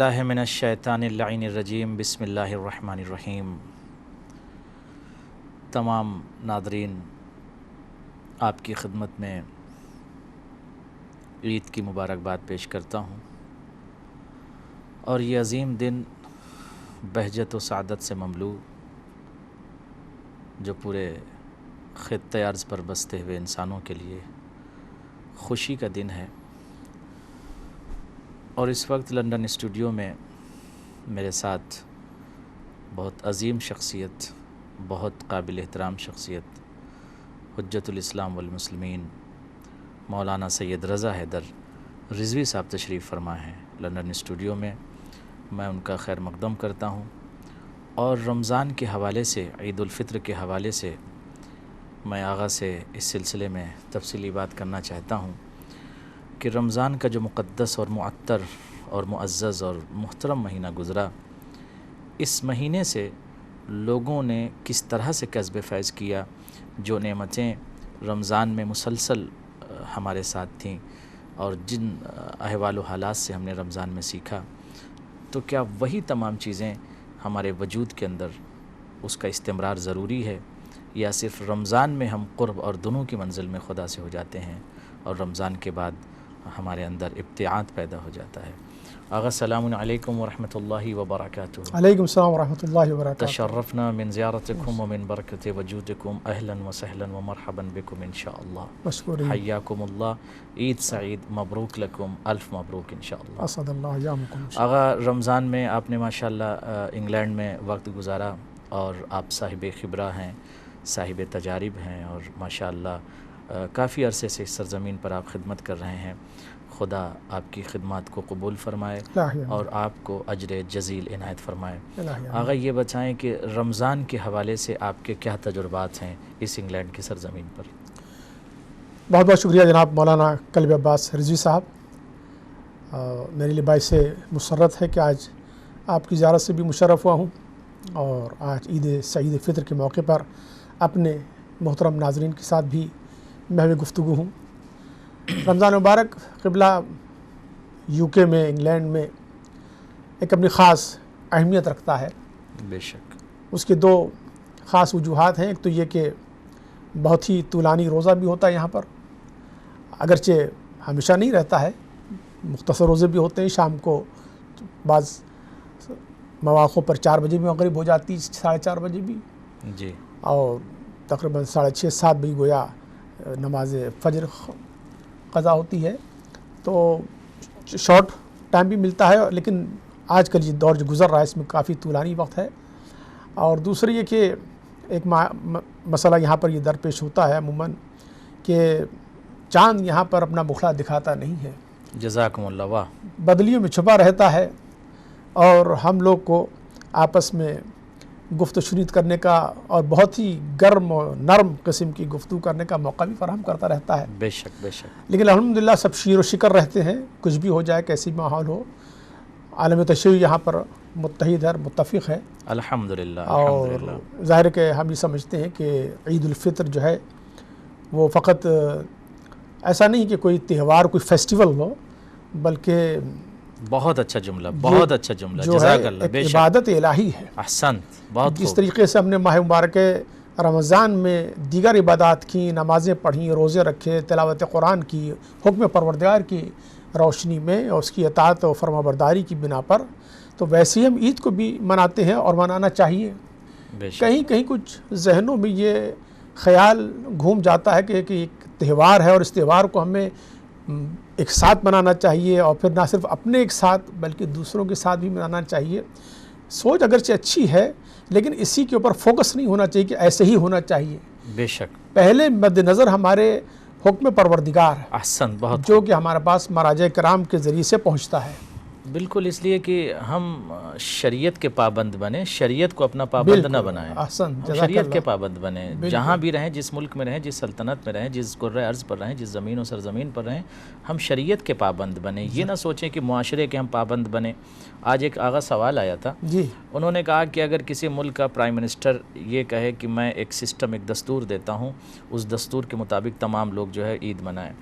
باللہ من الشیطان اللعین الرجیم بسم اللہ الرحمن الرحیم۔ تمام ناظرین، آپ کی خدمت میں عید کی مبارکباد پیش کرتا ہوں، اور یہ عظیم دن بہجت و سعادت سے مملو جو پورے خطۂ ارض پر بستے ہوئے انسانوں کے لیے خوشی کا دن ہے۔ اور اس وقت لندن اسٹوڈیو میں میرے ساتھ بہت عظیم شخصیت، بہت قابل احترام شخصیت، حجت الاسلام والمسلمین مولانا سید رضا حیدر رضوی صاحب تشریف فرما ہیں لندن اسٹوڈیو میں۔ میں ان کا خیر مقدم کرتا ہوں، اور رمضان کے حوالے سے، عید الفطر کے حوالے سے میں آغا سے اس سلسلے میں تفصیلی بات کرنا چاہتا ہوں کہ رمضان کا جو مقدس اور معطر اور معزز اور محترم مہینہ گزرا، اس مہینے سے لوگوں نے کس طرح سے کسب فیض کیا، جو نعمتیں رمضان میں مسلسل ہمارے ساتھ تھیں اور جن احوال و حالات سے ہم نے رمضان میں سیکھا، تو کیا وہی تمام چیزیں ہمارے وجود کے اندر اس کا استمرار ضروری ہے، یا صرف رمضان میں ہم قرب اور دنوں کی منزل میں خدا سے ہو جاتے ہیں اور رمضان کے بعد ہمارے اندر ابتعاد پیدا ہو جاتا ہے؟ آغا السلام علیکم ورحمۃ اللہ وبرکاتہ۔ علیکم السلام ورحمۃ اللہ وبرکاتہ۔ تشرفنا من زیارتکم ومن برکت وجودکم، اہلا وسہلا ومرحبا بکم انشاءاللہ۔ مشکور حیاکم اللہ، عید سعید، مبروک لکم، الف مبروک انشاءاللہ۔ اسعد اللہ ایامکم۔ آغا، رمضان میں آپ نے ماشاءاللہ انگلینڈ میں وقت گزارا، اور آپ صاحب خبرہ ہیں، صاحب تجارب ہیں، اور ماشاءاللہ کافی عرصے سے اس سرزمین پر آپ خدمت کر رہے ہیں۔ خدا آپ کی خدمات کو قبول فرمائے اور آپ کو اجر جزیل عنایت فرمائے۔ آغا، یہ بتائیں کہ رمضان کے حوالے سے آپ کے کیا تجربات ہیں اس انگلینڈ کی سرزمین پر؟ بہت بہت شکریہ جناب مولانا کلب عباس رضوی صاحب۔ میرے لیے باعث مسرت ہے کہ آج آپ کی زیارت سے بھی مشرف ہوا ہوں، اور آج عید سعید فطر کے موقع پر اپنے محترم ناظرین کے ساتھ بھی محو گفتگو ہوں۔ رمضان مبارک قبلہ UK میں، انگلینڈ میں ایک اپنی خاص اہمیت رکھتا ہے۔ بے شک اس کے دو خاص وجوہات ہیں۔ ایک تو یہ کہ بہت ہی طولانی روزہ بھی ہوتا ہے یہاں پر، اگرچہ ہمیشہ نہیں رہتا ہے، مختصر روزے بھی ہوتے ہیں۔ شام کو بعض مواقع پر 4 بجے بھی مغرب ہو جاتی، 4:30 بجے بھی، جی، اور تقریباً 6:30-7 بجے گویا نماز فجر قضا ہوتی ہے، تو شارٹ ٹائم بھی ملتا ہے۔ لیکن آج کل یہ دور جو گزر رہا ہے اس میں کافی طولانی وقت ہے۔ اور دوسری یہ کہ ایک مسئلہ یہاں پر یہ درپیش ہوتا ہے عموماً کہ چاند یہاں پر اپنا مخلہ دکھاتا نہیں ہے، جزاکم اللہ، واہ، بدلیوں میں چھپا رہتا ہے، اور ہم لوگ کو آپس میں گفت و شنید کرنے کا اور بہت ہی گرم و نرم قسم کی گفتگو کرنے کا موقع بھی فراہم کرتا رہتا ہے۔ بے شک بے شک۔ لیکن الحمدللہ سب شیر و شکر رہتے ہیں، کچھ بھی ہو جائے، کیسی ماحول ہو، عالم تشیع یہاں پر متحد ہے، متفق ہے۔ الحمدللہ اور الحمدللہ۔ ظاہر ہے کہ ہم یہ سمجھتے ہیں کہ عید الفطر جو ہے وہ فقط ایسا نہیں کہ کوئی تہوار، کوئی فیسٹیول ہو، بلکہ بہت اچھا جملہ، بہت اچھا جملہ، جو جزاک ہے اللہ، ایک بے شک، عبادت الہی ہے۔ احسنت، بہت جس خوب، طریقے سے ہم نے ماہ مبارک رمضان میں دیگر عبادات کی، نمازیں پڑھیں، روزے رکھے، تلاوت قرآن کی، حکم پروردگار کی روشنی میں اور اس کی اطاعت و فرما برداری کی بنا پر، تو ویسے ہی ہم عید کو بھی مناتے ہیں اور منانا چاہیے۔ بے شک، کہیں کہیں کچھ ذہنوں میں یہ خیال گھوم جاتا ہے کہ ایک تہوار ہے اور اس تہوار کو ہمیں ایک ساتھ منانا چاہیے، اور پھر نہ صرف اپنے ایک ساتھ بلکہ دوسروں کے ساتھ بھی منانا چاہیے۔ سوچ اگرچہ اچھی ہے، لیکن اسی کے اوپر فوکس نہیں ہونا چاہیے کہ ایسے ہی ہونا چاہیے۔ بے شک، پہلے مد نظر ہمارے حکم پروردگار ہے، احسن، بہت جو کہ ہمارے پاس مراجع کرام کے ذریعے سے پہنچتا ہے۔ بالکل، اس لیے کہ ہم شریعت کے پابند بنیں، شریعت کو اپنا پابند نہ بنائیں، احسن، ہم جزاک شریعت اللہ۔ کے پابند بنیں، جہاں بھی رہیں، جس ملک میں رہیں، جس سلطنت میں رہیں، جس کرۂ ارض پر رہیں، جس زمین و سرزمین پر رہیں، ہم شریعت کے پابند بنیں۔ یہ نہ سوچیں کہ معاشرے کے ہم پابند بنیں۔ آج ایک آغا سوال آیا تھا، جی، انہوں نے کہا کہ اگر کسی ملک کا پرائم منسٹر یہ کہے کہ میں ایک سسٹم، ایک دستور دیتا ہوں، اس دستور کے مطابق تمام لوگ جو ہے عید منائیں،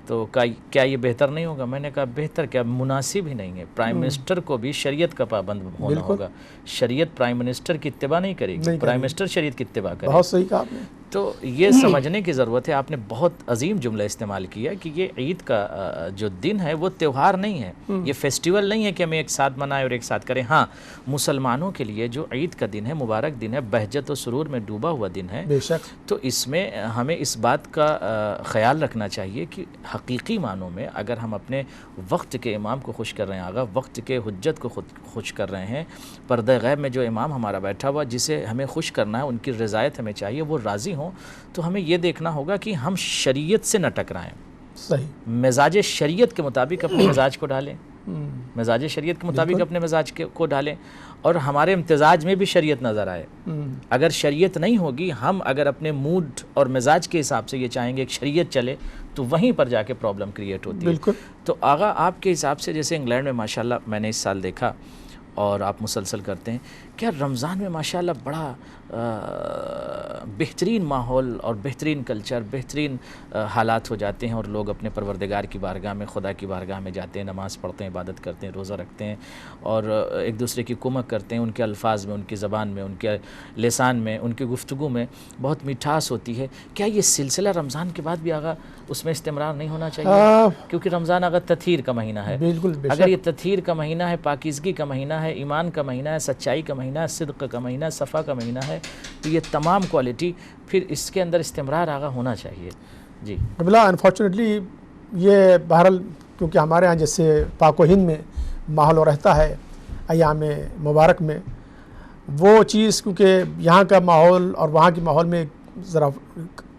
تو کیا یہ بہتر نہیں ہوگا؟ میں نے کہا بہتر کیا، مناسب ہی نہیں نہیں ہے. پرائم منسٹر کو بھی شریعت کا پابند ہونا ہوگا. شریعت پرائم منسٹر کی اتباع نہیں کرے گی, پرائم منسٹر شریعت کی اتباع کرے گا. بہت صحیح کہا آپ نے. تو یہ سمجھنے کی ضرورت ہے. آپ نے بہت عظیم جملہ استعمال کیا کہ یہ عید کا جو دن ہے وہ تہوار نہیں ہے, یہ فیسٹیول نہیں ہے کہ ہمیں ایک ساتھ منائیں اور ایک ساتھ کریں. ہاں, مسلمانوں کے لیے جو عید کا دن ہے مبارک دن ہے, بہجت و سرور میں ڈوبا ہوا دن ہے. بے شک. تو اس میں ہمیں اس بات کا خیال رکھنا چاہیے کہ حقیقی معنوں میں اگر ہم اپنے وقت کے امام کو خوش کر رہے ہیں, آغا وقت کے حجت کو خوش کر رہے ہیں, پردہ غیب میں جو امام ہمارا بیٹھا ہوا جسے ہمیں خوش کرنا ہے, ان کی رضایت ہمیں چاہیے, وہ راضی ہوں, تو ہمیں یہ دیکھنا ہوگا کہ ہم شریعت سے نہ ٹکرائیں. صحیح. مزاج شریعت کے مطابق اپنے مزاج کو ڈالیں, مزاج شریعت کے مطابق اپنے مزاج کو ڈالیں, اور ہمارے امتزاج میں بھی شریعت نظر آئے. اگر شریعت نہیں ہوگی, ہم اگر اپنے موڈ اور مزاج کے حساب سے یہ چاہیں گے کہ شریعت چلے, تو وہیں پر جا کے پرابلم کریٹ ہوتی ہے. بالکل. تو آغا آپ کے حساب سے جیسے انگلینڈ میں ماشاءاللہ میں نے اس سال دیکھا اور آپ مسلسل کرتے ہیں, کیا رمضان میں ماشاءاللہ بڑا بہترین ماحول اور بہترین کلچر, بہترین حالات ہو جاتے ہیں, اور لوگ اپنے پروردگار کی بارگاہ میں, خدا کی بارگاہ میں جاتے ہیں, نماز پڑھتے ہیں, عبادت کرتے ہیں, روزہ رکھتے ہیں, اور ایک دوسرے کی کمک کرتے ہیں. ان کے الفاظ میں, ان کی زبان میں, ان کے لسان میں, ان کی گفتگو میں بہت مٹھاس ہوتی ہے. کیا یہ سلسلہ رمضان کے بعد بھی آغا اس میں استمرار نہیں ہونا چاہیے؟ کیونکہ رمضان اگر تطہیر کا مہینہ ہے, اگر یہ تطہیر کا مہینہ ہے, پاکیزگی کا مہینہ ہے, ایمان کا مہینہ ہے, سچائی کا مہینہ ہے, صدق کا مہینہ ہے, صفا کا مہینہ ہے, تو یہ تمام کوالٹی پھر اس کے اندر استمرار آغا ہونا چاہیے. جی قبلہ, انفارچونیٹلی یہ بہرحال کیونکہ ہمارے ہاں جیسے پاک و ہند میں ماحول رہتا ہے ایام مبارک میں, وہ چیز کیونکہ یہاں کا ماحول اور وہاں کے ماحول میں ذرا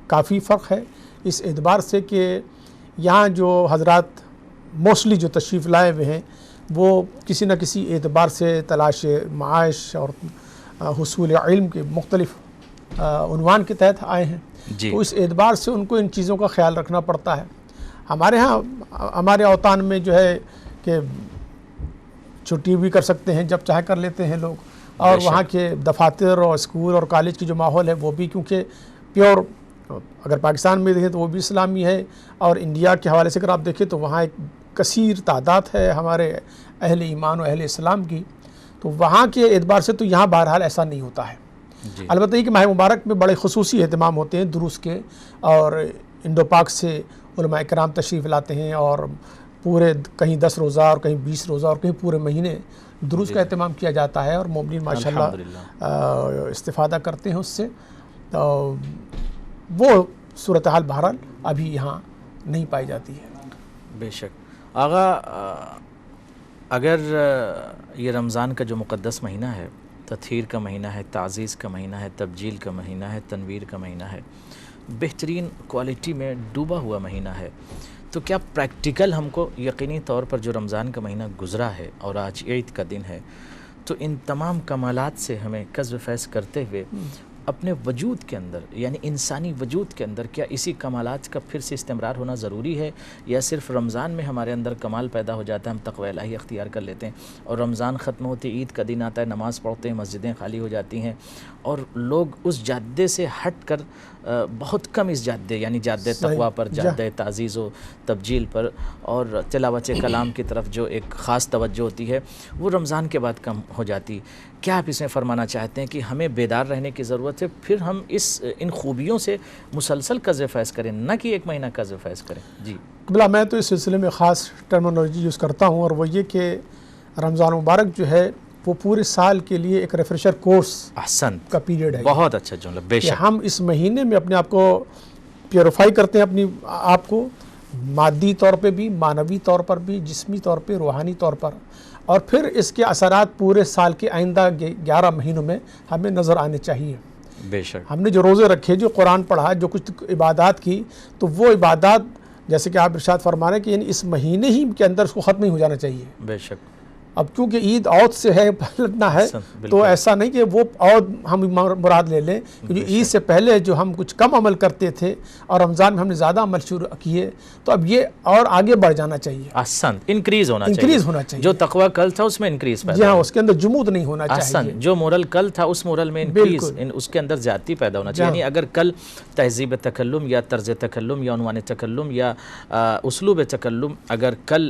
کافی فرق ہے, اس اعتبار سے کہ یہاں جو حضرات موسٹلی جو تشریف لائے ہوئے ہیں وہ کسی نہ کسی اعتبار سے تلاش معاش اور حصول علم کے مختلف عنوان کے تحت آئے ہیں. تو اس اعتبار سے ان کو ان چیزوں کا خیال رکھنا پڑتا ہے. ہمارے ہاں ہمارے اوطان میں جو ہے کہ چھٹی بھی کر سکتے ہیں, جب چاہے کر لیتے ہیں لوگ, اور وہاں کے دفاتر اور اسکول اور کالج کی جو ماحول ہے وہ بھی کیونکہ پیور, اگر پاکستان میں دیکھیں تو وہ بھی اسلامی ہے, اور انڈیا کے حوالے سے اگر آپ دیکھیں تو وہاں ایک کثیر تعداد ہے ہمارے اہل ایمان و اہل اسلام کی, تو وہاں کے اعتبار سے تو یہاں بہرحال ایسا نہیں ہوتا ہے. البتہ یہ کہ ماہ مبارک میں بڑے خصوصی اہتمام ہوتے ہیں دروس کے, اور انڈو پاک سے علماء کرام تشریف لاتے ہیں, اور پورے کہیں 10 روزہ اور کہیں 20 روزہ اور کہیں پورے مہینے دروس کا اہتمام کیا جاتا ہے, اور مومنین ماشاءاللہ استفادہ کرتے ہیں اس سے. تو وہ صورتحال بہرحال ابھی یہاں نہیں پائی جاتی ہے. بے شک. آغا, اگر یہ رمضان کا جو مقدس مہینہ ہے, تطہیر کا مہینہ ہے, تعزیز کا مہینہ ہے, تبجیل کا مہینہ ہے, تنویر کا مہینہ ہے, بہترین کوالٹی میں ڈوبا ہوا مہینہ ہے, تو کیا پریکٹیکل ہم کو یقینی طور پر جو رمضان کا مہینہ گزرا ہے اور آج عید کا دن ہے, تو ان تمام کمالات سے ہمیں قذف فیض کرتے ہوئے اپنے وجود کے اندر, یعنی انسانی وجود کے اندر, کیا اسی کمالات کا پھر سے استمرار ہونا ضروری ہے, یا صرف رمضان میں ہمارے اندر کمال پیدا ہو جاتا ہے, ہم تقوی الہی اختیار کر لیتے ہیں, اور رمضان ختم ہوتے عید کا دن آتا ہے, نماز پڑھتے ہیں, مسجدیں خالی ہو جاتی ہیں, اور لوگ اس جادے سے ہٹ کر بہت کم اس جادے, یعنی جادے تقوی پر, جادے تعزیز و تبجیل پر اور تلاوت کلام کی طرف جو ایک خاص توجہ ہوتی ہے وہ رمضان کے بعد کم ہو جاتی. کیا آپ اس میں فرمانا چاہتے ہیں کہ ہمیں بیدار رہنے کی ضرورت ہے, پھر ہم ان خوبیوں سے مسلسل قذف فیض کریں, نہ کہ ایک مہینہ قذف فیض کریں؟ جی قبلہ, میں تو اس سلسلے میں خاص ٹرمینالوجی یوز کرتا ہوں, اور وہ یہ کہ رمضان مبارک جو ہے وہ پورے سال کے لیے ایک ریفریشر کورس کا پیریڈ ہے. بہت اچھا جملہ. بے شک. ہم اس مہینے میں اپنے آپ کو پیوریفائی کرتے ہیں, اپنی آپ کو مادی طور پہ بھی, معنوی طور پر بھی, جسمی طور پہ, روحانی طور پر, اور پھر اس کے اثرات پورے سال کے آئندہ 11 مہینوں میں ہمیں نظر آنے چاہیے. بے شک. ہم نے جو روزے رکھے, جو قرآن پڑھا, جو کچھ عبادات کی, تو وہ عبادات جیسے کہ آپ ارشاد فرما رہے ہیں کہ یعنی اس مہینے ہی کے اندر اس کو ختم ہی ہو جانا چاہیے. بے شک. اب چونکہ عید عود سے ہے پلٹنا ہے تو ایسا نہیں کہ وہ عود ہم مراد لے لیں، کیونکہ عید سے پہلے جو ہم کچھ کم عمل کرتے تھے اور رمضان میں ہم نے زیادہ عمل شروع کیے، تو اب یہ اور آگے بڑھ جانا چاہیے، انکریز ہونا چاہیے، جو تقوی کل تھا اس میں انکریز پیدا، جی ہاں، اس کے اندر جمود نہیں ہونا چاہیے، جو مورل کل تھا اس مورل میں انکریز، اس کے اندر زیادتی پیدا ہونا چاہیے، یعنی اگر کل تہذیب تکلم یا طرز تکلم یا عنوان تکلم یا اسلوب تکلم اگر کل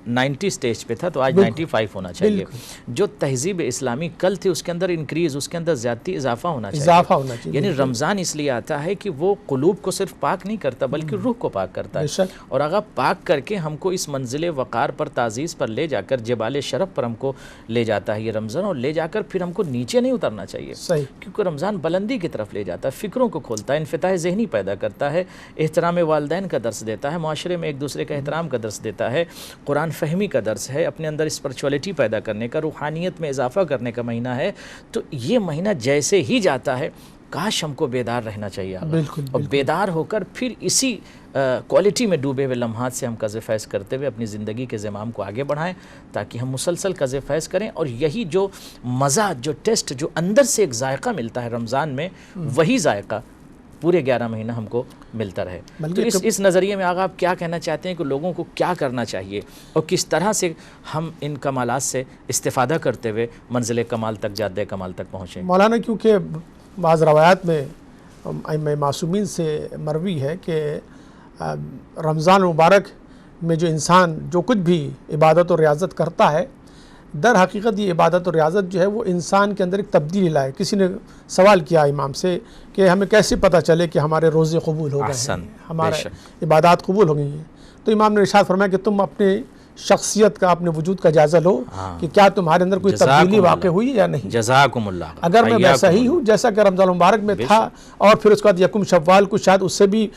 90 سٹیج پہ تھا تو آج 95 ہونا چاہیے، جو تہذیب اسلامی کل تھی اس کے اندر انکریز، اس کے اندر زیادتی اضافہ ہونا چاہیے، یعنی رمضان اس لیے آتا ہے کہ وہ قلوب کو صرف پاک نہیں کرتا بلکہ روح کو پاک کرتا ہے، اور اگر پاک کر کے ہم کو اس منزل وقار پر، تعزیز پر لے جا کر، جبال شرف پر ہم کو لے جاتا ہے یہ رمضان، اور لے جا کر پھر ہم کو نیچے نہیں اترنا چاہیے، کیونکہ رمضان بلندی کی طرف لے جاتا ہے، فکروں کو کھولتا ہے، انفتاح ذہنی پیدا کرتا ہے، احترام والدین کا درس دیتا ہے، معاشرے میں ایک دوسرے کا احترام کا درس دیتا ہے، قرآن فہمی کا درس ہے، اپنے اندر اسپرچولیٹی پیدا کرنے کا، روحانیت میں اضافہ کرنے کا مہینہ ہے، تو یہ مہینہ جیسے ہی جاتا ہے کاش ہم کو بیدار رہنا چاہیے، اور بیدار ہو کر پھر اسی کوالٹی میں ڈوبے ہوئے لمحات سے ہم قز فیض کرتے ہوئے اپنی زندگی کے زمام کو آگے بڑھائیں، تاکہ ہم مسلسل قز فیض کریں، اور یہی جو مزہ، جو ٹیسٹ، جو اندر سے ایک ذائقہ ملتا ہے رمضان میں، وہی ذائقہ پورے 11 مہینہ ہم کو ملتا رہے۔ تو اس نظریے میں آقا آپ کیا کہنا چاہتے ہیں کہ لوگوں کو کیا کرنا چاہیے اور کس طرح سے ہم ان کمالات سے استفادہ کرتے ہوئے منزل کمال تک، جادہ کمال تک پہنچیں؟ مولانا، کیونکہ بعض روایات میں ائمہ معصومین سے مروی ہے کہ رمضان مبارک میں جو انسان جو کچھ بھی عبادت و ریاضت کرتا ہے، در حقیقت یہ عبادت و ریاضت جو ہے وہ انسان کے اندر ایک تبدیلی لائے۔ کسی نے سوال کیا امام سے کہ ہمیں کیسے پتہ چلے کہ ہمارے روزے قبول ہو گئے ہیں، ہمارے عبادات قبول ہو گئی ہیں؟ تو امام نے ارشاد فرمایا کہ تم اپنے شخصیت کا، اپنے وجود کا جائزہ لو کہ کیا تمہارے اندر کوئی تبدیلی واقع ہوئی یا نہیں۔ جزاکم اللہ۔ اگر میں ویسا ہی ہوں جیسا کہ رمضان مبارک میں تھا، اور پھر اس کے بعد یکم شوال کو شاید اس سے بھی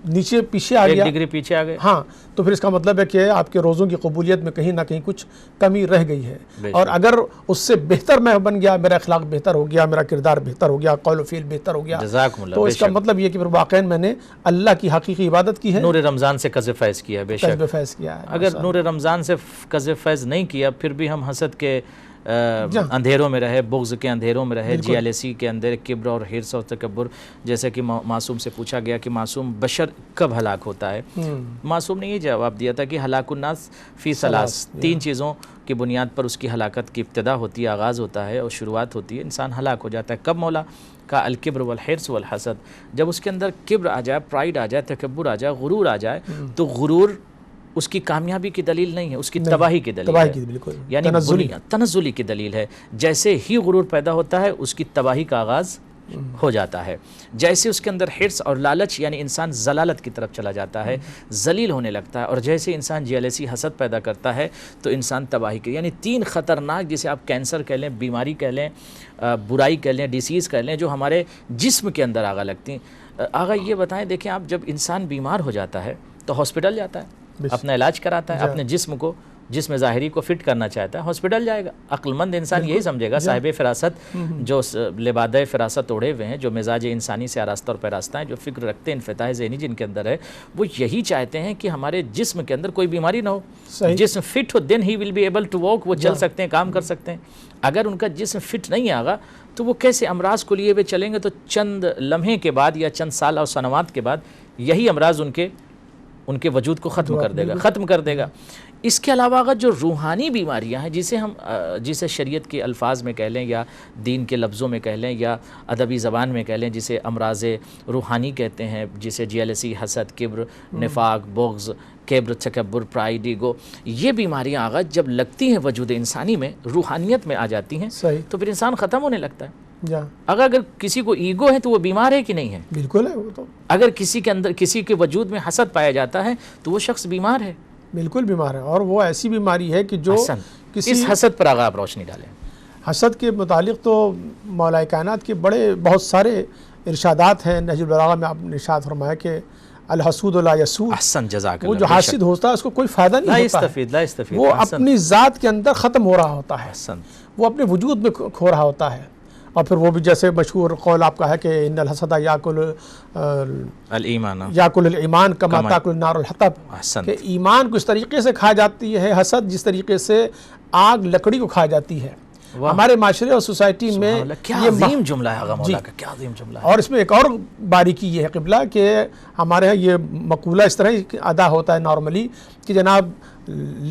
نیچے پیچھے آ گیا، 1 ڈگری پیچھے آ گئے، ہاں، تو پھر اس کا مطلب ہے کہ آپ کے روزوں کی قبولیت میں کہیں نہ کہیں کچھ کمی رہ گئی ہے، اور اگر اس سے بہتر میں بن گیا، میرا اخلاق بہتر ہو گیا، میرا کردار بہتر ہو گیا، قول و فعل بہتر ہو گیا، تو اس کا مطلب یہ کہ پھر واقعاً میں نے اللہ کی حقیقی عبادت کی ہے، نور رمضان سے قذف فیض کیا ہے۔ بے شک فیض کیا ہے۔ اگر نور رمضان سے قذف فیض نہیں کیا، پھر بھی ہم حسد کے اندھیروں میں رہے، بغض کے اندھیروں میں رہے، جیالسی کے اندر، کبر اور حرص اور تکبر، جیسے کہ معصوم سے پوچھا گیا کہ معصوم بشر کب ہلاک ہوتا ہے، معصوم نے یہ جواب دیا تھا کہ ہلاک الناس فی ثلاث، 3 چیزوں کی بنیاد پر اس کی ہلاکت کی ابتدا ہوتی ہے، آغاز ہوتا ہے اور شروعات ہوتی ہے، انسان ہلاک ہو جاتا ہے۔ کب مولا؟ کا الکبر والحرص والحسد، جب اس کے اندر کبر آ جائے، پرائیڈ آ جائے، تکبر آ جائے، غرور آ جائے، تو غرور اس کی کامیابی کی دلیل نہیں ہے، اس کی تباہی کی دلیل ہے، یعنی تنزلی کی دلیل ہے۔ جیسے ہی غرور پیدا ہوتا ہے اس کی تباہی کا آغاز ہو جاتا ہے، جیسے اس کے اندر حرص اور لالچ، یعنی انسان ضلالت کی طرف چلا جاتا ہے، ذلیل ہونے لگتا ہے، اور جیسے انسان جیلسی، حسد پیدا کرتا ہے تو انسان تباہی کے، یعنی 3 خطرناک، جسے آپ کینسر کہہ لیں، بیماری کہہ لیں، برائی کہہ لیں، ڈیسیز کہہ لیں، جو ہمارے جسم کے اندر آگا لگتی ہیں۔ آگا یہ بتائیں، دیکھیں آپ، جب انسان بیمار ہو جاتا ہے تو ہاسپٹل جاتا ہے، اپنا علاج کراتا ہے، اپنے جسم کو، جسم ظاہری کو فٹ کرنا چاہتا ہے، ہاسپٹل جائے گا۔ عقل مند انسان یہی سمجھے گا، صاحب فراست، جو لبادہ فراست اوڑھے ہوئے ہیں، جو مزاج انسانی سے آراستہ اور پیراستہ ہیں، جو فکر رکھتے ہیں، انفتاح ذہنی جن کے اندر ہے، وہ یہی چاہتے ہیں کہ ہمارے جسم کے اندر کوئی بیماری نہ ہو، جسم fit who, then he will be able to walk, وہ چل سکتے ہیں، کام کر سکتے ہیں۔ اگر ان کا جسم فٹ نہیں آگا تو وہ کیسے امراض کو لیے ہوئے چلیں گے؟ تو چند لمحے کے بعد یا چند سال اور سنوات کے بعد یہی امراض ان کے وجود کو ختم کر دے گا۔ اس کے علاوہ اگر جو روحانی بیماریاں ہیں، جسے شریعت کے الفاظ میں کہہ لیں یا دین کے لفظوں میں کہہ لیں یا ادبی زبان میں کہہ لیں، جسے امراض روحانی کہتے ہیں، جسے جیلسی، حسد، کبر، نفاق، بغض، کبر، تکبر، پرائیڈ، ایگو، یہ بیماریاں اگر جب لگتی ہیں وجود انسانی میں، روحانیت میں آ جاتی ہیں، تو پھر انسان ختم ہونے لگتا ہے۔ اگر کسی کو ایگو ہے تو وہ بیمار ہے کہ نہیں ہے؟ بالکل ہے۔ وہ تو اگر کسی کے اندر، کسی کے وجود میں حسد پایا جاتا ہے تو وہ شخص بیمار ہے، بالکل بیمار ہے، اور وہ ایسی بیماری ہے کہ جو اس حسد پر آگا آپ روشنی ڈالیں۔ حسد کے متعلق تو مولا کائنات کے بہت سارے ارشادات ہیں۔ نہج البلاغہ میں آپ نے ارشاد فرمایا کہ الحسود لا یسود، احسن، جزاک اللہ۔ وہ جو حاسد ہوتا ہے اس کو کوئی فائدہ نہیں ہوتا ہے، وہ اپنی ذات کے اندر ختم ہو رہا ہوتا ہے، وہ اپنے وجود میں کھو رہا ہوتا ہے۔ اور پھر وہ بھی جیسے مشہور قول آپ کا ہے کہ ان الحسد یاکل الایمان کما تاکل النار الحطب، کہ ایمان کو اس طریقے سے کھا جاتی ہے حسد جس طریقے سے آگ لکڑی کو کھا جاتی ہے. ہمارے معاشرے اور سوسائٹی میں کیا عظیم جملہ ہے آغا مولا کا، کیا عظیم جملہ ہے. اور اس میں ایک اور باریکی یہ ہے قبلہ کہ ہمارے ہاں یہ مقولہ اس طرح ادا ہوتا ہے نارملی کہ جناب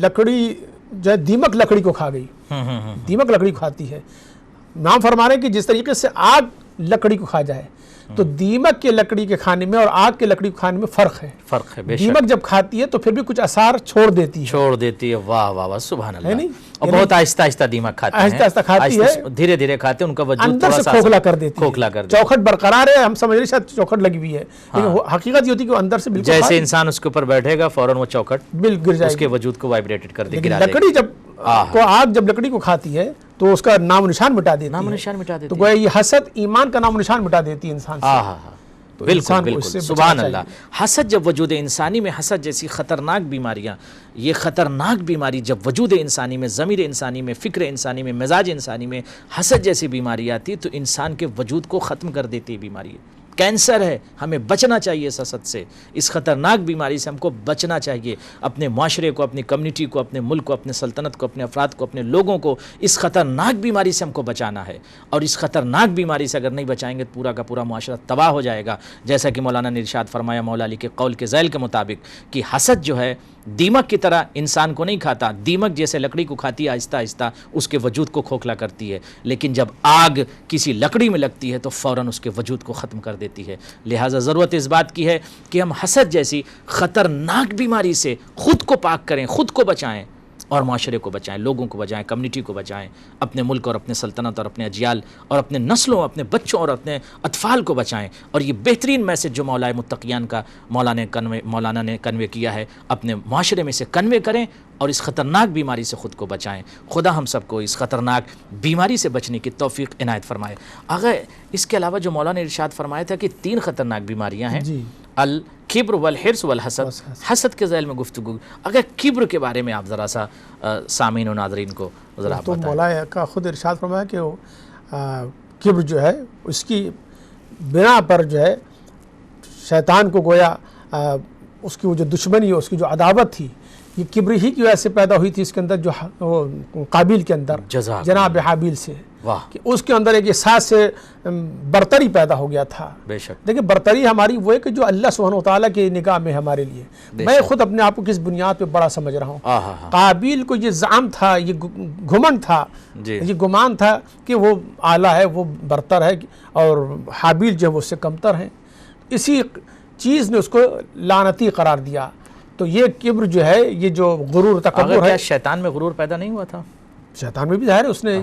لکڑی جو ہے دیمک لکڑی کو کھا گئی، دیمک لکڑی کو کھاتی ہے. نام فرما رہے ہیں کہ جس طریقے سے آگ لکڑی کو کھا جائے تو دیمک کے لکڑی کے کھانے میں اور آگ کے لکڑی کو کھانے میں فرق ہے. فرق ہے بے شک. دیمک جب کھاتی ہے تو پھر بھی کچھ اثار چھوڑ دیتی ہے. واہ واہ واہ سبحان اللہ. نہیں اور بہت آہستہ آہستہ دیمک کھاتے ہیں، آہستہ آہستہ کھاتی ہے، دھیرے دھیرے کھاتے ہیں، ان کا وجود اندر تھوڑا سے سا کھوکھلا کر دیتی ہے. کھوکھلا کر دیتی چوکھٹ برقرار ہے، ہم سمجھ رہے شاید چوکھٹ لگی ہوئی ہے، لیکن حقیقت یہ ہوتی ہے کہ وہ اندر سے بالکل جیسے انسان اس کے اوپر بیٹھے گا فوراً وہ چوکھٹ بل گر جائے اس کے گی. وجود کو وائبریٹڈ کر دے لیکن گا. لکڑی جب آگ جب لکڑی کو کھاتی ہے تو اس کا نام و نشان مٹا دیتی ہے. نام و نشان مٹا دیتی تو گویا یہ حسد ایمان کا نام و نشان مٹا دیتی ہے انسان سے. بالکل بالکل سبحان اللہ. حسد جب وجود انسانی میں، حسد جیسی خطرناک بیماریاں، یہ خطرناک بیماری جب وجود انسانی میں، ضمیر انسانی میں، فکر انسانی میں، مزاج انسانی میں حسد جیسی بیماری آتی تو انسان کے وجود کو ختم کر دیتی ہے. بیماری کینسر ہے، ہمیں بچنا چاہیے اس حسد سے، اس خطرناک بیماری سے ہم کو بچنا چاہیے. اپنے معاشرے کو، اپنی کمیونٹی کو، اپنے ملک کو، اپنے سلطنت کو، اپنے افراد کو، اپنے لوگوں کو اس خطرناک بیماری سے ہم کو بچانا ہے. اور اس خطرناک بیماری سے اگر نہیں بچائیں گے تو پورا کا پورا معاشرہ تباہ ہو جائے گا. جیسا کہ مولانا نے ارشاد فرمایا مولا علی کے قول کے ذیل کے مطابق کہ حسد جو ہے دیمک کی طرح انسان کو نہیں کھاتا، دیمک جیسے لکڑی کو کھاتی ہے، آہستہ آہستہ اس کے وجود کو کھوکھلا کرتی ہے. لیکن جب آگ کسی لکڑی میں لگتی ہے تو فوراً اس کے وجود کو ختم کر دیتی ہے. لہٰذا ضرورت اس بات کی ہے کہ ہم حسد جیسی خطرناک بیماری سے خود کو پاک کریں، خود کو بچائیں اور معاشرے کو بچائیں، لوگوں کو بچائیں، کمیونٹی کو بچائیں، اپنے ملک اور اپنے سلطنت اور اپنے اجیال اور اپنے نسلوں، اپنے بچوں اور اپنے اطفال کو بچائیں. اور یہ بہترین میسج جو مولا متقیان کا مولانا نے کنوے کیا ہے اپنے معاشرے میں سے کنوے کریں اور اس خطرناک بیماری سے خود کو بچائیں. خدا ہم سب کو اس خطرناک بیماری سے بچنے کی توفیق عنایت فرمائے. آگے اس کے علاوہ جو مولانا نے ارشاد فرمایا تھا کہ 3 خطرناک بیماریاں ہیں، الکبر والحرص والحسد. حسد کے ذیل میں گفتگو. اگر کبر کے بارے میں آپ ذرا سا سامعین و ناظرین کو ذرا تو بتائیں. مولا کا خود ارشاد فرمایا کہ کبر جو ہے اس کی بنا پر جو ہے شیطان کو گویا اس کی وہ جو دشمنی ہے، اس کی جو عداوت تھی، یہ کبر ہی کی وجہ سے پیدا ہوئی تھی اس کے اندر، جو قابیل کے اندر جناب حابیل سے، کہ اس کے اندر ایک احساس سے برتری پیدا ہو گیا تھا. بے شک. دیکھیں برتری ہماری وہ ہے کہ جو اللہ سبحانہ وتعالیٰ کی نگاہ میں ہمارے لیے. میں خود اپنے آپ کو کس بنیاد پہ بڑا سمجھ رہا ہوں. قابیل کو یہ زعم تھا، یہ گھمنڈ تھا، یہ گمان تھا کہ وہ اعلیٰ ہے، وہ برتر ہے، اور حابیل جو ہے وہ اس سے کمتر ہیں. اسی چیز نے اس کو لعنتی قرار دیا. تو یہ کبر جو ہے، یہ جو غرور تکبر ہے، شیطان میں غرور پیدا نہیں ہوا تھا؟ شیطان میں بھی ظاہر ہے، اس نے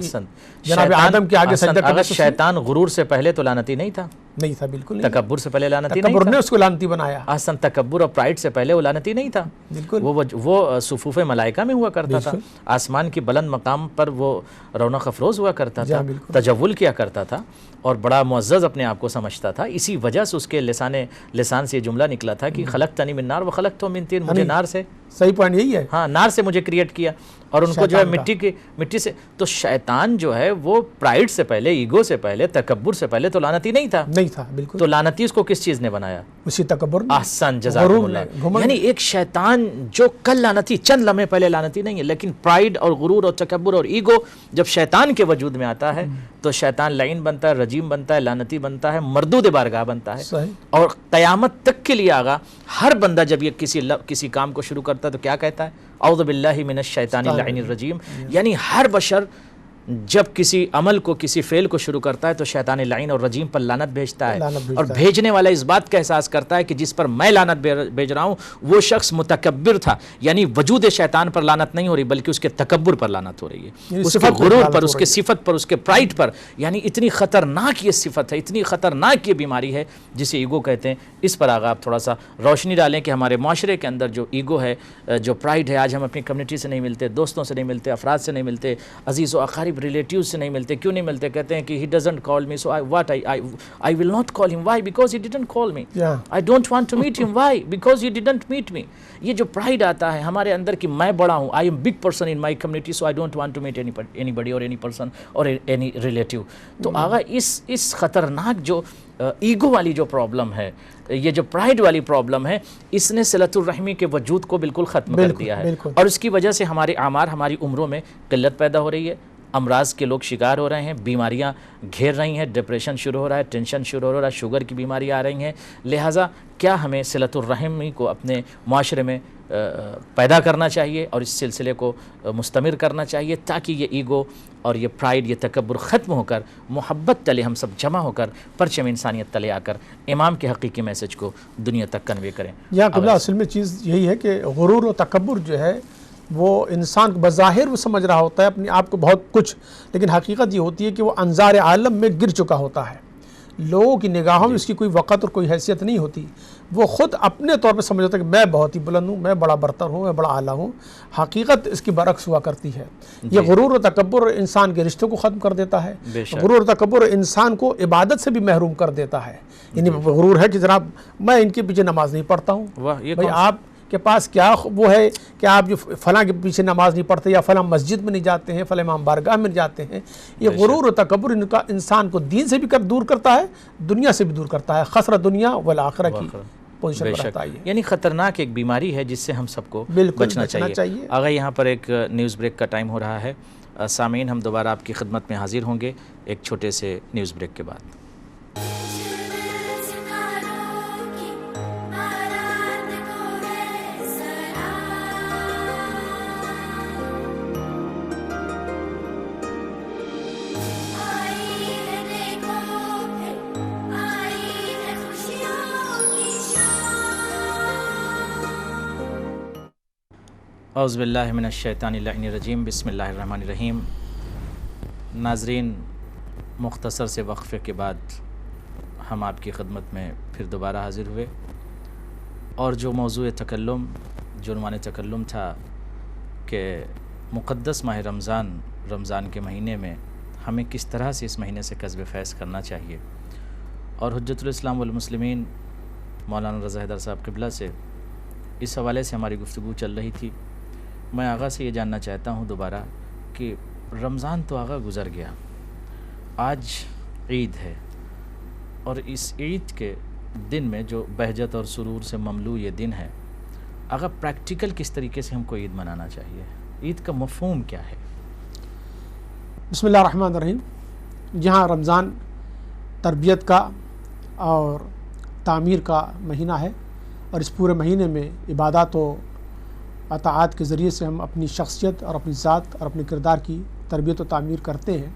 جناب آدم کے آگے سجدہ کرنا. اگر شیطان غرور سے پہلے تو لعنتی نہیں تھا؟ نہیں تھا، بالکل نہیں. تکبر سے پہلے لعنتی نہیں تکبر تھا؟ نے اس کو لعنتی بنایا. احسن. تکبر اور پرائڈ سے پہلے وہ لعنتی نہیں تھا؟ بالکل. وہ صفوف ملائکہ میں ہوا کرتا تھا، آسمان کی بلند مقام پر وہ رونق افروز ہوا کرتا تھا، تجول کیا کرتا تھا اور بڑا معزز اپنے آپ کو سمجھتا تھا. اسی وجہ سے اس کے لسان سے یہ جملہ نکلا تھا کہ خلقتنی من نار وخلقتہ من طین. مجھے نار سے، صحیح پوائنٹ یہی ہے، ہاں نار سے مجھے کریٹ کیا اور ان کو جو ہے مٹی سے. تو شیطان جو ہے وہ پرائڈ سے پہلے، ایگو سے پہلے، تکبر سے پہلے تو لعنتی نہیں تھا. نہیں تھا بالکل. تو لعنتی اس کو کس چیز نے بنایا؟ اسی تکبر نے. احسن جزاکم اللہ. یعنی ایک شیطان جو کل لعنتی، چند لمحے پہلے لعنتی نہیں ہے، لیکن پرائڈ اور غرور اور تکبر اور ایگو جب شیطان کے وجود میں آتا ہے تو شیطان لعین بنتا ہے، رجیم بنتا ہے، لعنتی بنتا ہے، مردود بارگاہ بنتا ہے. صحیح. اور قیامت تک کے لیے آگا ہر بندہ جب یہ کسی کام کو شروع کرتا ہے تو کیا کہتا ہے؟ اعوذ باللہ من الشیطان اللعین الرجیم. یعنی ہر بشر جب کسی عمل کو، کسی فعل کو شروع کرتا ہے تو شیطان لعین اور رجیم پر لعنت بھیجتا ہے، اور بھیجنے والا اس بات کا احساس کرتا ہے کہ جس پر میں لعنت بھیج رہا ہوں وہ شخص متکبر تھا. یعنی وجود شیطان پر لعنت نہیں ہو رہی بلکہ اس کے تکبر پر لعنت ہو رہی ہے، اس کے غرور پر، اس کے صفت پر، اس کے پرائڈ پر. یعنی اتنی خطرناک یہ صفت ہے، اتنی خطرناک یہ بیماری ہے جسے ایگو کہتے ہیں. اس پر آگا آپ تھوڑا سا روشنی ڈالیں کہ ہمارے معاشرے کے اندر جو ایگو ہے، جو پرائڈ ہے، آج ہم اپنی کمیونٹی سے نہیں ملتے، دوستوں سے نہیں ملتے، افراد سے نہیں ملتے، عزیز و اقارب ریلیٹیو سے نہیں ملتے. کیوں نہیں ملتے؟ کہتے ہیں کہ he doesn't call me, so I will not call him. Why? Because he didn't call me. I don't want to meet him. Why? Because he didn't meet me. یہ جو پرائڈ آتا ہے ہمارے اندر کہ میں بڑا ہوں, I am big person in my community, so I don't want to meet anybody or any person or any relative. تو آغا اس خطرناک جو ایگو والی جو پرابلم ہے, یہ جو پرائڈ والی پرابلم ہے, اس نے صلۃ الرحمی کے وجود کو بالکل ختم کر دیا ہے. اور اس کی وجہ سے ہمارے اعمار, ہماری عمروں میں قلت پیدا ہو رہی ہے, امراض کے لوگ شکار ہو رہے ہیں, بیماریاں گھیر رہی ہیں, ڈپریشن شروع ہو رہا ہے, ٹینشن شروع ہو رہا ہے, شوگر کی بیماری آ رہی ہیں. لہٰذا کیا ہمیں صلۃ الرحمی کو اپنے معاشرے میں پیدا کرنا چاہیے اور اس سلسلے کو مستمر کرنا چاہیے, تاکہ یہ ایگو اور یہ پرائڈ, یہ تکبر ختم ہو کر محبت تلے ہم سب جمع ہو کر پرچم انسانیت تلے آ کر امام کے حقیقی میسج کو دنیا تک کنوے کریں. یہاں قبلہ اصل میں چیز یہی ہے کہ غرور و تکبر جو ہے وہ انسان کو بظاہر وہ سمجھ رہا ہوتا ہے اپنے آپ کو بہت کچھ, لیکن حقیقت یہ ہوتی ہے کہ وہ انظار عالم میں گر چکا ہوتا ہے. لوگوں کی نگاہوں میں اس کی کوئی وقت اور کوئی حیثیت نہیں ہوتی. وہ خود اپنے طور پہ سمجھتا ہے کہ میں بہت ہی بلند ہوں, میں بڑا برتر ہوں, میں بڑا اعلیٰ ہوں. حقیقت اس کی برعکس ہوا کرتی ہے. یہ غرور و تکبر انسان کے رشتوں کو ختم کر دیتا ہے. غرور و تکبر انسان کو عبادت سے بھی محروم کر دیتا ہے. یعنی غرور ہے کہ جناب میں ان کے پیچھے نماز نہیں پڑھتا ہوں. بھائی آپ کے پاس کیا وہ ہے کہ آپ جو فلاں کے پیچھے نماز نہیں پڑھتے یا فلاں مسجد میں نہیں جاتے ہیں, فلاں امام بارگاہ میں جاتے ہیں. یہ غرور و تکبر انسان کو دین سے بھی دور کرتا ہے, دنیا سے بھی دور کرتا ہے. خسر دنیا والآخرہ کی پوزیشن پر رہتا ہے. یعنی خطرناک ایک بیماری ہے جس سے ہم سب کو بچنا چاہیے. آگا یہاں پر ایک نیوز بریک کا ٹائم ہو رہا ہے. سامعین, ہم دوبارہ آپ کی خدمت میں حاضر ہوں گے ایک چھوٹے سے نیوز بریک کے بعد. اعوذ باللہ من الشیطان اللعین الرجیم. بسم اللہ الرحمن الرحیم. ناظرین, مختصر سے وقفے کے بعد ہم آپ کی خدمت میں پھر دوبارہ حاضر ہوئے, اور جو موضوع تکلم, جو عنوان تکلم تھا کہ مقدس ماہ رمضان کے مہینے میں ہمیں کس طرح سے اس مہینے سے کسب فیض کرنا چاہیے, اور حجت الاسلام والمسلمین مولانا رضا حیدر صاحب قبلہ سے اس حوالے سے ہماری گفتگو چل رہی تھی. میں آغا سے یہ جاننا چاہتا ہوں دوبارہ کہ رمضان تو آغا گزر گیا, آج عید ہے, اور اس عید کے دن میں جو بہجت اور سرور سے مملو یہ دن ہے, آغا پریکٹیکل کس طریقے سے ہم کو عید منانا چاہیے؟ عید کا مفہوم کیا ہے؟ بسم اللہ الرحمن الرحیم. جہاں رمضان تربیت کا اور تعمیر کا مہینہ ہے, اور اس پورے مہینے میں عبادات و اطاعات کے ذریعے سے ہم اپنی شخصیت اور اپنی ذات اور اپنے کردار کی تربیت و تعمیر کرتے ہیں,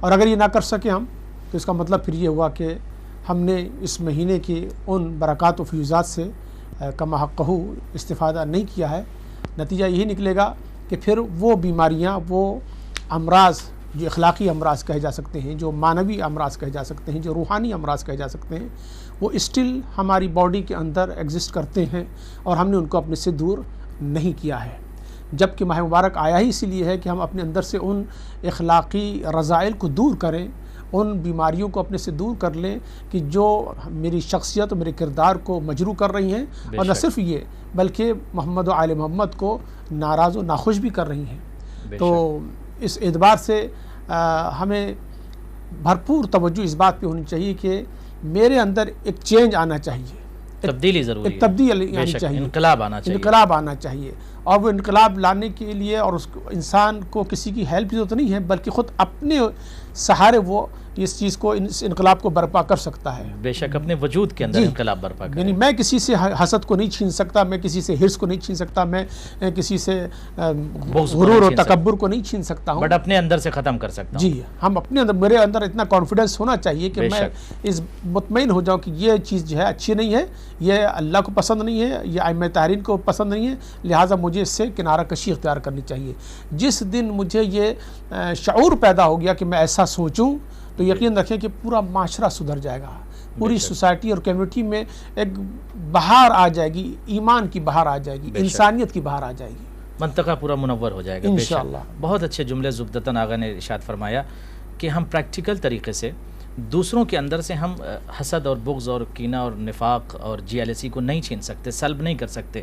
اور اگر یہ نہ کر سکیں ہم تو اس کا مطلب پھر یہ ہوا کہ ہم نے اس مہینے کی ان برکات و فیوزات سے کما حقہ استفادہ نہیں کیا ہے. نتیجہ یہی نکلے گا کہ پھر وہ بیماریاں, وہ امراض جو اخلاقی امراض کہے جا سکتے ہیں, جو معنوی امراض کہے جا سکتے ہیں, جو روحانی امراض کہے جا سکتے ہیں, وہ اسٹل ہماری باڈی کے اندر ایگزسٹ کرتے ہیں, اور ہم نے ان کو اپنے سے دور نہیں کیا ہے. جب کہ ماہ مبارک آیا ہی اسی لیے ہے کہ ہم اپنے اندر سے ان اخلاقی رذائل کو دور کریں, ان بیماریوں کو اپنے سے دور کر لیں کہ جو میری شخصیت اور میرے کردار کو مجروح کر رہی ہیں, اور نہ صرف یہ بلکہ محمد و آل محمد کو ناراض و ناخوش بھی کر رہی ہیں. تو اس اعتبار سے ہمیں بھرپور توجہ اس بات پہ ہونی چاہیے کہ میرے اندر ایک چینج آنا چاہیے, تبدیلی ضروری ہے, ایک تبدیلی آنی چاہیے, انقلاب آنا چاہیے. اور وہ انقلاب لانے کے لیے اور اس انسان کو کسی کی ہیلپ کی ضرورت نہیں ہے, بلکہ خود اپنے سہارے وہ اس چیز کو, اس انقلاب کو برپا کر سکتا ہے. بے شک اپنے وجود کے اندر انقلاب برپا کرے. یعنی میں کسی سے حسد کو نہیں چھین سکتا, میں کسی سے حرص کو نہیں چھین سکتا, میں کسی سے غرور و تکبر کو نہیں چھین سکتا ہوں, بٹ اپنے اندر سے ختم کر سکتا ہوں. جی, ہم اپنے اندر, میرے اندر اتنا کانفیڈنس ہونا چاہیے کہ میں اس مطمئن ہو جاؤں کہ یہ چیز جو ہے اچھی نہیں ہے, یہ اللہ کو پسند نہیں ہے, یہ ائمہ طاہرین کو پسند نہیں ہے, لہٰذا مجھے اس سے کنارہ کشی اختیار کرنی چاہیے. جس دن مجھے یہ شعور پیدا ہو گیا کہ میں ایسا سوچوں, تو یقین رکھیں کہ پورا معاشرہ سدھر جائے گا, پوری سوسائٹی اور کمیونٹی میں ایک بہار آ جائے گی, ایمان کی بہار آ جائے گی, انسانیت کی بہار آ جائے گی. منطقہ پورا منور ہو جائے گا بے شک۔ انشاءاللہ۔ بہت اچھے جملے زبدتاً آغا نے ارشاد فرمایا کہ ہم پریکٹیکل طریقے سے دوسروں کے اندر سے ہم حسد اور بغض اور کینہ اور نفاق اور جیالسی کو نہیں چھین سکتے، سلب نہیں کر سکتے،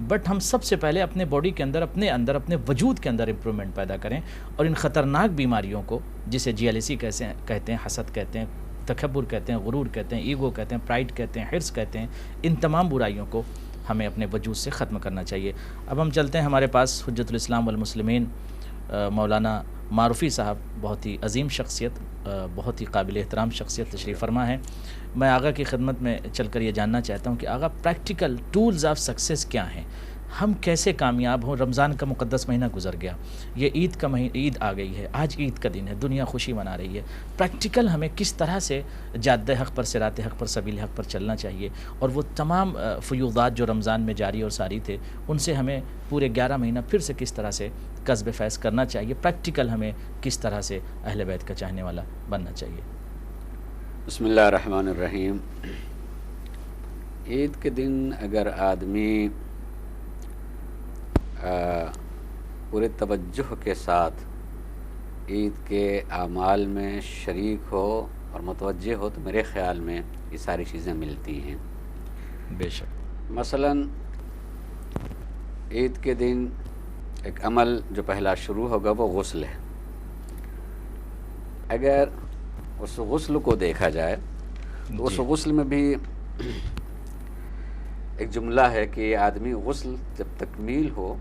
بٹ ہم سب سے پہلے اپنے باڈی کے اندر، اپنے وجود کے اندر امپرومنٹ پیدا کریں، اور ان خطرناک بیماریوں کو جسے جیالسی کہتے ہیں، حسد کہتے ہیں، تکبر کہتے ہیں، غرور کہتے ہیں، ایگو کہتے ہیں، پرائڈ کہتے ہیں، حرص کہتے ہیں، ان تمام برائیوں کو ہمیں اپنے وجود سے ختم کرنا چاہیے۔ اب ہم چلتے ہیں ہمارے پاس حجت الاسلام والمسلمین مولانا معروفی صاحب، بہت ہی عظیم شخصیت، بہت ہی قابل احترام شخصیت تشریف فرما ہے۔ میں آغا کی خدمت میں چل کر یہ جاننا چاہتا ہوں کہ آغا پریکٹیکل ٹولز آف سکسیس کیا ہیں، ہم کیسے کامیاب ہوں؟ رمضان کا مقدس مہینہ گزر گیا، یہ عید آ گئی ہے، آج عید کا دن ہے، دنیا خوشی منا رہی ہے، پریکٹیکل ہمیں کس طرح سے جادہ حق پر، صراط حق پر، سبیل حق پر چلنا چاہیے، اور وہ تمام فیوضات جو رمضان میں جاری اور ساری تھے ان سے ہمیں پورے 11 مہینہ پھر سے کس طرح سے کسب فیض کرنا چاہیے، پریکٹیکل ہمیں کس طرح سے اہل بیت کا چاہنے والا بننا چاہیے۔ بسم اللہ الرحمن الرحیم۔ عید کے دن اگر آدمی پورے توجہ کے ساتھ عید کے اعمال میں شریک ہو اور متوجہ ہو تو میرے خیال میں یہ ساری چیزیں ملتی ہیں۔ بے شک۔ مثلاً عید کے دن ایک عمل جو پہلا شروع ہوگا وہ غسل ہے۔ اگر اس غسل کو دیکھا جائے تو اس غسل میں بھی ایک جملہ ہے کہ آدمی غسل جب تکمیل ہو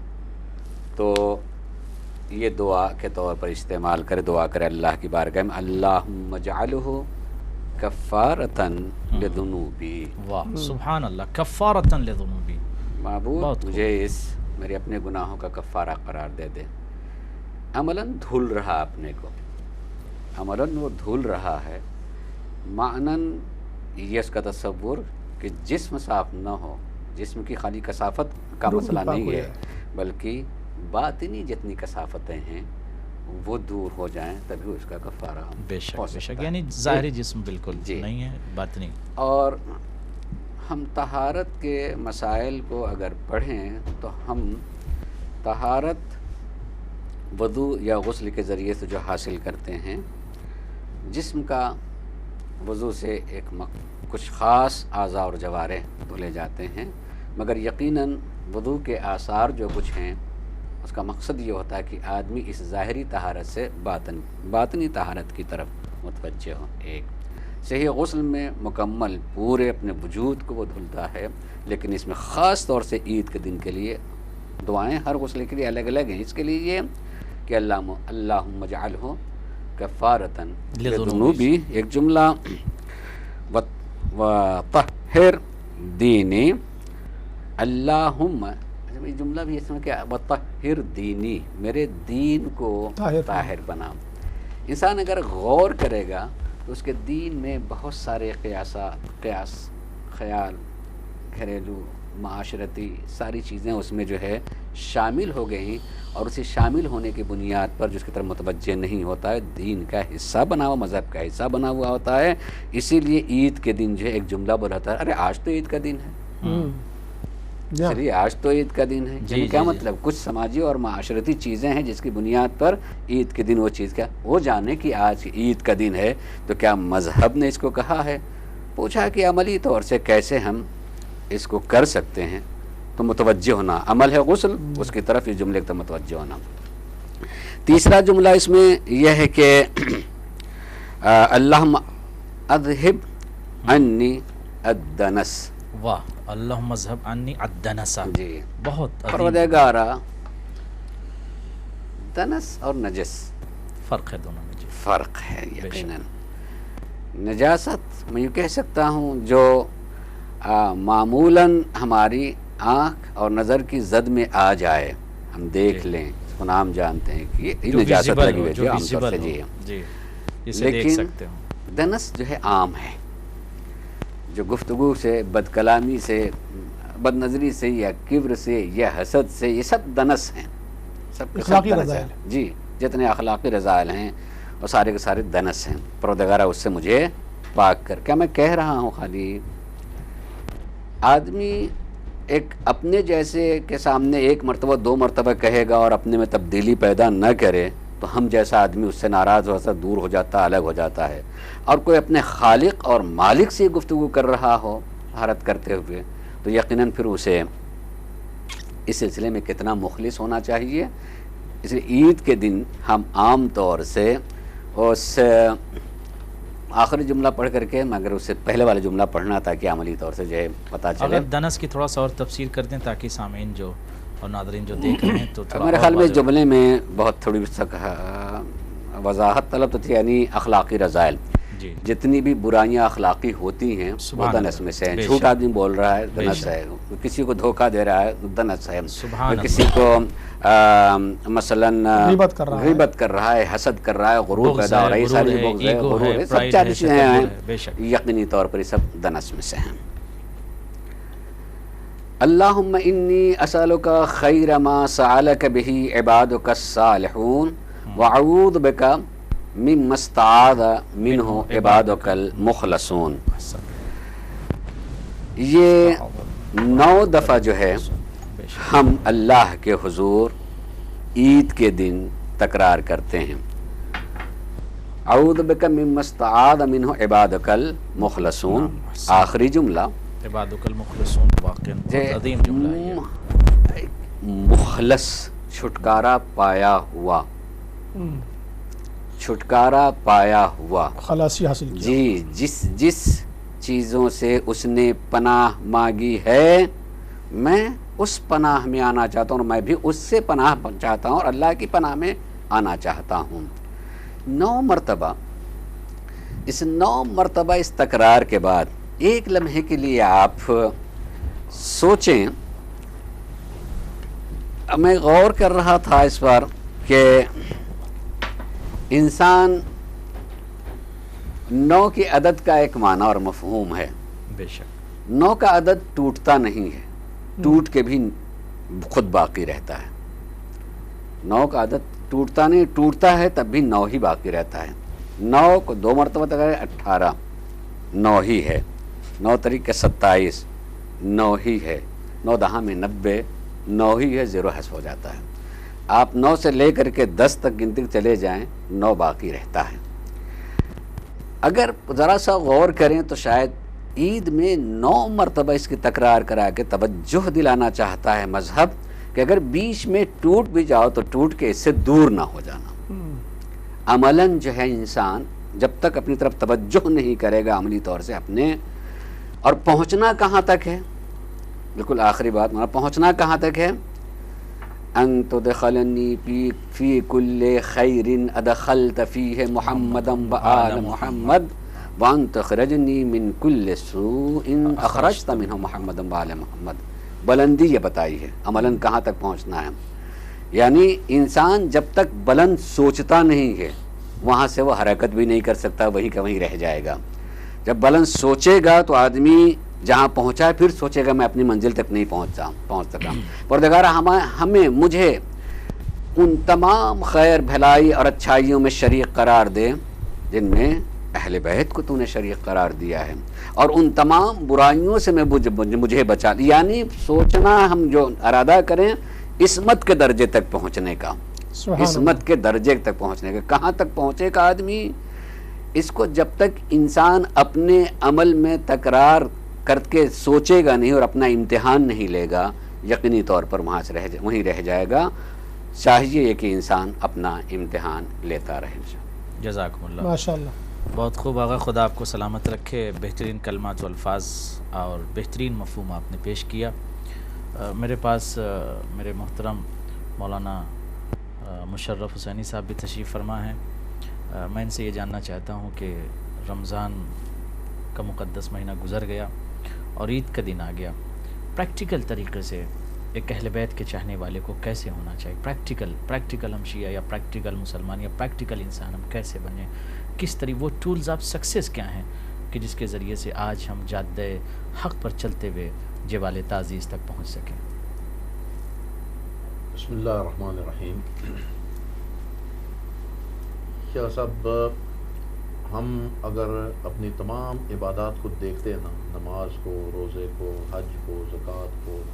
تو یہ دعا کے طور پر استعمال کرے، دعا کرے اللہ کی بارگاہ میں، اللہم اجعلہ کفارۃ لذنوبی۔ واہ سبحان اللہ، کفارۃ لذنوبی، معبود مجھے اس میرے اپنے گناہوں کا کفارہ قرار دے دے۔ عملاً دھل رہا اپنے کو، عملاً وہ دھل رہا ہے، معناً یہ اس کا تصور کہ جسم صاف نہ ہو، جسم کی خالی کثافت کا مسئلہ نہیں ہے بلکہ باطنی جتنی کثافتیں ہیں وہ دور ہو جائیں تبھی اس کا کفارہ بے شک بے شک، یعنی ظاہری جسم بالکل نہیں ہے، باطنی۔ اور ہم طہارت کے مسائل کو اگر پڑھیں تو ہم طہارت وضو یا غسل کے ذریعے سے جو حاصل کرتے ہیں، جسم کا وضو سے کچھ خاص اعضاء اور جوارح دھلے جاتے ہیں، مگر یقیناً وضو کے آثار جو کچھ ہیں اس کا مقصد یہ ہوتا ہے کہ آدمی اس ظاہری طہارت سے باطنی طہارت کی طرف متوجہ ہو۔ ایک صحیح غسل میں مکمل پورے اپنے وجود کو وہ دھلتا ہے، لیکن اس میں خاص طور سے عید کے دن کے لیے دعائیں ہر غسل کے لیے الگ الگ ہیں۔ اس کے لیے یہ کہ اللہم اجعلہ کفارۃ لذنوبی، ایک جملہ وطہر دینی، اللہم، یہ جملہ بھی اس میں کیا وطہر دینی، میرے دین کو طاہر بنا۔ انسان اگر غور کرے گا تو اس کے دین میں بہت سارے قیاس، خیال، گھریلو، معاشرتی ساری چیزیں اس میں جو ہے شامل ہو گئی، اور اسے شامل ہونے کی بنیاد پر جو اس کی طرف متوجہ نہیں ہوتا ہے، دین کا حصہ بنا ہوا، مذہب کا حصہ بنا ہوا ہوتا ہے۔ اسی لیے عید کے دن جو ہے ایک جملہ بولا ہے، ارے آج تو عید کا دن ہے، چلیے آج تو عید کا دن ہے۔ یعنی کیا مطلب؟ کچھ سماجی اور معاشرتی چیزیں ہیں جس کی بنیاد پر عید کے دن وہ چیز کیا وہ جانے کہ آج عید کا دن ہے، تو کیا مذہب نے اس کو کہا ہے؟ پوچھا کہ عملی طور سے کیسے ہم اس کو کر سکتے ہیں، تو متوجہ ہونا، عمل ہے غسل، اس کی طرف اس جملے کی طرف متوجہ ہونا۔ تیسرا جملہ اس میں یہ ہے کہ اللہم اذہب عنی الدنس۔ واہ، اللہم اذہب عنی الدنس، جی، بہت پروردگارا، دنس اور نجس فرق ہے دونوں میں، جی فرق ہے یقیناً۔ نجاست میں یوں کہہ سکتا ہوں جو معمولاً ہماری آنکھ اور نظر کی زد میں آ جائے، ہم دیکھ لیں، اس کو نام جانتے ہیں کہ یہ نجاست لگی ہوئی ہے، عام طور سے جی، لیکن دنس جو ہے عام ہے، جو گفتگو سے، بد کلامی سے، بد نظری سے، یا کبر سے، یا حسد سے، یہ سب دنس ہیں، سب اخلاقی رذائل جی، جتنے اخلاقی رذائل ہیں وہ سارے کے سارے دنس ہیں۔ پروردگارہ اس سے مجھے پاک کر۔ کیا میں کہہ رہا ہوں خالی آدمی ایک اپنے جیسے کے سامنے ایک مرتبہ 2 مرتبہ کہے گا اور اپنے میں تبدیلی پیدا نہ کرے تو ہم جیسا آدمی اس سے ناراض ہو سا دور ہو جاتا، الگ ہو جاتا ہے. اور کوئی اپنے خالق اور مالک سے گفتگو کر رہا ہو حرت کرتے ہوئے تو یقیناً پھر اسے اس سلسلے میں کتنا مخلص ہونا چاہیے. اس لیے عید کے دن ہم عام طور سے اس آخری جملہ پڑھ کر کے، مگر اس سے پہلے والا جملہ پڑھنا تاکہ عملی طور سے جو ہے پتہ چلے. اگر دنس کی تھوڑا سا اور تفسیر کر دیں تاکہ سامعین جو اور ناظرین جو دیکھ رہے ہیں تو تھوڑا میرے خیال میں اس جملے میں بہت تھوڑی وضاحت طلب تو تھی، یعنی اخلاقی رذائل، جتنی بھی برائیاں اخلاقی ہوتی ہیں وہ دنس میں سے ہیں. جھوٹ آدمی بول رہا ہے دنس ہے، کسی کو دھوکہ دے رہا ہے دنس ہے، کسی کو مثلاً غیبت کر رہا ہے، حسد کر رہا ہے، غرور پیدا ہو رہا ہے، یہ ساری بغض ہے، غرور ہے، سب چیزیں ہیں یقینی طور پر یہ سب دنس میں سے ہیں. اللہم انی اسألک خیر ما سألک بہ عبادک الصالحون وأعوذ بک مما استعاذ منہ عبادک المخلصون. یہ 9 دفعہ جو ہے ہم اللہ کے حضور عید کے دن تکرار کرتے ہیں. اعوذ بک مما استعاذ منہ عبادک المخلصون، آخری جملہ عبادک المخلصون واقعاً بہت عظیم جملہ ہے. مخلص چھٹکارا پایا ہوا، چھٹکارا پایا ہوا، خلاصی حاصل کیا. جی جس چیزوں سے اس نے پناہ مانگی ہے میں اس پناہ میں آنا چاہتا ہوں، اور میں بھی اس سے پناہ چاہتا ہوں اور اللہ کی پناہ میں آنا چاہتا ہوں. 9 مرتبہ، اس 9 مرتبہ اس تکرار کے بعد ایک لمحے کے لیے آپ سوچیں. میں غور کر رہا تھا اس پر کہ انسان 9 کی عدد کا ایک معنی اور مفہوم ہے. بے شک 9 کا عدد ٹوٹتا نہیں ہے، ٹوٹ کے بھی خود باقی رہتا ہے. 9 کا عدد ٹوٹتا نہیں، ٹوٹتا ہے تب بھی 9 ہی باقی رہتا ہے. 9 کو 2 مرتبہ تک 18 9 ہی ہے، 9 طریقے 27 9 ہی ہے، 9 دہاں میں 90 9 ہی ہے، 0 حذف ہو جاتا ہے. آپ 9 سے لے کر کے 10 تک گنتی چلے جائیں 9 باقی رہتا ہے. اگر ذرا سا غور کریں تو شاید عید میں 9 مرتبہ اس کی تکرار کرا کے توجہ دلانا چاہتا ہے مذہب کہ اگر بیچ میں ٹوٹ بھی جاؤ تو ٹوٹ کے اس سے دور نہ ہو جانا. عملاً جو ہے انسان جب تک اپنی طرف توجہ نہیں کرے گا عملی طور سے اپنے، اور پہنچنا کہاں تک ہے، بالکل آخری بات پہنچنا کہاں تک ہے، ان تدخلنی فی کل خیر ادخلت فیہ محمدا وآل محمد وان تخرجنی من کل سوء اخرجت منہ محمدا وآل محمد. بلندی یہ بتائی ہے، عملاً کہاں تک پہنچنا ہے. یعنی انسان جب تک بلند سوچتا نہیں ہے وہاں سے وہ حرکت بھی نہیں کر سکتا، وہیں کا وہیں رہ جائے گا. جب بلند سوچے گا تو آدمی جہاں پہنچا ہے پھر سوچے گا میں اپنی منزل تک نہیں پہنچ سکا. پروردگار ہمیں مجھے ان تمام خیر بھلائی اور اچھائیوں میں شریک قرار دے جن میں اہل بیت کو تو نے شریک قرار دیا ہے، اور ان تمام برائیوں سے میں مجھے بچا. یعنی سوچنا ہم جو ارادہ کریں عصمت کے درجے تک پہنچنے کا، عصمت کے درجے تک پہنچنے کا. کہاں تک پہنچے گا آدمی، اس کو جب تک انسان اپنے عمل میں تکرار کر کے سوچے گا نہیں اور اپنا امتحان نہیں لے گا یقینی طور پر وہیں رہ جائے گا. چاہیے کہ انسان اپنا امتحان لیتا رہے. جزاکم اللہ، ماشاءاللہ. بہت خوب آقا، خدا آپ کو سلامت رکھے. بہترین کلمات و الفاظ اور بہترین مفہوم آپ نے پیش کیا. میرے پاس میرے محترم مولانا مشرف حسینی صاحب بھی تشریف فرما ہیں. میں ان سے یہ جاننا چاہتا ہوں کہ رمضان کا مقدس مہینہ گزر گیا اور عید کا دن آ گیا. پریکٹیکل طریقے سے ایک اہل بیت کے چاہنے والے کو کیسے ہونا چاہیے؟ پریکٹیکل ہم شیعہ یا پریکٹیکل مسلمان یا پریکٹیکل انسان ہم کیسے بنیں؟ کس طرح وہ ٹولز آف سکسیس کیا ہیں کہ جس کے ذریعے سے آج ہم جادہ حق پر چلتے ہوئے جبال تعزیز تک پہنچ سکیں؟ بسم اللہ الرحمن الرحیم. کیا سب ہم اگر اپنی تمام عبادات کو دیکھتے ہیں نا، نماز کو، روزے کو، حج کو، زکوٰۃ کو،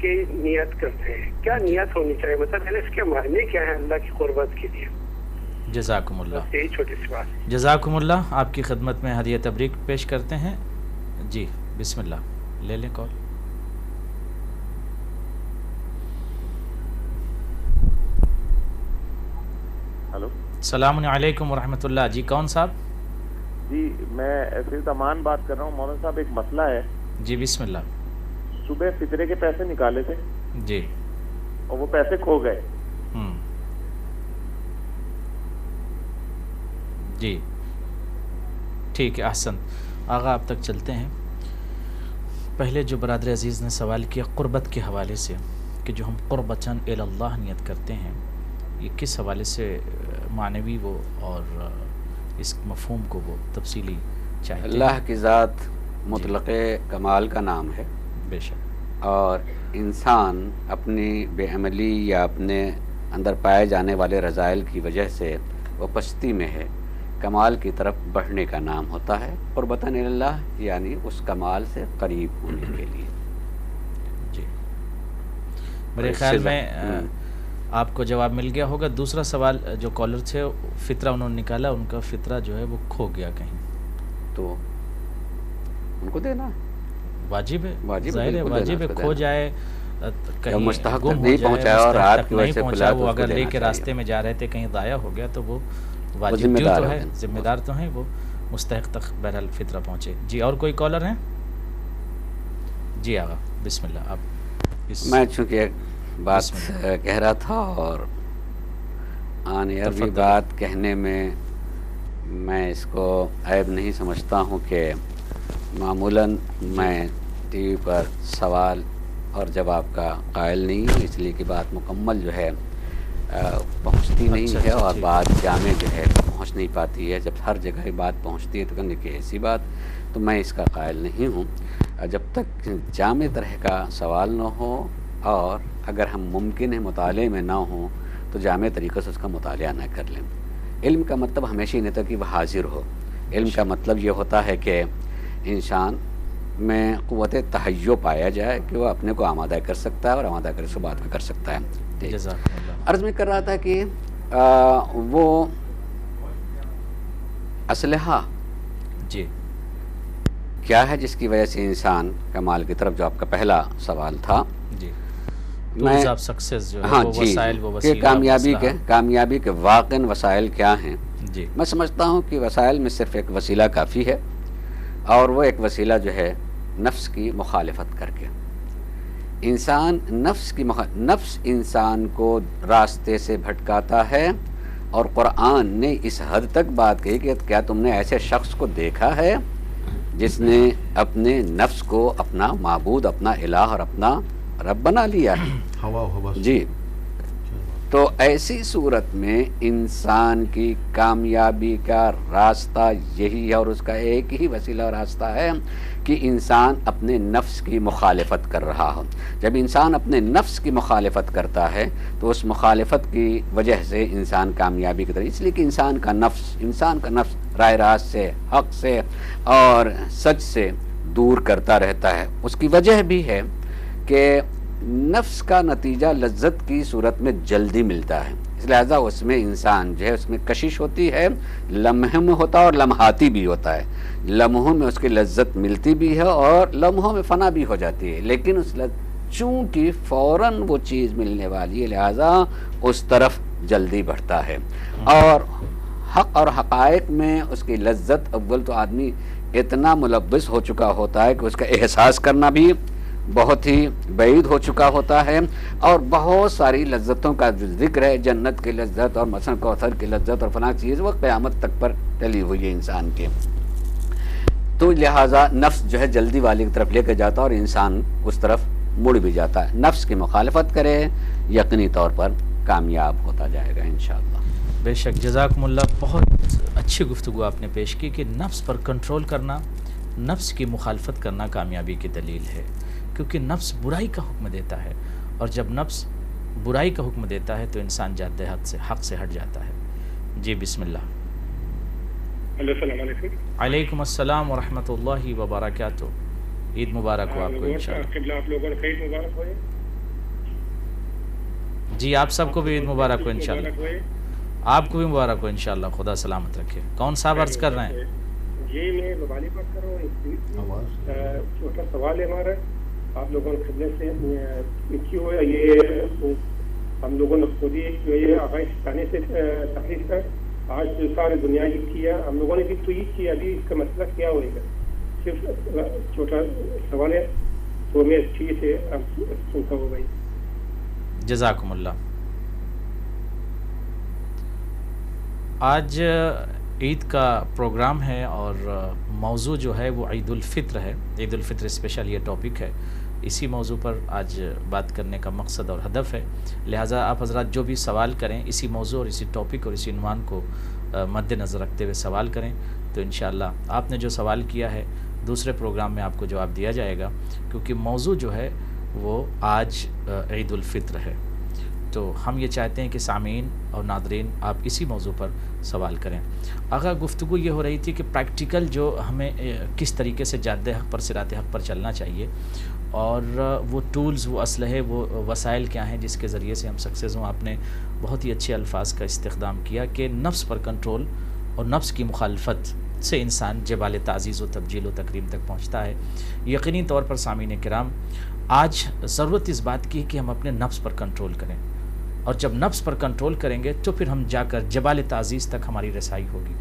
کی نیت کرتے ہیں. کیا نیت ہونی چاہیے, مطلب اس کے معنی کیا ہے اللہ کی قربت کے لیے؟ جزاکم اللہ. یہی چھوٹی سی بات. جزاکم اللہ. آپ کی خدمت میں ہدیہ تبریک پیش کرتے ہیں. جی بسم اللہ, لے لیں کال. ہلو, السلام علیکم ورحمۃ اللہ. جی کون صاحب؟ جی میں سید امان بات کر رہا ہوں. مولانا صاحب ایک مسئلہ ہے. جی بسم اللہ. صبح فطرے کے پیسے نکالے تھے جی, اور وہ پیسے کھو گئے. جی ٹھیک ہے, احسن. آغا آپ تک چلتے ہیں. پہلے جو برادر عزیز نے سوال کیا قربت کے حوالے سے, کہ جو ہم قربتاً الی اللہ نیت کرتے ہیں, یہ کس حوالے سے معنوی وہ اور اس مفہوم کو وہ تفصیلی چاہتے ہیں؟ اللہ کی ذات مطلق کمال کا نام ہے. بے شک. اور انسان اپنی بے عملی یا اپنے اندر پائے جانے والے رذائل کی وجہ سے وہ پستی میں ہے. کمال کی طرف بڑھنے کا نام ہوتا ہے قربتاً الی اللہ, یعنی اس کمال سے قریب ہونے کے لیے. جی میرے خیال میں آپ کو جواب مل گیا ہوگا. دوسرا سوال جو کالر تھے, فطرہ انہوں نے نکالا, ان کا فطرہ جو ہے وہ کھو گیا کہیں, تو ان کو دینا واجب ہے. واجب ظاہر ہے واجب ہے, کھو جائے کہیں مستحق گم ہو نہیں جائے, پہنچایا اور مستحق رات تک کی نہیں وجہ سے پہنچا, وہ اس کو اگر لے دینا کے چاہیے. راستے میں جا رہے تھے کہیں ضائع ہو گیا تو وہ واجب ڈیو تو ہے, ذمہ دار تو ہیں, وہ مستحق تک بہرحال فطرہ پہنچے. جی اور کوئی کالر ہیں؟ جی آغا بسم اللہ. آپ میں چونکہ بات کہہ رہا تھا اور آن ایئر بھی بات کہنے میں اس کو عیب نہیں سمجھتا ہوں کہ معمولاً میں ٹی وی پر سوال اور جواب کا قائل نہیں ہوں, اس لیے کہ بات مکمل جو ہے پہنچتی نہیں ہے, اور بات جامع جو ہے پہنچ نہیں پاتی ہے. جب ہر جگہ بات پہنچتی ہے تو کرنے کی ایسی بات, تو میں اس کا قائل نہیں ہوں. جب تک جامع طرح کا سوال نہ ہو, اور اگر ہم ممکن ہے مطالعے میں نہ ہوں, تو جامع طریقے سے اس کا مطالعہ نہ کر لیں. علم کا مطلب ہمیشہ یہ نہیں ہوتا کہ وہ حاضر ہو. علم کا مطلب یہ ہوتا ہے کہ انسان میں قوت تحیّع پایا جائے کہ وہ اپنے کو آمادہ کر سکتا ہے, اور آمادہ کر سے بات کر سکتا ہے. عرض میں کر رہا تھا کہ وہ اسلحہ جی کیا ہے جس کی وجہ سے انسان کمال کی طرف, جو آپ کا پہلا سوال تھا, جی میں سکسیس جو ہے ہاں وہ جی وسائل, وہ کہ وسیلہ, کامیابی کے واقعاً وسائل کیا ہیں. جی میں سمجھتا ہوں کہ وسائل میں صرف ایک وسیلہ کافی ہے, اور وہ ایک وسیلہ جو ہے نفس کی مخالفت کر کے. انسان نفس انسان کو راستے سے بھٹکاتا ہے, اور قرآن نے اس حد تک بات کہی کہ کیا تم نے ایسے شخص کو دیکھا ہے جس نے اپنے نفس کو اپنا معبود, اپنا الہ اور اپنا رب بنا لیا ہے. جی تو ایسی صورت میں انسان کی کامیابی کا راستہ یہی ہے, اور اس کا ایک ہی وسیلہ اور راستہ ہے کہ انسان اپنے نفس کی مخالفت کر رہا ہو. جب انسان اپنے نفس کی مخالفت کرتا ہے تو اس مخالفت کی وجہ سے انسان کامیابی کی طرف, اس لیے کہ انسان کا نفس راہ راست سے, حق سے اور سچ سے دور کرتا رہتا ہے. اس کی وجہ بھی ہے کہ نفس کا نتیجہ لذت کی صورت میں جلدی ملتا ہے, اس لہذا اس میں انسان جو ہے اس میں کشش ہوتی ہے, لمحے میں ہوتا ہے اور لمحاتی بھی ہوتا ہے. لمحوں میں اس کی لذت ملتی بھی ہے اور لمحوں میں فنا بھی ہو جاتی ہے, لیکن اس چونکہ فوراً وہ چیز ملنے والی ہے, لہذا اس طرف جلدی بڑھتا ہے. اور حق اور حقائق میں اس کی لذت, اول تو آدمی اتنا ملبس ہو چکا ہوتا ہے کہ اس کا احساس کرنا بھی بہت ہی بعید ہو چکا ہوتا ہے, اور بہت ساری لذتوں کا جو ذکر ہے, جنت کی لذت اور مثلا کوثر کی لذت اور فلاں چیز, وہ قیامت تک پر ٹلی ہوئی ہے انسان کے. تو لہٰذا نفس جو ہے جلدی والی کی طرف لے کے جاتا اور انسان اس طرف مڑ بھی جاتا ہے. نفس کی مخالفت کرے, یقینی طور پر کامیاب ہوتا جائے گا انشاءاللہ. بے شک. جزاکم اللہ. بہت اچھی گفتگو آپ نے پیش کی کہ نفس پر کنٹرول کرنا, نفس کی مخالفت کرنا کامیابی کی دلیل ہے, کیونکہ نفس برائی کا حکم دیتا ہے, اور جب نفس برائی کا حکم دیتا ہے تو انسان جاتے حق سے ہٹ جاتا ہے. جی بسم اللہ. السلام علیکم. علیکم السلام ورحمۃ اللہ وبرکاتہ. عید مبارک ہو آپ کو انشاءاللہ. آپ لوگوں کو عید مبارک ہو. جی آپ سب کو بھی عید مبارک ہو انشاءاللہ. آپ کو بھی مبارک ہو انشاءاللہ. خدا سلامت رکھے. کون صاحب عرض کر رہے ہیں؟ جی میں مبالغ بات کر رہا ہوں. چھوٹا سوال ہے ہمارا آپ لوگوں نے خدمت سے کیوں یہ ہم لوگوں نے خود ہی یہ افغانستان سے تحریر کر آج ساری دنیا کی کیا ہم لوگوں نے بھی تو یہ کیا ابھی اس کا مسئلہ کیا ہوئے گا. صرف چھوٹا سوال ہے تو میں اچھی سے سنتا ہوں بھائی. جزاکم اللہ. آج عید کا پروگرام ہے اور موضوع جو ہے وہ عید الفطر ہے. عید الفطر اسپیشل یہ ٹاپک ہے. اسی موضوع پر آج بات کرنے کا مقصد اور ہدف ہے. لہٰذا آپ حضرات جو بھی سوال کریں اسی موضوع اور اسی ٹاپک اور اسی عنوان کو مد نظر رکھتے ہوئے سوال کریں تو انشاءاللہ آپ نے جو سوال کیا ہے دوسرے پروگرام میں آپ کو جواب دیا جائے گا کیونکہ موضوع جو ہے وہ آج عید الفطر ہے. تو ہم یہ چاہتے ہیں کہ سامعین اور ناظرین آپ اسی موضوع پر سوال کریں. آغا گفتگو یہ ہو رہی تھی کہ پریکٹیکل جو ہمیں کس طریقے سے جادہ حق پر صراط حق پر چلنا چاہیے اور وہ ٹولز وہ اسلحے وہ وسائل کیا ہیں جس کے ذریعے سے ہم سکسیز ہوں. آپ نے بہت ہی اچھے الفاظ کا استخدام کیا کہ نفس پر کنٹرول اور نفس کی مخالفت سے انسان جبال تعزیز و تبجیل و تکریم تک پہنچتا ہے. یقینی طور پر سامعین کرام آج ضرورت اس بات کی کہ ہم اپنے نفس پر کنٹرول کریں اور جب نفس پر کنٹرول کریں گے تو پھر ہم جا کر جبال تعزیز تک ہماری رسائی ہوگی.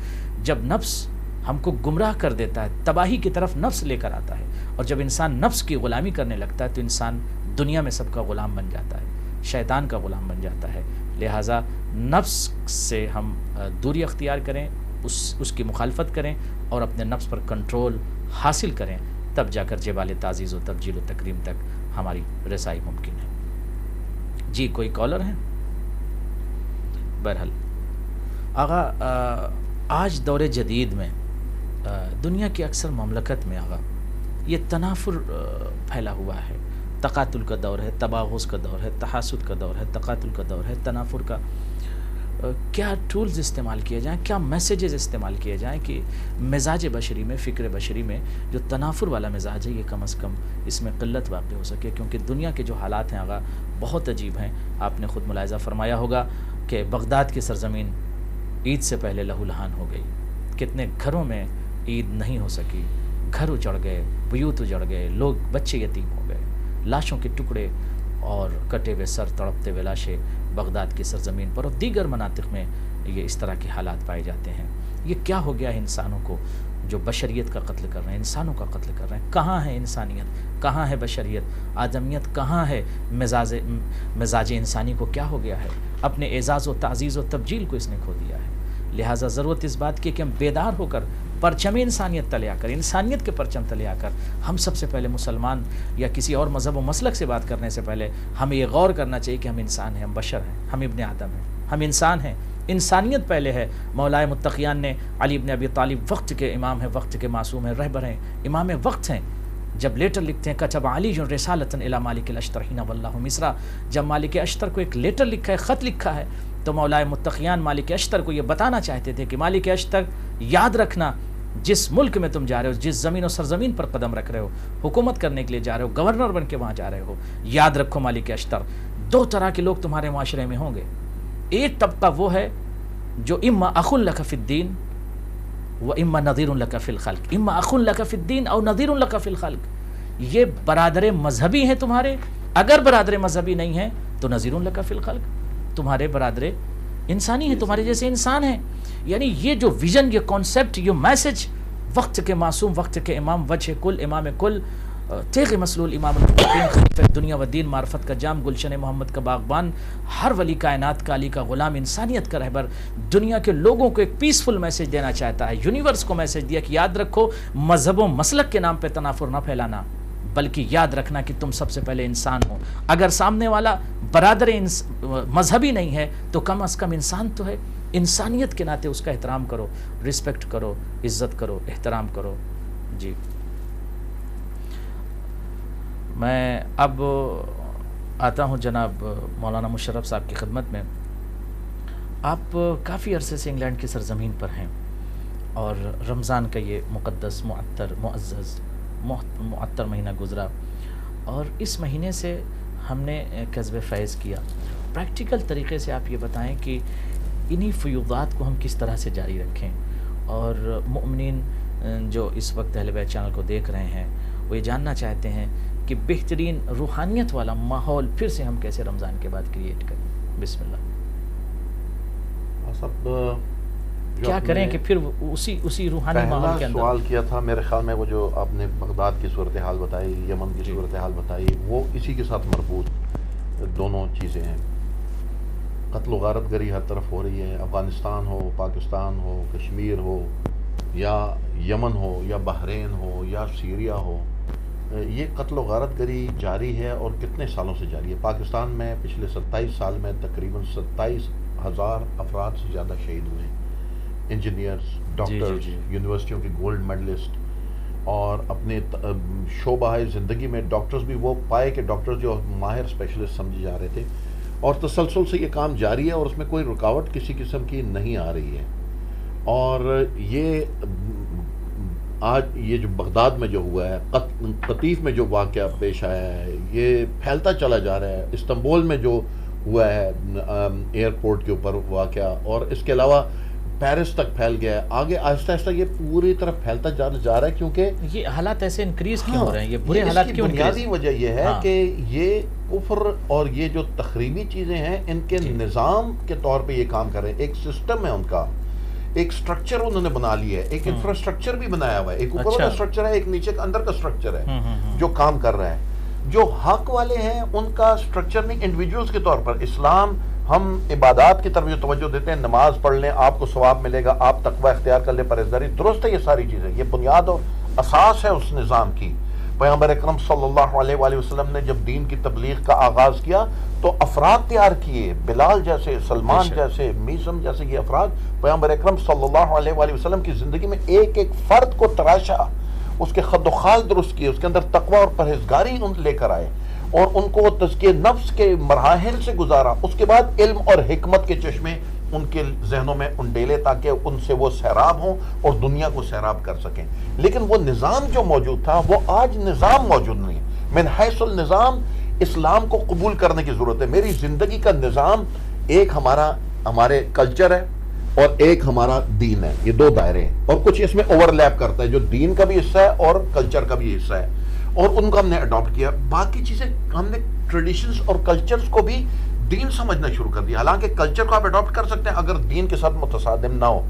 جب نفس ہم کو گمراہ کر دیتا ہے تباہی کی طرف نفس لے کر آتا ہے اور جب انسان نفس کی غلامی کرنے لگتا ہے تو انسان دنیا میں سب کا غلام بن جاتا ہے, شیطان کا غلام بن جاتا ہے. لہٰذا نفس سے ہم دوری اختیار کریں, اس کی مخالفت کریں اور اپنے نفس پر کنٹرول حاصل کریں, تب جا کر جبال تعزیز و تبجیل و تکریم تک ہماری رسائی ممکن ہے. جی کوئی کالر ہیں؟ بہرحال آغا آج دور جدید میں دنیا کی اکثر مملکت میں آغا یہ تنافر پھیلا ہوا ہے. تقاتل کا دور ہے, تباغض کا دور ہے, تحاسد کا دور ہے, تقاتل کا دور ہے, تنافر کا. کیا ٹولز استعمال کیے جائیں, کیا میسیجز استعمال کیے جائیں کہ مزاج بشری میں, فکر بشری میں جو تنافر والا مزاج ہے یہ کم از کم اس میں قلت واقع ہو سکے. کیونکہ دنیا کے جو حالات ہیں آغا بہت عجیب ہیں. آپ نے خود ملاحظہ فرمایا ہوگا کہ بغداد کی سرزمین عید سے پہلے لہو لہان ہو گئی. کتنے گھروں میں عید نہیں ہو سکی, گھر اجڑ گئے, بیوت اجڑ گئے, لوگ بچے یتیم ہو گئے, لاشوں کے ٹکڑے اور کٹے ہوئے سر, تڑپتے ہوئے لاشیں بغداد کی سرزمین پر اور دیگر مناطق میں یہ اس طرح کے حالات پائے جاتے ہیں. یہ کیا ہو گیا ہے انسانوں کو جو بشریت کا قتل کر رہے ہیں, انسانوں کا قتل کر رہے ہیں. کہاں ہے انسانیت, کہاں ہے بشریت, آدمیت کہاں ہے؟ مزاج انسانی کو کیا ہو گیا ہے؟ اپنے اعزاز و تعزیز و تبجیل کو اس نے کھو دیا ہے. لہٰذا ضرورت اس بات کی کہ ہم بیدار ہو کر پرچم انسانیت تلے آ کر, انسانیت کے پرچم تلے آ کر ہم سب سے پہلے مسلمان یا کسی اور مذہب و مسلک سے بات کرنے سے پہلے ہمیں یہ غور کرنا چاہیے کہ ہم انسان ہیں, ہم بشر ہیں, ہم ابن آدم ہیں, ہم انسان ہیں. انسانیت پہلے ہے. مولائے متقیان نے علی بن ابی طالب وقت کے امام ہیں, وقت کے معصوم ہیں, رہبر ہیں, امام وقت ہیں. جب لیٹر لکھتے ہیں کتب علی جو رسالۃ الی مالک الاشتر حین واللہ مصر, جب مالک اشتر کو ایک لیٹر لکھا ہے, خط لکھا ہے, تو مولائے متقیان مالک اشتر کو یہ بتانا چاہتے تھے کہ مالک اشتر یاد رکھنا جس ملک میں تم جا رہے ہو, جس زمین و سرزمین پر قدم رکھ رہے ہو, حکومت کرنے کے لیے جا رہے ہو, گورنر بن کے وہاں جا رہے ہو, یاد رکھو مالک اشتر دو طرح کے لوگ تمہارے معاشرے میں ہوں گے. ایک طبقہ وہ ہے جو اما اخ لک فی الدین و اما نذیر لک فی الخلق, اما اخ لک فی الدین او نذیر لک فی الخلق. یہ برادر مذہبی ہیں تمہارے, اگر برادر مذہبی نہیں ہیں تو نذیر لک فی الخلق, تمہارے برادر انسانی ہیں, تمہارے جیسے انسان ہیں. یعنی یہ جو ویژن, یہ کانسیپٹ, یہ میسج وقت کے معصوم, وقت کے امام, وجہ کل, امام کل, تیغ مسلول, امام المتقین, خلیفہ دنیا و دین, معرفت کا جام, گلشن محمد کا باغبان, ہر ولی کائنات کا, علی کا غلام, انسانیت کا رہبر, دنیا کے لوگوں کو ایک پیسفل میسج دینا چاہتا ہے. یونیورس کو میسج دیا کہ یاد رکھو مذہب و مسلک کے نام پہ تنافر نہ پھیلانا, بلکہ یاد رکھنا کہ تم سب سے پہلے انسان ہو. اگر سامنے والا برادر مذہبی نہیں ہے تو کم از کم انسان تو ہے. انسانیت کے ناطے اس کا احترام کرو, رسپیکٹ کرو, عزت کرو, احترام کرو. جی میں اب آتا ہوں جناب مولانا مشرف صاحب کی خدمت میں. آپ کافی عرصے سے انگلینڈ کی سرزمین پر ہیں اور رمضان کا یہ مقدس, معطر, معزز, معطر مہینہ گزرا اور اس مہینے سے ہم نے کذب فیض کیا. پریکٹیکل طریقے سے آپ یہ بتائیں کہ انہی فیوضات کو ہم کس طرح سے جاری رکھیں، اور مؤمنین جو اس وقت اہل بیت چینل کو دیکھ رہے ہیں وہ یہ جاننا چاہتے ہیں کہ بہترین روحانیت والا ماحول پھر سے ہم کیسے رمضان کے بعد کریٹ کریں. بسم اللہ. سب کیا کریں کہ پھر اسی روحانی ماحول کے اندر. سوال کیا تھا میرے خیال میں وہ جو آپ نے بغداد کی صورتحال بتائی، یمن کی صورتحال بتائی، وہ اسی کے ساتھ مربوط دونوں چیزیں ہیں. قتل و غارت گری ہر طرف ہو رہی ہے، افغانستان ہو، پاکستان ہو، کشمیر ہو، یا یمن ہو، یا بحرین ہو، یا سیریا ہو. یہ قتل و غارت گری جاری ہے اور کتنے سالوں سے جاری ہے. پاکستان میں پچھلے 27 سال میں تقریباً 27,000 افراد سے زیادہ شہید ہوئے ہیں. انجینئرز، ڈاکٹرز، یونیورسٹیوں کے گولڈ میڈلسٹ، اور اپنے شعبہ زندگی میں ڈاکٹرز بھی وہ پائے کہ ڈاکٹرز جو ماہر اسپیشلسٹ سمجھے جا رہے تھے، اور تسلسل سے یہ کام جاری ہے اور اس میں کوئی رکاوٹ کسی قسم کی نہیں آ رہی ہے. اور یہ آج یہ جو بغداد میں جو ہوا ہے، قطیف میں جو واقعہ پیش آیا ہے، یہ پھیلتا چلا جا رہا ہے. استنبول میں جو ہوا ہے ایئرپورٹ کے اوپر واقعہ، اور اس کے علاوہ پیرس تک پھیل گیا ہے. آگے آہستہ آہستہ یہ پوری طرف پھیلتا جا رہا ہے، کیونکہ یہ حالات ایسے انکریز کیوں ہو رہے ہیں، یہ برے حالات کیوں انکریز؟ بنیادی وجہ یہ ہے کہ یہ کفر اور یہ جو تخریبی چیزیں ہیں ان کے نظام کے طور پہ یہ کام کر رہے ہیں. ایک سسٹم ہے ان کا، ایک سٹرکچر انہوں نے بنا لیا ہے، ایک انفراسٹرکچر بھی بنایا ہوا ہے. ایک اوپر کا سٹرکچر ہے، ایک نیچے کا اندر کا سٹرکچر ہے جو کام کر رہا ہے. جو حق والے ہیں ان کا سٹرکچر نہیں، انڈیویجولز کے طور پر. اسلام ہم عبادات کی طرف جو توجہ دیتے ہیں، نماز پڑھ لیں آپ کو ثواب ملے گا، آپ تقوی اختیار کر لیں، پرہیزگاری، درست ہے. یہ ساری چیزیں یہ بنیاد اور اساس ہے اس نظام کی. پیغمبر اکرم صلی اللہ علیہ وآلہ وسلم نے جب دین کی تبلیغ کا آغاز کیا تو افراد تیار کیے، بلال جیسے، سلمان جیسے، میسم جیسے. یہ افراد پیغمبر اکرم صلی اللہ علیہ وآلہ وسلم کی زندگی میں ایک ایک فرد کو تراشا، اس کے خد و خال درست کیے، اس کے اندر تقوی اور پرہیزگاری ان لے کر آئے، اور ان کو تزکیہ نفس کے مراحل سے گزارا. اس کے بعد علم اور حکمت کے چشمے ان کے ذہنوں میں انڈیلے تاکہ ان سے وہ سیراب ہوں اور دنیا کو سیراب کر سکیں. لیکن وہ نظام جو موجود تھا وہ آج نظام موجود نہیں ہے. من حیث النظام اسلام کو قبول کرنے کی ضرورت ہے. میری زندگی کا نظام ایک ہمارے کلچر ہے اور ایک ہمارا دین ہے، یہ دو دائرے ہیں، اور کچھ اس میں اوور لیپ کرتا ہے جو دین کا بھی حصہ ہے اور کلچر کا بھی حصہ ہے، اور ان کو ہم نے اڈاپٹ کیا. باقی چیزیں ہم نے ٹریڈیشنز اور کلچرز کو بھی دین سمجھنا شروع کر دیا. حالانکہ کلچر کو آپ اڈاپٹ کر سکتے ہیں اگر دین کے ساتھ متصادم نہ ہو،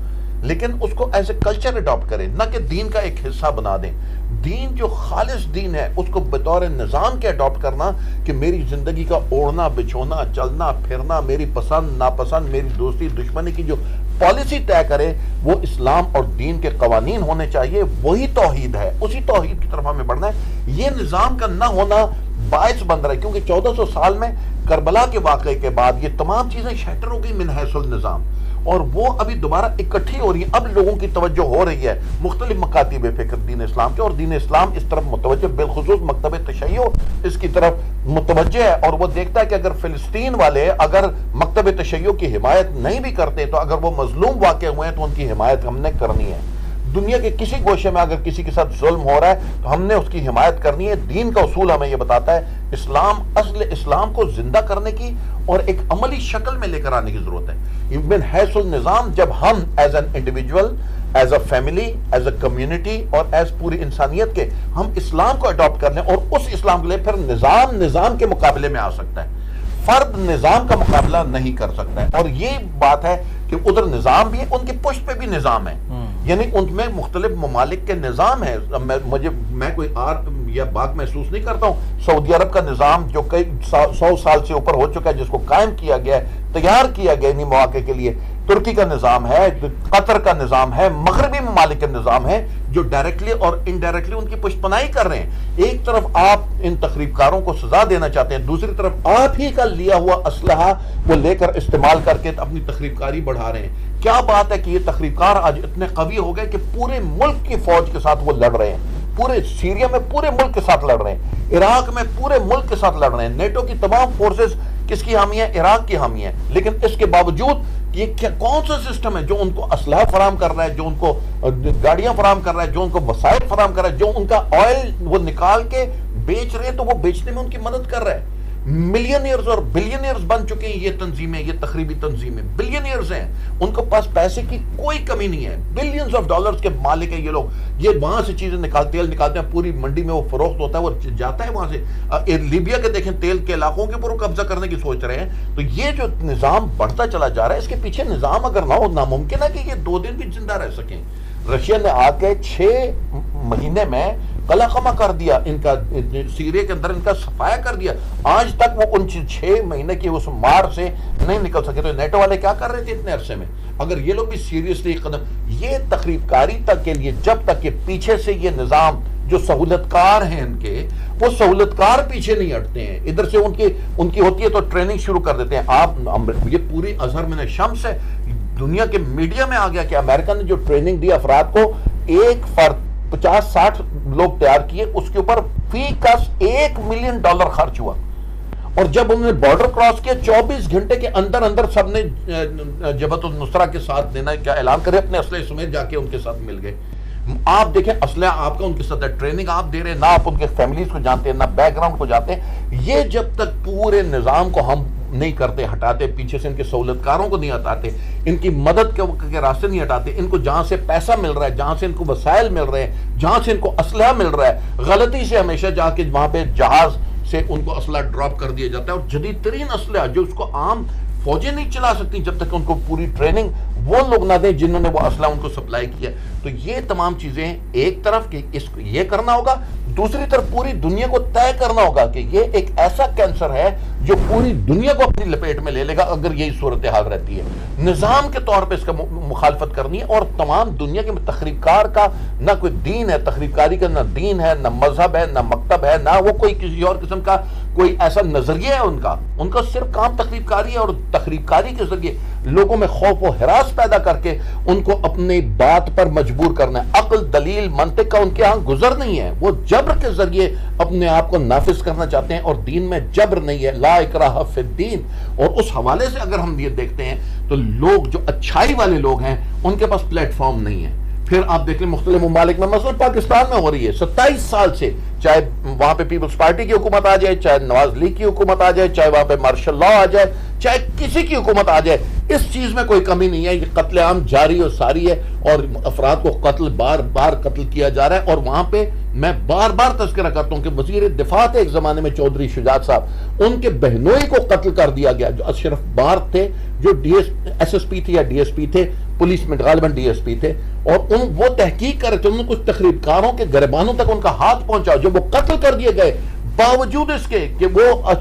لیکن اس کو ایز اے کلچر اڈاپٹ کریں، نہ کہ دین کا ایک حصہ بنا دیں. دین جو خالص دین ہے اس کو بطور نظام کے اڈاپٹ کرنا کہ میری زندگی کا اوڑھنا بچھونا، چلنا پھرنا، میری پسند ناپسند، میری دوستی دشمنی کی جو پالیسی طے کرے وہ اسلام اور دین کے قوانین ہونے چاہیے. وہی توحید ہے، اسی توحید کی طرف ہمیں بڑھنا ہے. یہ نظام کا نہ ہونا باعث بن رہا ہے، کیونکہ 1400 سال میں کربلا کے واقعے کے بعد یہ تمام چیزیں شیٹر ہو گئی من حیث النظام، اور وہ ابھی دوبارہ اکٹھی ہو رہی ہیں. اب لوگوں کی توجہ ہو رہی ہے مختلف مکاتب فکر دین اسلام کے، اور دین اسلام اس طرف متوجہ، بالخصوص مکتب تشیع اس کی طرف متوجہ ہے، اور وہ دیکھتا ہے کہ اگر فلسطین والے اگر مکتب تشیع کی حمایت نہیں بھی کرتے تو اگر وہ مظلوم واقع ہوئے ہیں تو ان کی حمایت ہم نے کرنی ہے. دنیا کے کسی گوشے میں اگر کسی کے ساتھ ظلم ہو رہا ہے تو ہم نے اس کی حمایت کرنی ہے. دین کا اصول ہمیں یہ بتاتا ہے اسلام، اصل اسلام کو زندہ کرنے کی اور ایک عملی شکل میں لے کر آنے کی ضرورت ہے. من حیث النظام جب ہم as an individual, as a family, as a community اور ایز پوری انسانیت کے ہم اسلام کو اڈاپٹ کر لیں، اور اس اسلام کے لیے پھر نظام کے مقابلے میں آ سکتا ہے. فرد نظام کا مقابلہ نہیں کر سکتا ہے. اور یہ بات ہے کہ ادھر نظام بھی ہے، ان کی پشت پہ بھی نظام ہے، یعنی ان میں مختلف ممالک کے نظام ہے. میں کوئی آر یا باغ محسوس نہیں کرتا ہوں. سعودی عرب کا نظام جو کئی 100 سال سے اوپر ہو چکا ہے، جس کو قائم کیا گیا ہے، تیار کیا گیا انہی مواقع کے لیے. ترکی کا نظام ہے، قطر کا نظام ہے، مغربی ممالک کے نظام ہے جو ڈائریکٹلی اور انڈائریکٹلی ان کی پشت پناہی کر رہے ہیں. ایک طرف آپ ان تخریب کاروں کو سزا دینا چاہتے ہیں، دوسری طرف آپ ہی کا لیا ہوا اسلحہ وہ لے کر استعمال کر کے اپنی تخریب کاری بڑھا رہے ہیں. کیا بات ہے کہ یہ تخریب کار آج اتنے قوی ہو گئے کہ پورے ملک کی فوج کے ساتھ وہ لڑ رہے ہیں. پورے سیریا میں پورے ملک کے ساتھ لڑ رہے ہیں، عراق میں پورے ملک کے ساتھ لڑ رہے ہیں. نیٹو کی تمام فورسز کس کی حامی ہیں؟ عراق کی حامی ہیں. لیکن اس کے باوجود یہ کون سا سسٹم ہے جو ان کو اسلحہ فراہم کر رہا ہے، جو ان کو گاڑیاں فراہم کر رہا ہے، جو ان کو وسائل فراہم کر رہا ہے، جو ان کا آئل وہ نکال کے بیچ رہے ہیں تو وہ بیچنے میں ان کی مدد کر رہا ہے. ملینئرز اور بلینئرز بن چکے ہیں یہ تنظیمیں, یہ تخریبی تنظیمیں, بلینئرز ہیں, ان کو پاس پیسے کی کوئی کمی نہیں ہے, بلینز آف ڈالرز کے مالک ہیں یہ لوگ. یہ وہاں سے چیزیں تیل نکالتے ہیں, پوری منڈی میں وہ فروخت ہوتا ہے, وہ جاتا ہے وہاں سے. لیبیا کے دیکھیں تیل کے علاقوں کے اوپر قبضہ کرنے کی سوچ رہے ہیں. تو یہ جو نظام بڑھتا چلا جا رہا ہے, اس کے پیچھے نظام اگر نہ ہو, ناممکن ہے کہ یہ 2 دن بھی زندہ رہ سکیں. رشیا نے آ کے 6 مہینے میں قلع خما کر دیا, ان کا سیریا کے اندر ان کا صفایا کر دیا. آج تک وہ ان 6 مہینے کی اس مار سے نہیں نکل سکے. تو نیٹو والے کیا کر رہے تھے اتنے عرصے میں؟ اگر یہ لوگ بھی سیریسلی قدم, یہ تخریب کاری تک کے لیے, جب تک یہ پیچھے سے یہ نظام جو سہولت کار ہیں ان کے, وہ سہولت کار پیچھے نہیں ہٹتے ہیں. ادھر سے ان کی ہوتی ہے تو ٹریننگ شروع کر دیتے ہیں. آپ یہ پوری اظہر من شمس ہے, دنیا کے میڈیا میں آ گیا کہ امریکہ نے جو ٹریننگ دی افراد کو, ایک فرد 50-60 لوگ تیار کیے, اس کے اوپر فی کس $1 ملین خرچ ہوا. اور جب انہوں نے بارڈر کراس کیا, 24 گھنٹے کے اندر سب نے جبہت النصرہ کے ساتھ دینا کیا اعلان کرے, اپنے اسلحے سمیت جا کے ان کے ساتھ مل گئے. آپ دیکھیں اسلحہ آپ کا ان کے ساتھ ہے, ٹریننگ آپ دے رہے ہیں, نہ آپ ان کے فیملیز کو جانتے ہیں, نہ بیک گراؤنڈ کو جانتے ہیں. یہ جب تک پورے نظام کو ہم نہیں کرتے, ہٹاتے, پیچھے سے ان کے سہولت کاروں کو نہیں ہٹاتے, ان کی مدد کے راستے نہیں ہٹاتے, ان کو جہاں سے پیسہ مل رہا ہے, جہاں سے ان کو وسائل مل رہے ہیں, جہاں سے ان کو اسلحہ مل رہا ہے, غلطی سے ہمیشہ جا کے وہاں پہ جہاز سے ان کو اسلحہ ڈراپ کر دیا جاتا ہے. اور جدید ترین اسلحہ جو اس کو عام فوجیں نہیں چلا سکتی جب تک ان کو پوری ٹریننگ وہ لوگ نہ دیں جنہوں نے وہ اسلحہ ان کو سپلائی کیا. تو یہ تمام چیزیں ایک طرف کہ اس کو یہ کرنا ہوگا, دوسری طرف پوری دنیا کو طے کرنا ہوگا کہ یہ ایک ایسا کینسر ہے جو پوری دنیا کو اپنی لپیٹ میں لے لے گا اگر یہی صورتحال رہتی ہے. نظام کے طور پہ اس کا مخالفت کرنی ہے, اور تمام دنیا کے تخریب کار کا نہ کوئی دین ہے, تخریب کاری کا نہ دین ہے, نہ مذہب ہے, نہ مکتب ہے, نہ وہ کوئی کسی اور قسم کا کوئی ایسا نظریہ ہے ان کا صرف کام تخریب کاری ہے. اور تخریب کاری کے ذریعے لوگوں میں خوف و ہراس پیدا کر کے ان کو اپنی بات پر مجبور کرنا ہے. عقل, دلیل, منطق کا ان کے ہاں گزر نہیں ہے, وہ جبر کے ذریعے اپنے آپ کو نافذ کرنا چاہتے ہیں. اور دین میں جبر نہیں ہے, لا اکراہ فی الدین. اور اس حوالے سے اگر ہم یہ دیکھتے ہیں تو لوگ جو اچھائی والے لوگ ہیں ان کے پاس پلیٹ فارم نہیں ہے. پھر آپ دیکھ لیں مختلف ممالک میں, مثلا پاکستان میں ہو رہی ہے 27 سال سے, چاہے وہاں پہ پیپلز پارٹی کی حکومت آ جائے, چاہے نواز لیگ کی حکومت آ جائے, چاہے وہاں پہ مارشل لا آ جائے, چاہے کسی کی حکومت آ جائے, اس چیز میں کوئی کمی نہیں ہے. یہ قتل عام جاری اور ساری ہے, اور افراد کو بار بار قتل کیا جا رہا ہے. اور وہاں پہ میں بار بار تذکرہ کرتا ہوں کہ وزیر دفاع تھے ایک زمانے میں چودھری شجاعت صاحب, ان کے بہنوئی کو قتل کر دیا گیا, جو اشرف بار تھے, جو ایس ایس پی تھے یا ڈی ایس پی تھے, پولیس میں غالباً ڈی ایس پی تھے, اور وہ تحقیق کر رہے تھے, انہوں نے کچھ تخریب کاروں کے گریبانوں تک ان کا ہاتھ پہنچا, جو وہ قتل کر دیے گئے باوجود اس کے کہ وہ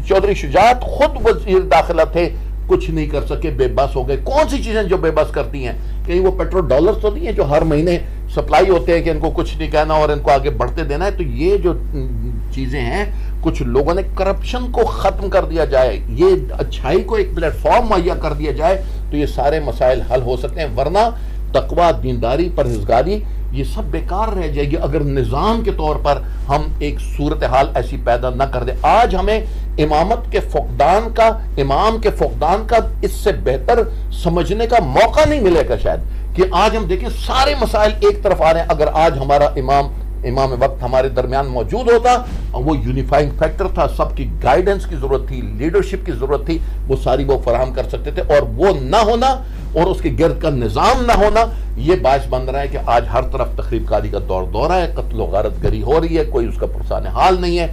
چودھری شجاعت خود وزیر داخلہ تھے, کچھ نہیں کر سکے, بے بس ہو گئے. کون سی چیزیں جو بے بس کرتی ہیں؟ کہیں وہ پیٹرول ڈالرز تو نہیں ہیں جو ہر مہینے سپلائی ہوتے ہیں کہ ان کو کچھ نہیں کہنا اور ان کو آگے بڑھتے دینا ہے. تو یہ جو چیزیں ہیں, کچھ لوگوں نے کرپشن کو ختم کر دیا جائے, یہ اچھائی کو ایک پلیٹ فارم مہیا کر دیا جائے, تو یہ سارے مسائل حل ہو سکتے ہیں. ورنہ تقویٰ, دینداری, پرہیزگاری یہ سب بیکار رہ جائے گی اگر نظام کے طور پر ہم ایک صورتحال ایسی پیدا نہ کر دیں. آج ہمیں امامت کے فقدان کا, امام کے فقدان کا اس سے بہتر سمجھنے کا موقع نہیں ملے گا شاید, کہ آج ہم دیکھیں سارے مسائل ایک طرف آ رہے ہیں. اگر آج ہمارا امام وقت ہمارے درمیان موجود ہوتا, وہ یونیفائنگ فیکٹر تھا, سب کی گائیڈنس کی ضرورت تھی, لیڈرشپ کی ضرورت تھی, وہ ساری وہ فراہم کر سکتے تھے. اور وہ نہ ہونا اور اس کے گرد کا نظام نہ ہونا, یہ باعث بن رہا ہے کہ آج ہر طرف تخریب کاری کا دورہ ہے, قتل و غارت گری ہو رہی ہے, کوئی اس کا پرسان حال نہیں ہے.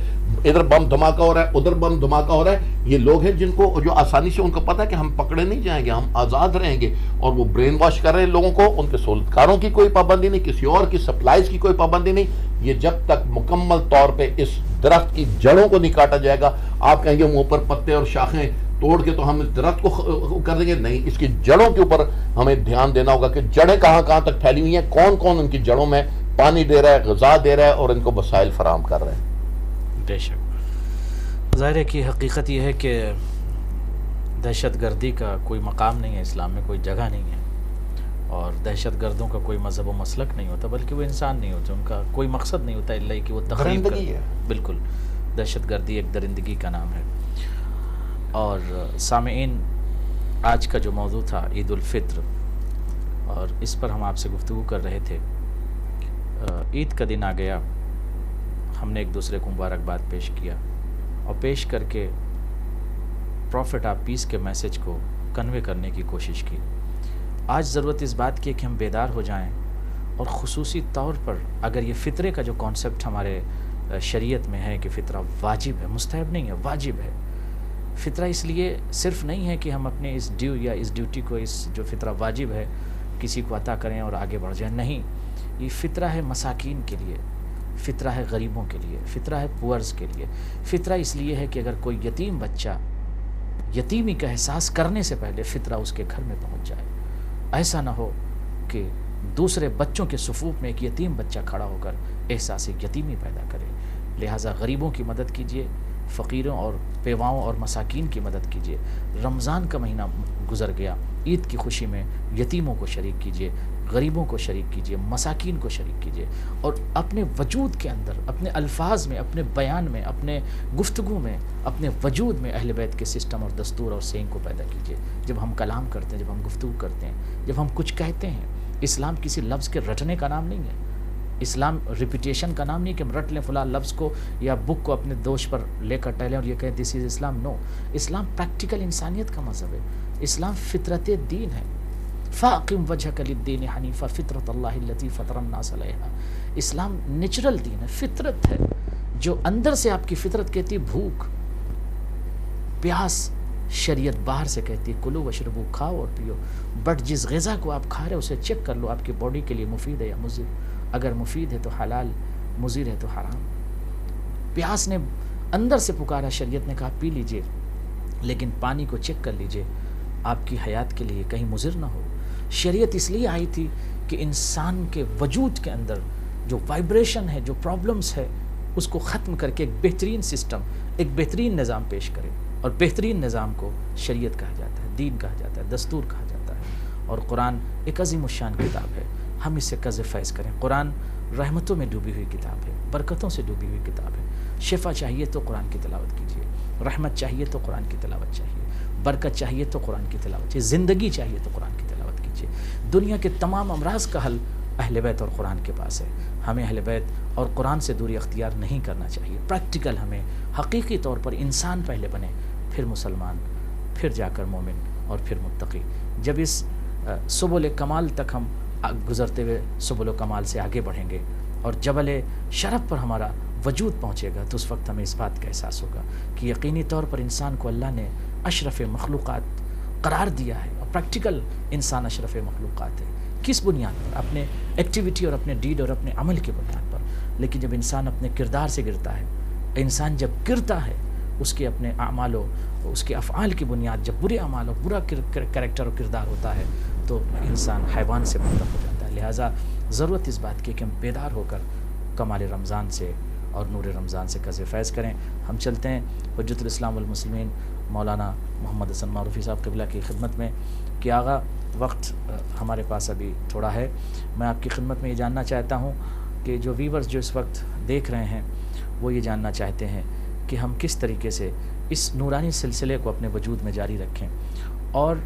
ادھر بم دھماکہ ہو رہا ہے, ادھر بم دھماکہ ہو رہا ہے. یہ لوگ ہیں جن کو, جو آسانی سے ان کو پتہ ہے کہ ہم پکڑے نہیں جائیں گے, ہم آزاد رہیں گے, اور وہ برین واش کر رہے ہیں لوگوں کو. ان کے سہولتکاروں کی کوئی پابندی نہیں, کسی اور کی سپلائز کی کوئی پابندی نہیں. یہ جب تک مکمل طور پہ اس درخت کی جڑوں کو نہیں کاٹا جائے گا, آپ کہیں گے منہ پر پتے اور شاخیں توڑ کے تو ہم اس درخت کو کر دیں گے, نہیں, اس کی جڑوں کے اوپر ہمیں دھیان دینا ہوگا کہ جڑیں کہاں کہاں تک پھیلی ہوئی ہیں, کون کون ان کی جڑوں میں پانی دے رہا ہے, غذا دے رہا ہے, اور ان کو وسائل فراہم کر رہا ہے. بے شک. ظاہر ہے کہ حقیقت یہ ہے کہ دہشت گردی کا کوئی مقام نہیں ہے اسلام میں, کوئی جگہ نہیں ہے, اور دہشت گردوں کا کوئی مذہب و مسلک نہیں ہوتا, بلکہ وہ انسان نہیں ہوتے, ان کا کوئی مقصد نہیں ہوتا الا کہ وہ تخریب ہے. بالکل, دہشت گردی ایک درندگی کا نام ہے. اور سامعین, آج کا جو موضوع تھا عید الفطر, اور اس پر ہم آپ سے گفتگو کر رہے تھے. عید کا دن آ گیا, ہم نے ایک دوسرے کو مبارکباد پیش کیا, اور پیش کر کے پروفٹ آف پیس کے میسج کو کنوے کرنے کی کوشش کی۔ آج ضرورت اس بات کی ہے کہ ہم بیدار ہو جائیں، اور خصوصی طور پر اگر یہ فطرے کا جو کانسیپٹ ہمارے شریعت میں ہے کہ فطرہ واجب ہے، مستحب نہیں ہے، واجب ہے۔ فطرہ اس لیے صرف نہیں ہے کہ ہم اپنے اس ڈیو یا اس ڈیوٹی کو، اس جو فطرہ واجب ہے کسی کو عطا کریں اور آگے بڑھ جائیں، نہیں، یہ فطرہ ہے مساکین کے لیے، فطرہ ہے غریبوں کے لیے، فطرہ ہے پورز کے لیے۔ فطرہ اس لیے ہے کہ اگر کوئی یتیم بچہ یتیمی کا احساس کرنے سے پہلے فطرہ اس کے گھر میں پہنچ جائے، ایسا نہ ہو کہ دوسرے بچوں کے صفوف میں ایک یتیم بچہ کھڑا ہو کر احساس یتیمی پیدا کرے۔ لہٰذا غریبوں کی مدد کیجیے، فقیروں اور بیواؤں اور مساکین کی مدد کیجیے۔ رمضان کا مہینہ گزر گیا، عید کی خوشی میں یتیموں کو شریک کیجیے، غریبوں کو شریک کیجیے، مساکین کو شریک کیجیے، اور اپنے وجود کے اندر، اپنے الفاظ میں، اپنے بیان میں، اپنے گفتگو میں، اپنے وجود میں اہل بیت کے سسٹم اور دستور اور سینگ کو پیدا کیجیے۔ جب ہم کلام کرتے ہیں، جب ہم گفتگو کرتے ہیں، جب ہم کچھ کہتے ہیں، اسلام کسی لفظ کے رٹنے کا نام نہیں ہے، اسلام ریپیٹیشن کا نام نہیں کہ ہم رٹ لیں فلاں لفظ کو یا بک کو اپنے دوش پر لے کر ٹہلیں اور یہ کہیں دس از اسلام۔ نو، اسلام پریکٹیکل انسانیت کا مذہب ہے، اسلام فطرت دین ہے۔ فاقم وجہک للدین حنیفا فطرت اللہ التی فطر الناس علیہا۔ اسلام نیچرل دین ہے، فطرت ہے، جو اندر سے آپ کی فطرت کہتی بھوک، پیاس، شریعت باہر سے کہتی ہے کلو وشربو، کھاؤ اور پیو، بٹ جس غذا کو آپ کھا رہے ہیں اسے چیک کر لو آپ کی باڈی کے لیے مفید ہے یا مضر۔ اگر مفید ہے تو حلال، مضر ہے تو حرام۔ پیاس نے اندر سے پکارا، شریعت نے کہا پی لیجئے، لیکن پانی کو چیک کر لیجئے آپ کی حیات کے لیے کہیں مضر نہ ہو۔ شریعت اس لیے آئی تھی کہ انسان کے وجود کے اندر جو وائبریشن ہے، جو پرابلمس ہے، اس کو ختم کر کے ایک بہترین سسٹم، ایک بہترین نظام پیش کرے، اور بہترین نظام کو شریعت کہا جاتا ہے، دین کہا جاتا ہے، دستور کہا جاتا ہے۔ اور قرآن ایک عظیم الشان کتاب ہے، ہم اس سے قز فیض کریں۔ قرآن رحمتوں میں ڈوبی ہوئی کتاب ہے، برکتوں سے ڈوبی ہوئی کتاب ہے۔ شفا چاہیے تو قرآن کی تلاوت کیجیے، رحمت چاہیے تو قرآن کی تلاوت چاہیے، برکت چاہیے تو قرآن کی تلاوت چاہیے، زندگی چاہیے تو قرآن کی تلاوت کیجیے۔ دنیا کے تمام امراض کا حل اہل بیت اور قرآن کے پاس ہے۔ ہمیں اہل بیت اور قرآن سے دوری اختیار نہیں کرنا چاہیے۔ پریکٹیکل ہمیں حقیقی طور پر انسان پہلے بنے، پھر مسلمان، پھر جا کر مومن، اور پھر متقی۔ جب اس سبل کمال تک ہم گزرتے ہوئے سبل کمال سے آگے بڑھیں گے اور جبل شرف پر ہمارا وجود پہنچے گا، تو اس وقت ہمیں اس بات کا احساس ہوگا کہ یقینی طور پر انسان کو اللہ نے اشرف مخلوقات قرار دیا ہے، اور پریکٹیکل انسان اشرف مخلوقات ہے۔ کس بنیاد پر؟ اپنے ایکٹیویٹی اور اپنے ڈیڈ اور اپنے عمل کی بنیاد پر۔ لیکن جب انسان اپنے کردار سے گرتا ہے، انسان جب گرتا ہے، اس کے اپنے اعمال و اس کے افعال کی بنیاد جب برے اعمال اور برا کریکٹر اور کردار ہوتا ہے، تو انسان حیوان سے بدتر ہو جاتا ہے۔ لہٰذا ضرورت اس بات کی کہ ہم بیدار ہو کر کمال رمضان سے اور نور رمضان سے قز فیض کریں۔ ہم چلتے ہیں حجت الاسلام والمسلمین مولانا محمد حسن معروفی صاحب قبلہ کی خدمت میں کہ آغا وقت ہمارے پاس ابھی تھوڑا ہے۔ میں آپ کی خدمت میں یہ جاننا چاہتا ہوں کہ جو ویورز جو اس وقت دیکھ رہے ہیں وہ یہ جاننا چاہتے ہیں کہ ہم کس طریقے سے اس نورانی سلسلے کو اپنے وجود میں جاری رکھیں، اور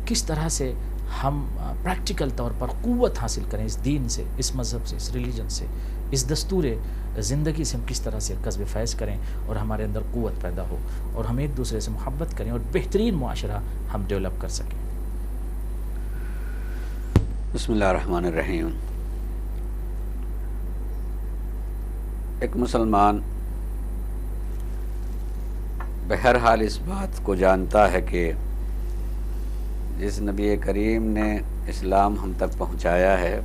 کس طرح سے ہم پریکٹیکل طور پر قوت حاصل کریں اس دین سے، اس مذہب سے، اس ریلیجن سے، اس دستور زندگی سے ہم کس طرح سے قذف فیض کریں اور ہمارے اندر قوت پیدا ہو اور ہم ایک دوسرے سے محبت کریں اور بہترین معاشرہ ہم ڈیولپ کر سکیں۔ بسم اللہ الرحمن الرحیم۔ ایک مسلمان بہرحال اس بات کو جانتا ہے کہ جس نبی کریم نے اسلام ہم تک پہنچایا ہے،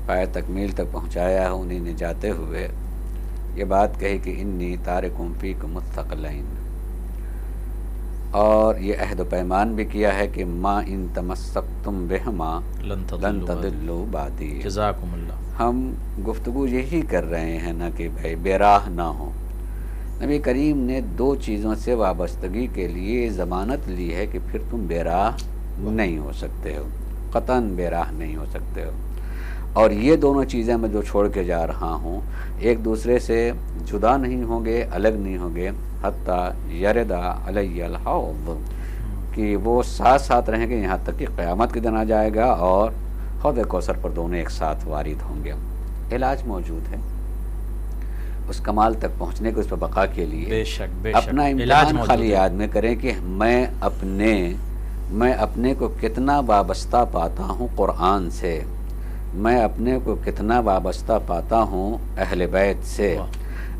پائے تکمیل تک پہنچایا ہے، انہیں نے جاتے ہوئے یہ بات کہی کہ انی تارکم فیکم الثقلین، اور یہ عہد و پیمان بھی کیا ہے کہ ما ان تمسکتم بہما لن تضلوا بعدی۔ جزاکم اللہ۔ ہم گفتگو یہی کر رہے ہیں نا کہ بھائی بے راہ نہ ہو۔ نبی کریم نے دو چیزوں سے وابستگی کے لیے ضمانت لی ہے کہ پھر تم بے راہ نہیں ہو سکتے ہو، قطعاً بے راہ نہیں ہو سکتے ہو۔ اور یہ دونوں چیزیں میں جو چھوڑ کے جا رہا ہوں ایک دوسرے سے جدا نہیں ہوں گے، الگ نہیں ہوں گے، حتیٰ یردا علی الحوض، کہ وہ ساتھ ساتھ رہیں گے یہاں تک کہ قیامت کے دن آ جائے گا اور حوض کوثر پر دونوں ایک ساتھ وارد ہوں گے۔ علاج موجود ہے، اس کمال تک پہنچنے کے، اس پر بقا کے لیے بے شک اپنا امتحان خالی یاد میں کریں کہ میں اپنے کو کتنا وابستہ پاتا ہوں قرآن سے، میں اپنے کو کتنا وابستہ پاتا ہوں اہل بیت سے۔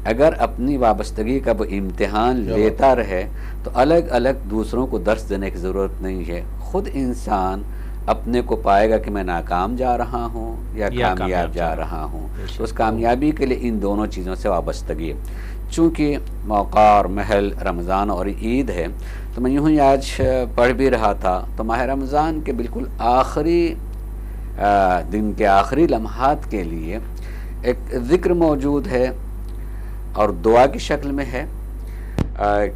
اگر اپنی وابستگی کا وہ امتحان لیتا رہے تو الگ الگ دوسروں کو درس دینے کی ضرورت نہیں ہے، خود انسان اپنے کو پائے گا کہ میں ناکام جا رہا ہوں یا کامیاب جا رہا ہوں۔ تو اس کامیابی کے لیے ان دونوں چیزوں سے وابستگی، چونکہ موقع اور محل رمضان اور عید ہے، تو میں یوں ہی آج پڑھ بھی رہا تھا تو ماہ رمضان کے بالکل آخری دن کے آخری لمحات کے لیے ایک ذکر موجود ہے اور دعا کی شکل میں ہے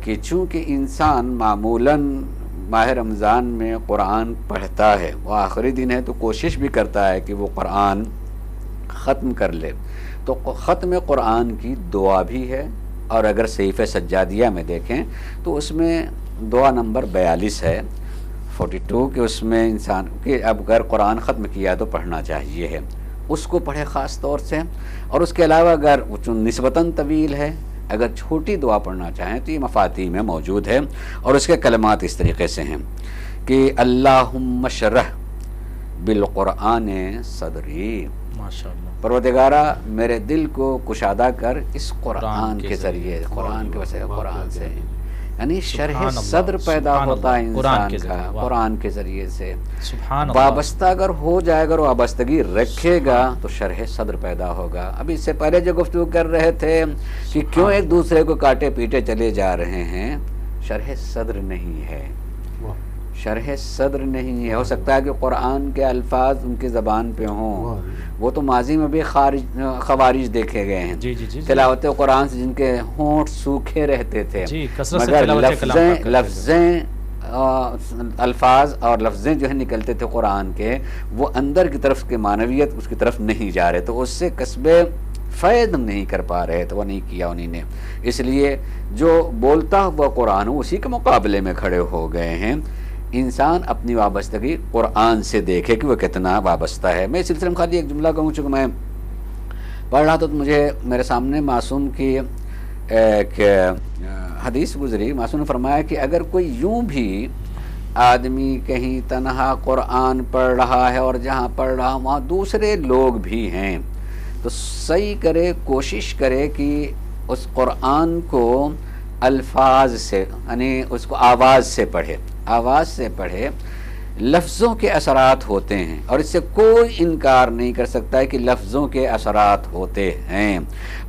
کہ چونکہ انسان معمولاً ماہ رمضان میں قرآن پڑھتا ہے، وہ آخری دن ہے تو کوشش بھی کرتا ہے کہ وہ قرآن ختم کر لے، تو ختم قرآن کی دعا بھی ہے، اور اگر صحیفہ سجادیہ میں دیکھیں تو اس میں دعا نمبر 42 ہے 42 کہ اس میں انسان کہ اب اگر قرآن ختم کیا تو پڑھنا چاہیے ہے، اس کو پڑھے خاص طور سے۔ اور اس کے علاوہ اگر نسبتاً طویل ہے، اگر چھوٹی دعا پڑھنا چاہیں تو یہ مفاتیح میں موجود ہے، اور اس کے کلمات اس طریقے سے ہیں کہ اللہم اشرح بالقرآن صدری، ماشاءاللہ، پروردگارہ میرے دل کو کشادہ کر اس قرآن کے ذریعے، قرآن کے وسیلے، قرآن سے، یعنی شرح صدر پیدا ہوتا ہے انسان کا قرآن کے ذریعے سے۔ وابستہ اگر ہو جائے، اگر وابستگی رکھے گا تو شرح صدر پیدا ہوگا۔ ابھی اس سے پہلے جو گفتگو کر رہے تھے کہ کیوں ایک دوسرے کو کاٹے پیٹے چلے جا رہے ہیں، شرح صدر نہیں ہے، شرح صدر نہیں ہے۔ ہو سکتا ہے کہ قرآن کے الفاظ ان کی زبان پہ ہوں، وہ تو ماضی میں بھی خوارج دیکھے گئے ہیں، تلاوت قرآن سے جن کے ہونٹ سوکھے رہتے تھے، مگر لفظیں الفاظ اور لفظیں جو ہیں نکلتے تھے قرآن کے، وہ اندر کی طرف کے معنویت اس کی طرف نہیں جا رہے، تو اس سے کسب فیض نہیں کر پا رہے تھے، وہ نہیں کیا انہی نے۔ اس لیے جو بولتا ہوا قرآن اسی کے مقابلے میں کھڑے ہو گئے ہیں۔ انسان اپنی وابستگی قرآن سے دیکھے کہ وہ کتنا وابستہ ہے۔ میں اس سلسلے میں خالی ایک جملہ کہوں، چونکہ میں پڑھ رہا تھا تو مجھے میرے سامنے معصوم کی ایک حدیث گزری۔ معصوم نے فرمایا کہ اگر کوئی یوں بھی آدمی کہیں تنہا قرآن پڑھ رہا ہے اور جہاں پڑھ رہا وہاں دوسرے لوگ بھی ہیں، تو صحیح کرے، کوشش کرے کہ اس قرآن کو الفاظ سے، یعنی اس کو آواز سے پڑھے، آواز سے پڑھے۔ لفظوں کے اثرات ہوتے ہیں اور اس سے کوئی انکار نہیں کر سکتا ہے کہ لفظوں کے اثرات ہوتے ہیں۔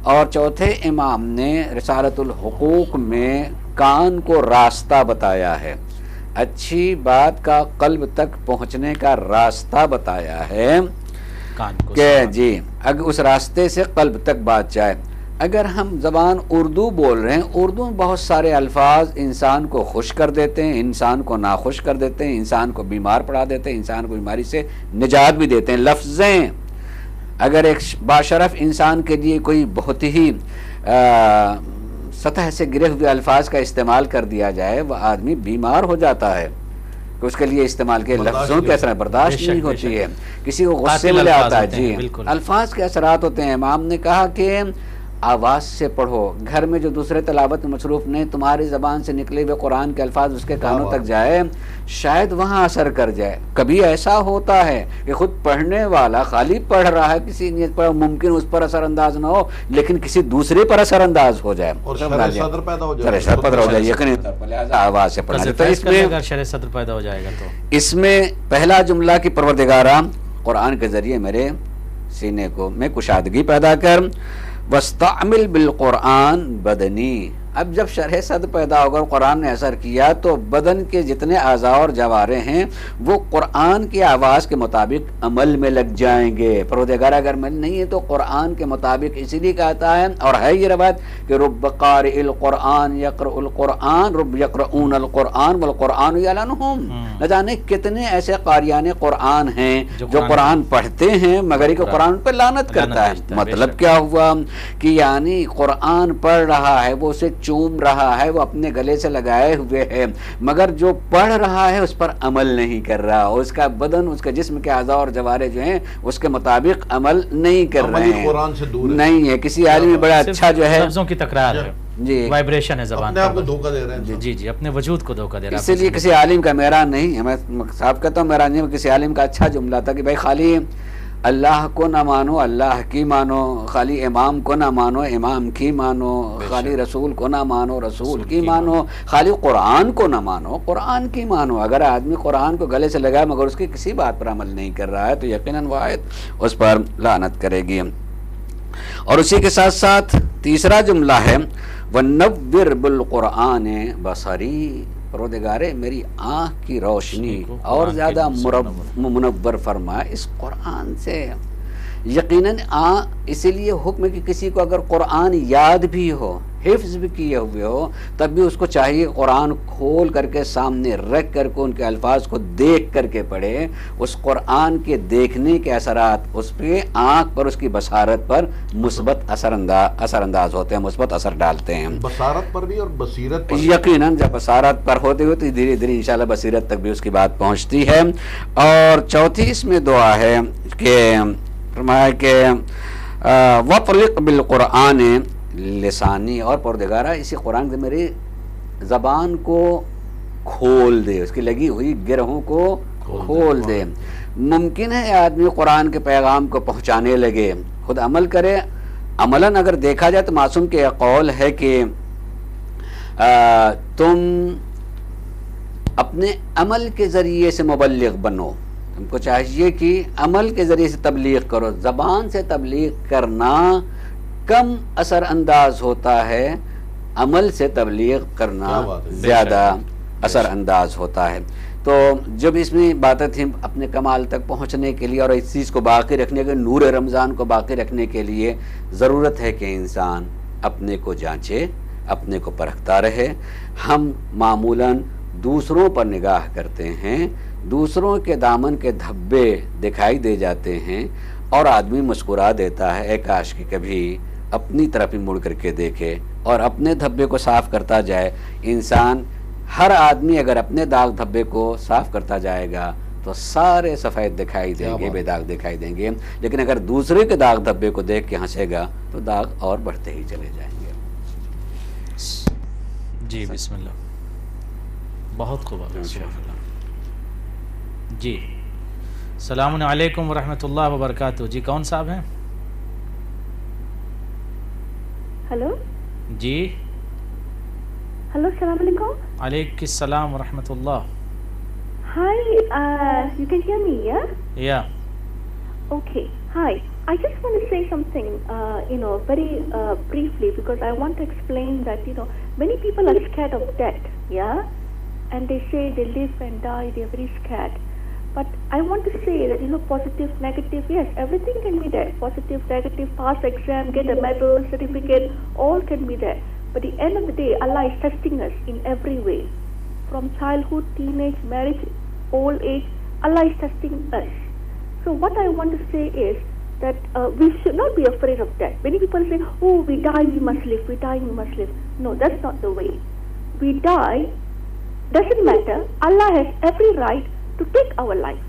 اور چوتھے امام نے رسالۃ الحقوق میں کان کو راستہ بتایا ہے، اچھی بات کا قلب تک پہنچنے کا راستہ بتایا ہے کہ جی اگر اس راستے سے قلب تک بات جائے۔ اگر ہم زبان اردو بول رہے ہیں، اردو میں بہت سارے الفاظ انسان کو خوش کر دیتے ہیں، انسان کو ناخوش کر دیتے ہیں، انسان کو بیمار پڑا دیتے ہیں، انسان کو بیماری سے نجات بھی دیتے ہیں۔ لفظیں اگر ایک باشرف انسان کے لیے کوئی بہت ہی سطح سے گرے ہوئے الفاظ کا استعمال کر دیا جائے، وہ آدمی بیمار ہو جاتا ہے کہ اس کے لیے استعمال کے لفظوں کے اثر برداشت نہیں ہوتی ہے، کسی کو غصے میں لے آتا ہے۔ جی الفاظ کے اثرات ہوتے ہیں۔ امام نے کہا کہ آواز سے پڑھو، گھر میں جو دوسرے تلاوت میں مصروف نہیں، تمہاری زبان سے نکلے ہوئے قرآن کے الفاظ اس کے کانوں تک جائے، شاید وہاں اثر کر جائے۔ کبھی ایسا ہوتا ہے کہ خود پڑھنے والا خالی پڑھ رہا ہے، کسی نیت پر ممکن اس پر اثر انداز نہ ہو، لیکن کسی دوسرے پر اثر انداز ہو جائے اور شرح صدر پیدا ہو جائے، یقیناً لہٰذا آواز سے پڑھنا۔ تو اس میں اگر شرح صدر پیدا ہو جائے گا تو اس میں پہلا جملہ کہ پروردگارہ قرآن کے ذریعے میرے سینے کو میں کشادگی پیدا کر، وَاسْتَعْمِلْ بِالْقُرْآنِ بَدَنِي۔ اب جب شرح صدر پیدا ہوگا اور قرآن نے اثر کیا تو بدن کے جتنے اعضاء اور جوارے ہیں وہ قرآن کی آواز کے مطابق عمل میں لگ جائیں گے۔ پروردگار اگر عمل نہیں ہے تو قرآن کے مطابق اسی لیے کہتا ہے، اور ہے یہ روایت کہ رب قارئ القرآن یقرأ القرآن رب یقرؤون القرآن والقرآن یعلنہم۔ نہ جانے کتنے ایسے قاریان قرآن ہیں جو قرآن پڑھتے ہیں مگر یہ کہ قرآن پر لعنت کرتا ہے۔ مطلب کیا ہوا کہ یعنی قرآن پڑھ رہا ہے، وہ اسے چوم رہا ہے وہ اپنے گلے سے لگائے ہوئے ہے، مگر جو پڑھ رہا ہے اس پر عمل نہیں کر رہا، اس کا بدن، اس کا جسم کے اعضاء اور جوارح جو ہیں اس کے مطابق عمل نہیں کر رہے ہیں، قرآن سے دور نہیں ہے۔ کسی عالم میں بڑا اچھا جو ہے لفظوں کی تکرار ہے، جی وائبریشن ہے زبان اپنے آپ کو پر، دھوکہ دے رہے ہیں۔ جی جی اپنے وجود کو دھوکہ دے رہا اسی لیے کسی عالم کا میرا نہیں ہے، میں صاحب کہتا ہوں میرا نہیں، کسی عالم کا اچھا جملہ تھا کہ بھائی خالی اللہ کو نہ مانو اللہ کی مانو، خالی امام کو نہ مانو امام کی مانو، خالی رسول کو نہ مانو رسول کی مانو، خالی قرآن کو نہ مانو قرآن کی مانو۔ اگر آدمی قرآن کو گلے سے لگائے مگر اس کی کسی بات پر عمل نہیں کر رہا ہے تو یقیناً وہ آیت اس پر لعنت کرے گی۔ اور اسی کے ساتھ ساتھ تیسرا جملہ ہے وَنَوِّرْ بِالْقُرْآنِ بَصَرِي، پروردگارے میری آنکھ کی روشنی اور زیادہ منور فرما اس قرآن سے۔ یقیناً اسی لیے حکم ہے کہ کسی کو اگر قرآن یاد بھی ہو، حفظ بھی کیے ہوئے ہو، تب بھی اس کو چاہیے قرآن کھول کر کے سامنے رکھ کر کے ان کے الفاظ کو دیکھ کر کے پڑھے۔ اس قرآن کے دیکھنے کے اثرات اس پہ آنکھ پر، اس کی بصارت پر مثبت اثر انداز ہوتے ہیں، مثبت اثر ڈالتے ہیں، بصارت پر بھی اور بصیرت پر۔ یقیناً جب بصارت پر ہوتے ہوتے دھیرے دھیرے انشاءاللہ بصیرت تک بھی اس کی بات پہنچتی ہے۔ اور چوتھی اس میں دعا ہے کہ فرمایا کہ وَطْلِقْ بِالْقُرْآنِ لسانی، اور پروردگارہ اسی قرآن سے میری زبان کو کھول دے، اس کی لگی ہوئی گرہوں کو کھول دے۔ ممکن ہے آدمی قرآن کے پیغام کو پہنچانے لگے، خود عمل کرے، عملاً اگر دیکھا جائے تو معصوم کے قول ہے کہ تم اپنے عمل کے ذریعے سے مبلغ بنو، تم کو چاہیے کہ عمل کے ذریعے سے تبلیغ کرو۔ زبان سے تبلیغ کرنا کم اثر انداز ہوتا ہے، عمل سے تبلیغ کرنا زیادہ اثر انداز ہوتا ہے۔ تو جب اس میں باتیں تھیں اپنے کمال تک پہنچنے کے لیے اور اس چیز کو باقی رکھنے کے، نور رمضان کو باقی رکھنے کے لیے ضرورت ہے کہ انسان اپنے کو جانچے، اپنے کو پرکھتا رہے۔ ہم معمولاً دوسروں پر نگاہ کرتے ہیں، دوسروں کے دامن کے دھبے دکھائی دے جاتے ہیں اور آدمی مسکرا دیتا ہے، کاش کہ کبھی اپنی طرف ہی مڑ کر کے دیکھے اور اپنے دھبے کو صاف کرتا جائے۔ انسان، ہر آدمی اگر اپنے داغ دھبے کو صاف کرتا جائے گا تو سارے سفید دکھائی دیں گے، بے داغ دکھائی دیں گے، لیکن اگر دوسرے کے داغ دھبے کو دیکھ کے ہنسے گا تو داغ اور بڑھتے ہی چلے جائیں گے۔ جی بسم اللہ، بہت خوب، جی السلام علیکم ورحمۃ اللہ وبرکاتہ۔ جی کون صاحب ہیں؟ ہلو جی ہلو، السلام علیکم۔ علیکم السلام ورحمۃ اللہ۔ Hi, you can hear me, yeah? یا Okay, hi. I just want to say something, very briefly, because I want to explain that, many people are scared of death, yeah? And they say they live and die, they're very scared. But I want to say that, positive, negative, yes, everything can be there. Positive, negative, pass exam, get a medal, certificate, all can be there. But at the end of the day, Allah is testing us in every way. From childhood, teenage, marriage, old age, Allah is testing us. So what I want to say is that we should not be afraid of death. Many people say, oh, we die, we must live, we die, we must live. No, that's not the way. We die, doesn't matter. Allah has every right to take our life.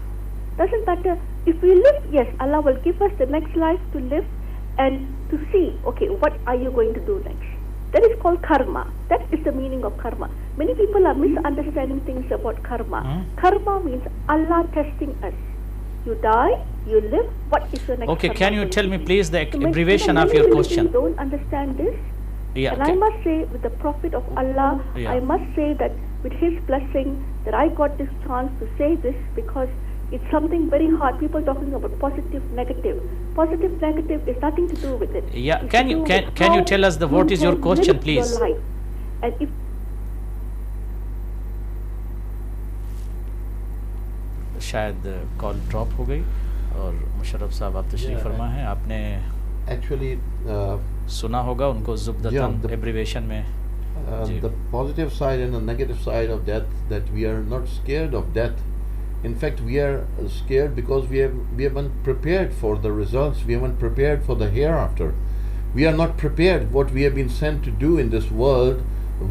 Doesn't matter. If we live, yes, Allah will give us the next life to live and to see, okay, what are you going to do next? That is called karma. That is the meaning of karma. Many people are misunderstanding things about karma. Karma means Allah testing us. You die, you live, what is your next Okay, karma can you going tell to me be? please the So abbreviation of many your people question? don't understand this. Yeah, And I must say, with the Prophet of Allah, Yeah. I must say that with his blessing, that I got this chance to say this, because it's something very hard. People talking about positive, negative. Positive, negative is nothing to do with it. Yeah, It's can to you do can with can you how tell us what is your can question, live please? your life. And if شاید کال drop ہو گئی اور مشرف صاحب آپ تشریف فرما ہیں، آپ نے Actually, سنا ہوگا ان کو زبدتاً ایبریویشن میں۔ the positive side and the negative side of death, that we are not scared of death. In fact, we are scared because we haven't prepared for the results, we haven't prepared for the hereafter. we are not prepared. What we have been sent to do in this world,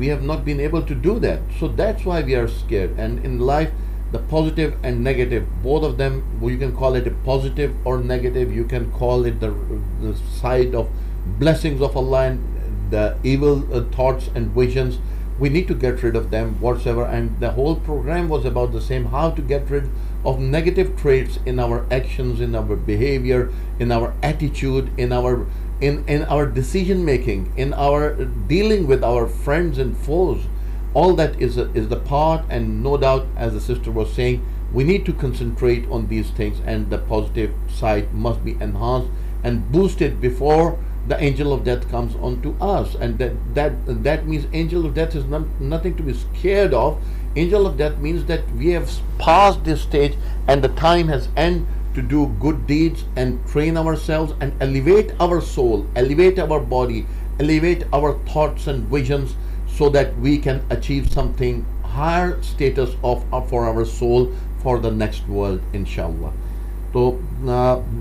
we have not been able to do that. So that's why we are scared. And in life, the positive and negative, both of them, you can call it a positive or negative, you can call it the side of blessings of Allah and the evil thoughts and visions. We need to get rid of them whatsoever, and the whole program was about the same, how to get rid of negative traits in our actions, in our behavior, in our attitude, in our decision making, in our dealing with our friends and foes. All that is the part, and no doubt, as the sister was saying, we need to concentrate on these things, and the positive side must be enhanced and boosted before the angel of death comes onto us. And that means angel of death is nothing to be scared of. Angel of death means that we have passed this stage and the time has ended to do good deeds and train ourselves and elevate our soul, elevate our body, elevate our thoughts and visions, so that we can achieve something higher status for our soul for the next world, inshallah. تو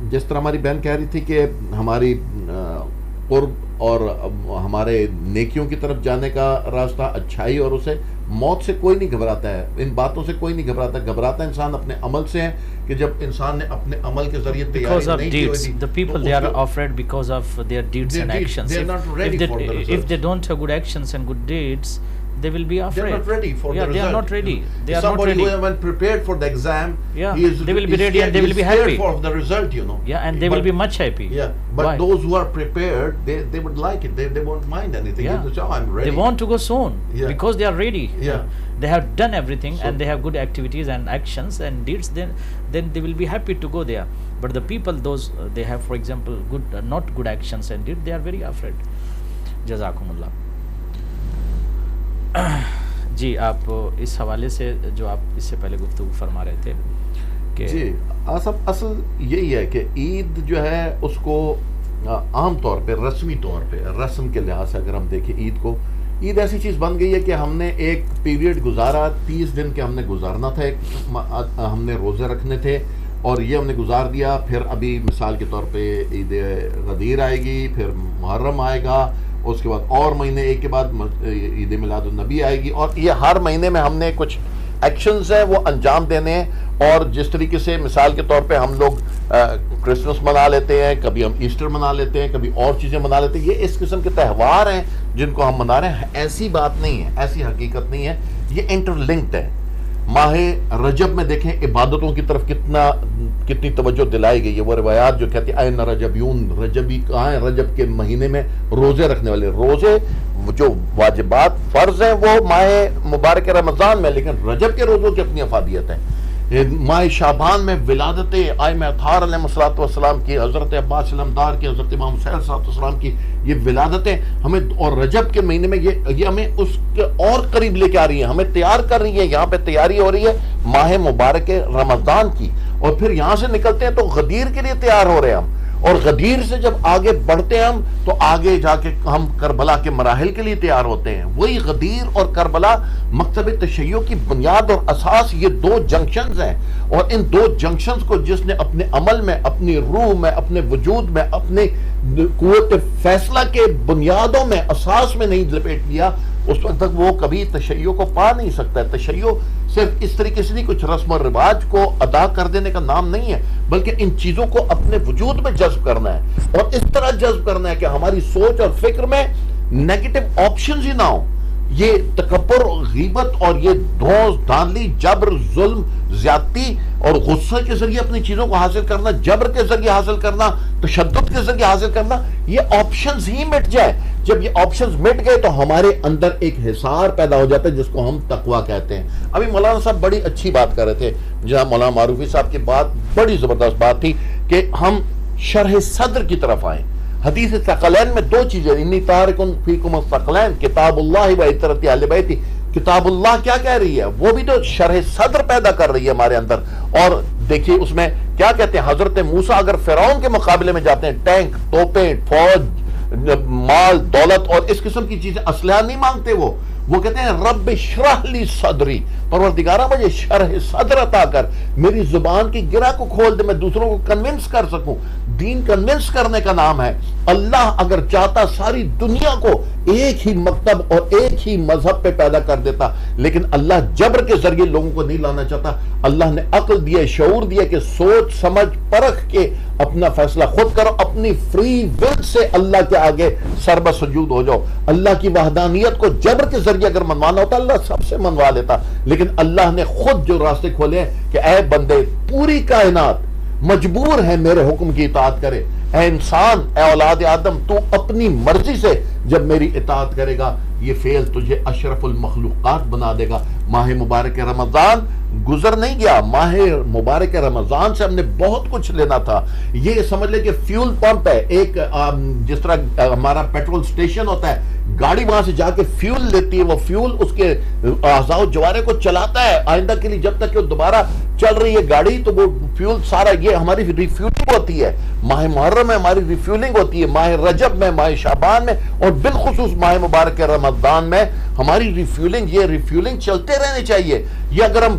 جس طرح ہماری بہن کہہ رہی تھی کہ ہماری قرب اور ہمارے نیکیوں کی طرف جانے کا راستہ اچھائی، اور اسے موت سے کوئی نہیں گھبراتا ہے، ان باتوں سے کوئی نہیں گھبراتا. گھبراتا انسان اپنے عمل سے ہے کہ جب انسان نے اپنے عمل کے ذریعے because of deeds, the people they are afraid because of their deeds and actions. They are not ready for the results. If they don't have good actions and good deeds, they will be afraid. They are not ready for the result. They are not ready. They are not Somebody ready. who haven't prepared for the exam, they will be ready and they will be happy for the result, you know. And they will be much happy. But Why? those who are prepared, they would like it. They won't mind anything. They say, oh, I'm ready. They want to go soon because they are ready. They have done everything, and they have good activities and actions and deeds. Then they will be happy to go there. But the people, those they have, for example, good not good actions and deeds, they are very afraid. Jazakumullah. جی آپ اس حوالے سے جو آپ اس سے پہلے گفتگو فرما رہے تھے کہ جی اصل یہی ہے کہ عید جو ہے اس کو عام طور پہ رسمی طور پہ رسم کے لحاظ سے اگر ہم دیکھیں عید کو، عید ایسی چیز بن گئی ہے کہ ہم نے ایک پیریڈ گزارا، 30 دن کے ہم نے گزارنا تھا، ہم نے روزے رکھنے تھے اور یہ ہم نے گزار دیا. پھر ابھی مثال کے طور پہ عید غدیر آئے گی، پھر محرم آئے گا، اس کے بعد اور مہینے ایک کے بعد عید میلاد النبی آئے گی، اور یہ ہر مہینے میں ہم نے کچھ ایکشنز ہیں وہ انجام دینے ہیں. اور جس طریقے سے مثال کے طور پہ ہم لوگ کرسمس منا لیتے ہیں، کبھی ہم ایسٹر منا لیتے ہیں، کبھی اور چیزیں منا لیتے ہیں، یہ اس قسم کے تہوار ہیں جن کو ہم منا رہے ہیں. ایسی بات نہیں ہے، ایسی حقیقت نہیں ہے، یہ انٹر لنکڈ ہے. ماہ رجب میں دیکھیں عبادتوں کی طرف کتنی توجہ دلائی گئی ہے. وہ روایات جو کہتی ہیں این رجبیون، رجبی کہاں ہیں؟ رجب کے مہینے میں روزے رکھنے والے. روزے جو واجبات فرض ہیں وہ ماہ مبارک رمضان میں، لیکن رجب کے روزوں کی اپنی افادیت ہے. ماہ شعبان میں ولادت ائمہ اطہار علیہ السلام کی، حضرت عباس علمدار کی، حضرت امام حسین علیہ السلام کی یہ ولادتیں ہمیں، اور رجب کے مہینے میں یہ ہمیں اس کے اور قریب لے کے آ رہی ہیں، ہمیں تیار کر رہی ہیں. یہاں پہ تیاری ہو رہی ہے ماہ مبارک رمضان کی، اور پھر یہاں سے نکلتے ہیں تو غدیر کے لیے تیار ہو رہے ہیں ہم. اور غدیر سے جب آگے بڑھتے ہیں ہم تو آگے جا کے ہم کربلا کے مراحل کے لیے تیار ہوتے ہیں. وہی غدیر اور کربلا مکتب تشیع کی بنیاد اور اساس، یہ دو جنکشنز ہیں، اور ان دو جنکشنز کو جس نے اپنے عمل میں، اپنی روح میں، اپنے وجود میں، اپنے قوت فیصلہ کے بنیادوں میں، اساس میں نہیں لپیٹ لیا، اس وقت تک وہ کبھی تشیع کو پا نہیں سکتا ہے. تشیع صرف اس طریقے سے نہیں کچھ رسم و رواج کو ادا کر دینے کا نام نہیں ہے، بلکہ ان چیزوں کو اپنے وجود میں جذب کرنا ہے، اور اس طرح جذب کرنا ہے کہ ہماری سوچ اور فکر میں نیگیٹو آپشنز ہی نہ ہوں. یہ تکبر، غیبت اور یہ دھوس، دھاندلی، جبر، ظلم، زیادتی اور غصے کے ذریعے اپنی چیزوں کو حاصل کرنا، جبر کے ذریعے حاصل کرنا، تشدد کے ذریعے حاصل کرنا، یہ آپشنز ہی مٹ جائے. جب یہ آپشنز مٹ گئے تو ہمارے اندر ایک حصار پیدا ہو جاتا ہے جس کو ہم تقویٰ کہتے ہیں. ابھی مولانا صاحب بڑی اچھی بات کر رہے تھے، جہاں مولانا معروفی صاحب کی بات بڑی زبردست بات تھی کہ ہم شرح صدر کی طرف آئیں. حدیث ثقلین میں دو چیزیں، انی تارکن فیکم الثقلین، کتاب اللہ و عطرت اہل بیتی. کتاب اللہ کیا کہہ رہی ہے؟ وہ بھی تو شرح صدر پیدا کر رہی ہے ہمارے اندر. اور دیکھیے اس میں کیا کہتے ہیں، حضرت موسیٰ اگر فرعون کے مقابلے میں جاتے ہیں، ٹینک، توپیں، فوج، مال، دولت اور اس قسم کی چیزیں، اسلحہ نہیں مانگتے. وہ کہتے ہیں رب اشرح لی صدری، پروردگارہ مجھے شرح صدر عطا کر، میری زبان کی گرہ کو کھول دے، میں دوسروں کو کنونس کر سکوں۔ دین کنونس کرنے کا نام ہے۔ اللہ اگر چاہتا ساری دنیا کو ایک ہی مکتب اور ایک ہی مذہب پہ پیدا کر دیتا، لیکن اللہ جبر کے ذریعے لوگوں کو نہیں لانا چاہتا۔ اللہ نے عقل دیا، شعور دیا کہ سوچ سمجھ پرکھ کے اپنا فیصلہ خود کرو، اپنی فری ول سے اللہ کے آگے سربہ سجود ہو جاؤ۔ اللہ کی وحدانیت کو جبر کے ذریعے اگر منوانا ہوتا اللہ سب سے منوا لیتا، لیکن اللہ نے خود جو راستے کھولے ہیں کہ اے بندے، پوری کائنات مجبور ہے میرے حکم کی اطاعت کرے۔ اے انسان، اے اولاد آدم، تو اپنی مرضی سے جب میری اطاعت کرے گا یہ فعل تجھے اشرف المخلوقات بنا دے گا۔ ماہ مبارک رمضان گزر نہیں گیا، ماہ مبارک رمضان سے ہم نے بہت کچھ لینا تھا۔ یہ سمجھ لے کہ فیول پمپ ہے، ایک جس طرح ہمارا پیٹرول سٹیشن ہوتا ہے، گاڑی وہاں سے جا کے فیول لیتی ہے، وہ فیول اس کے اعضاء و جوارے کو چلاتا ہے آئندہ کے لیے، جب تک کہ وہ دوبارہ چل رہی ہے گاڑی تو وہ فیول سارا، یہ ہماری ریفیولنگ ہوتی ہے۔ ماہ محرم میں ہماری ریفیولنگ ہوتی ہے، ماہ رجب میں، ماہ شعبان میں، اور بالخصوص ماہ مبارک رمضان میں ہماری ریفیولنگ، یہ ریفیولنگ چلتے رہنے چاہیے۔ یہ اگر ہم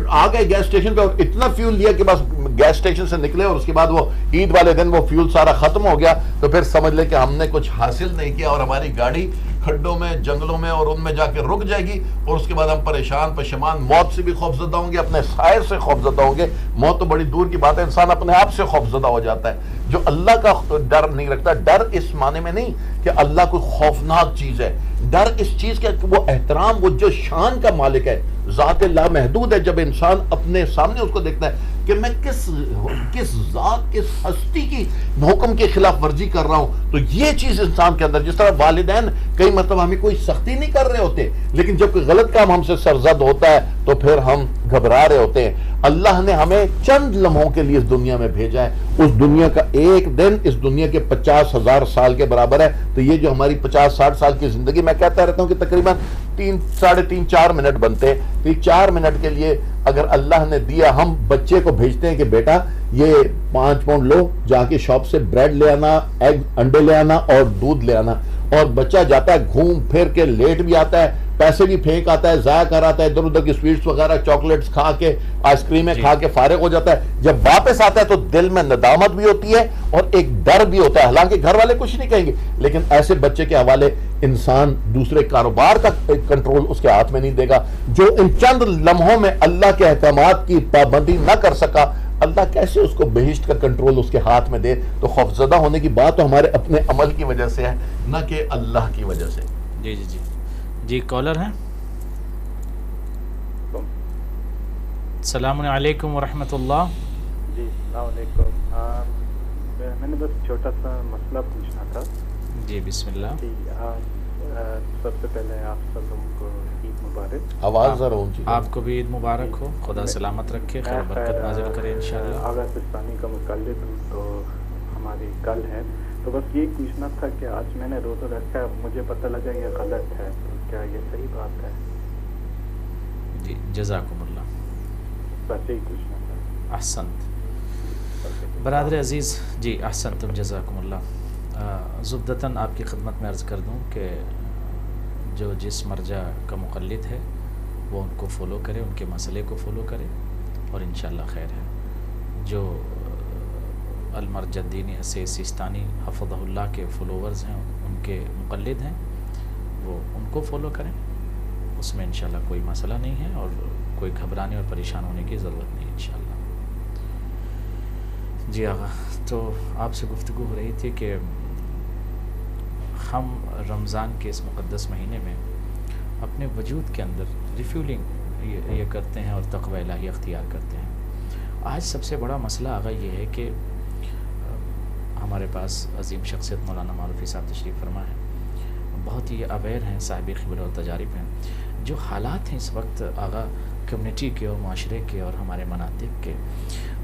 آ گئے گیس اسٹیشن پہ اور اتنا فیول لیا کہ بس گیس اسٹیشن سے نکلے اور اس کے بعد وہ عید والے دن وہ فیول سارا ختم ہو گیا، تو پھر سمجھ لے کہ ہم نے کچھ حاصل نہیں کیا اور ہماری گاڑی کھڈوں میں، جنگلوں میں اور ان میں جا کے رک جائے گی، اور اس کے بعد ہم پریشان پشیمان، موت سے بھی خوفزدہ ہوں گے، اپنے سائر سے خوفزدہ ہوں گے۔ موت تو بڑی دور کی بات ہے، انسان اپنے آپ سے خوفزدہ ہو جاتا ہے۔ جو اللہ کا ڈر نہیں رکھتا، ڈر اس معنی میں نہیں کہ اللہ کوئی خوفناک چیز ہے، ڈر اس چیز کا کہ وہ احترام، وہ جو شان کا مالک ہے، ذات اللہ محدود ہے۔ جب انسان اپنے سامنے اس کو دیکھتا ہے کہ میں کس ذات، کس ہستی کی حکم کے خلاف ورزی کر رہا ہوں، تو یہ چیز انسان کے اندر، جس طرح والدین کئی مرتبہ ہمیں کوئی سختی نہیں کر رہے ہوتے، لیکن جب کوئی غلط کام ہم سے سرزد ہوتا ہے تو پھر ہم گھبرا رہے ہوتے ہیں۔ اللہ نے ہمیں چند لمحوں کے لیے اس دنیا میں بھیجا ہے، اس دنیا کا ایک دن اس دنیا کے 50,000 سال کے برابر ہے۔ تو یہ جو ہماری 50-60 سال کی زندگی، میں کہتا رہتا ہوں کہ تقریباً 3-3.5-4 منٹ بنتے ہیں، تو یہ 4 منٹ کے لیے اگر اللہ نے دیا، ہم بچے کو بھیجتے ہیں کہ بیٹا یہ 5 پاؤنڈ لو، جا کے شاپ سے بریڈ لے آنا، انڈے لے آنا اور دودھ لے آنا، اور بچہ جاتا ہے گھوم پھر کے، لیٹ بھی آتا ہے، پیسے بھی پھینک آتا ہے، ضائع کر آتا ہے، ادھر ادھر کی سویٹس وغیرہ، چاکلیٹس کھا کے، آئس کریمیں کھا کے فارغ ہو جاتا ہے۔ جب واپس آتا ہے تو دل میں ندامت بھی ہوتی ہے اور ایک ڈر بھی ہوتا ہے، حالانکہ گھر والے کچھ نہیں کہیں گے، لیکن ایسے بچے کے حوالے انسان دوسرے کاروبار کا کنٹرول اس کے ہاتھ میں نہیں دے گا۔ جو ان چند لمحوں میں اللہ کے احکامات کی پابندی نہ کر سکا، اللہ کیسے اس کو بہشت کا کنٹرول اس کے ہاتھ میں دے؟ تو خوفزدہ ہونے کی بات تو ہمارے اپنے عمل کی وجہ سے ہے، نہ کہ اللہ کی وجہ سے۔ جی کالر ہیں۔ السلام علیکم ورحمۃ اللہ۔ جی السلام علیکم، میں نے بس چھوٹا سا مسئلہ پوچھنا تھا۔ جی بسم اللہ۔ جی سب سے پہلے آپ سب لوگوں کو عید مبارک۔ آواز ذرا اونچی۔ آپ کو بھی عید مبارک ہو، خدا سلامت رکھے، خیر و برکت نازل کرے انشاءاللہ۔ آغا سستانی کا مقلد ہوں، تو ہماری کل ہے، تو بس یہ پوچھنا تھا کہ آج میں نے روزہ رکھا، مجھے پتہ لگا یہ غلط ہے، تو کیا یہ صحیح بات ہے؟ جی جزاکم اللہ۔ بس یہی پوچھنا تھا۔ احسنت برادر عزیز، جی احسنتم جزاکم اللہ۔ زبدتاً آپ کی خدمت میں عرض کر دوں کہ جو جس مرجع کا مقلد ہے وہ ان کو فالو کرے، ان کے مسئلے کو فالو کرے اور انشاءاللہ خیر ہے۔ جو المرجع الدینی سیستانی حفظہ اللہ کے فالوورز ہیں، ان کے مقلد ہیں، وہ ان کو فالو کریں، اس میں انشاءاللہ کوئی مسئلہ نہیں ہے اور کوئی گھبرانے اور پریشان ہونے کی ضرورت نہیں انشاءاللہ۔ جی آغا، تو آپ سے گفتگو ہو رہی تھی کہ ہم رمضان کے اس مقدس مہینے میں اپنے وجود کے اندر ریفیولنگ یہ کرتے ہیں اور تقوی الہی اختیار کرتے ہیں۔ آج سب سے بڑا مسئلہ آغا یہ ہے کہ ہمارے پاس عظیم شخصیت مولانا معروفی صاحب تشریف فرما ہے، بہت ہی اویئر ہیں، صاحب خبرہ اور تجارب ہیں۔ جو حالات ہیں اس وقت آغا کمیونٹی کے اور معاشرے کے اور ہمارے مناطق کے،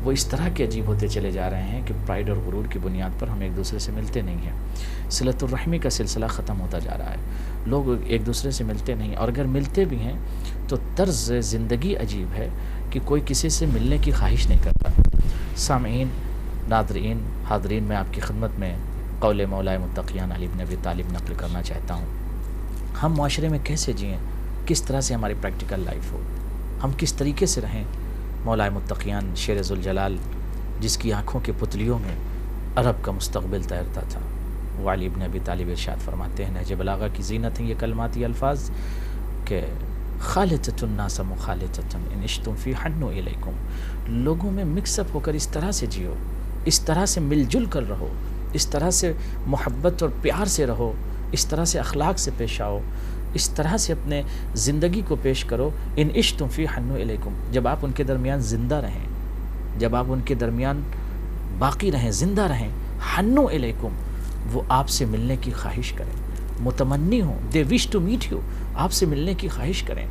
وہ اس طرح کے عجیب ہوتے چلے جا رہے ہیں کہ پرائیڈ اور غرور کی بنیاد پر ہم ایک دوسرے سے ملتے نہیں ہیں، صلۃ الرحمی کا سلسلہ ختم ہوتا جا رہا ہے، لوگ ایک دوسرے سے ملتے نہیں، اور اگر ملتے بھی ہیں تو طرز زندگی عجیب ہے کہ کوئی کسی سے ملنے کی خواہش نہیں کرتا۔ سامعین، ناظرین، حاضرین، میں آپ کی خدمت میں قول مولا متقیان علی بن ابی طالب نقل کرنا چاہتا ہوں۔ ہم معاشرے میں کیسے جئیں، کس طرح سے ہماری پریکٹیکل لائف ہو، ہم کس طریقے سے رہیں۔ مولا متقیان شیر ذوالجلال جس کی آنکھوں کے پتلیوں میں عرب کا مستقبل تیرتا تھا، وہ علی بن ابی طالب ارشاد فرماتے ہیں، نہج بلاغہ کی زینت ہیں یہ کلماتی الفاظ کہ خالطۃ الناس مخالطۃ ان عشتم فی حنوا الیکم، لوگوں میں مکس اپ ہو کر اس طرح سے جیو، اس طرح سے مل جل کر رہو، اس طرح سے محبت اور پیار سے رہو، اس طرح سے اخلاق سے پیش آؤ، اس طرح سے اپنے زندگی کو پیش کرو، ان عشتم فی حنوا الیکم، جب آپ ان کے درمیان زندہ رہیں، جب آپ ان کے درمیان باقی رہیں، زندہ رہیں، حنوا الیکم، وہ آپ سے ملنے کی خواہش کریں، متمنی ہوں، دے وش ٹو میٹ یو، آپ سے ملنے کی خواہش کریں،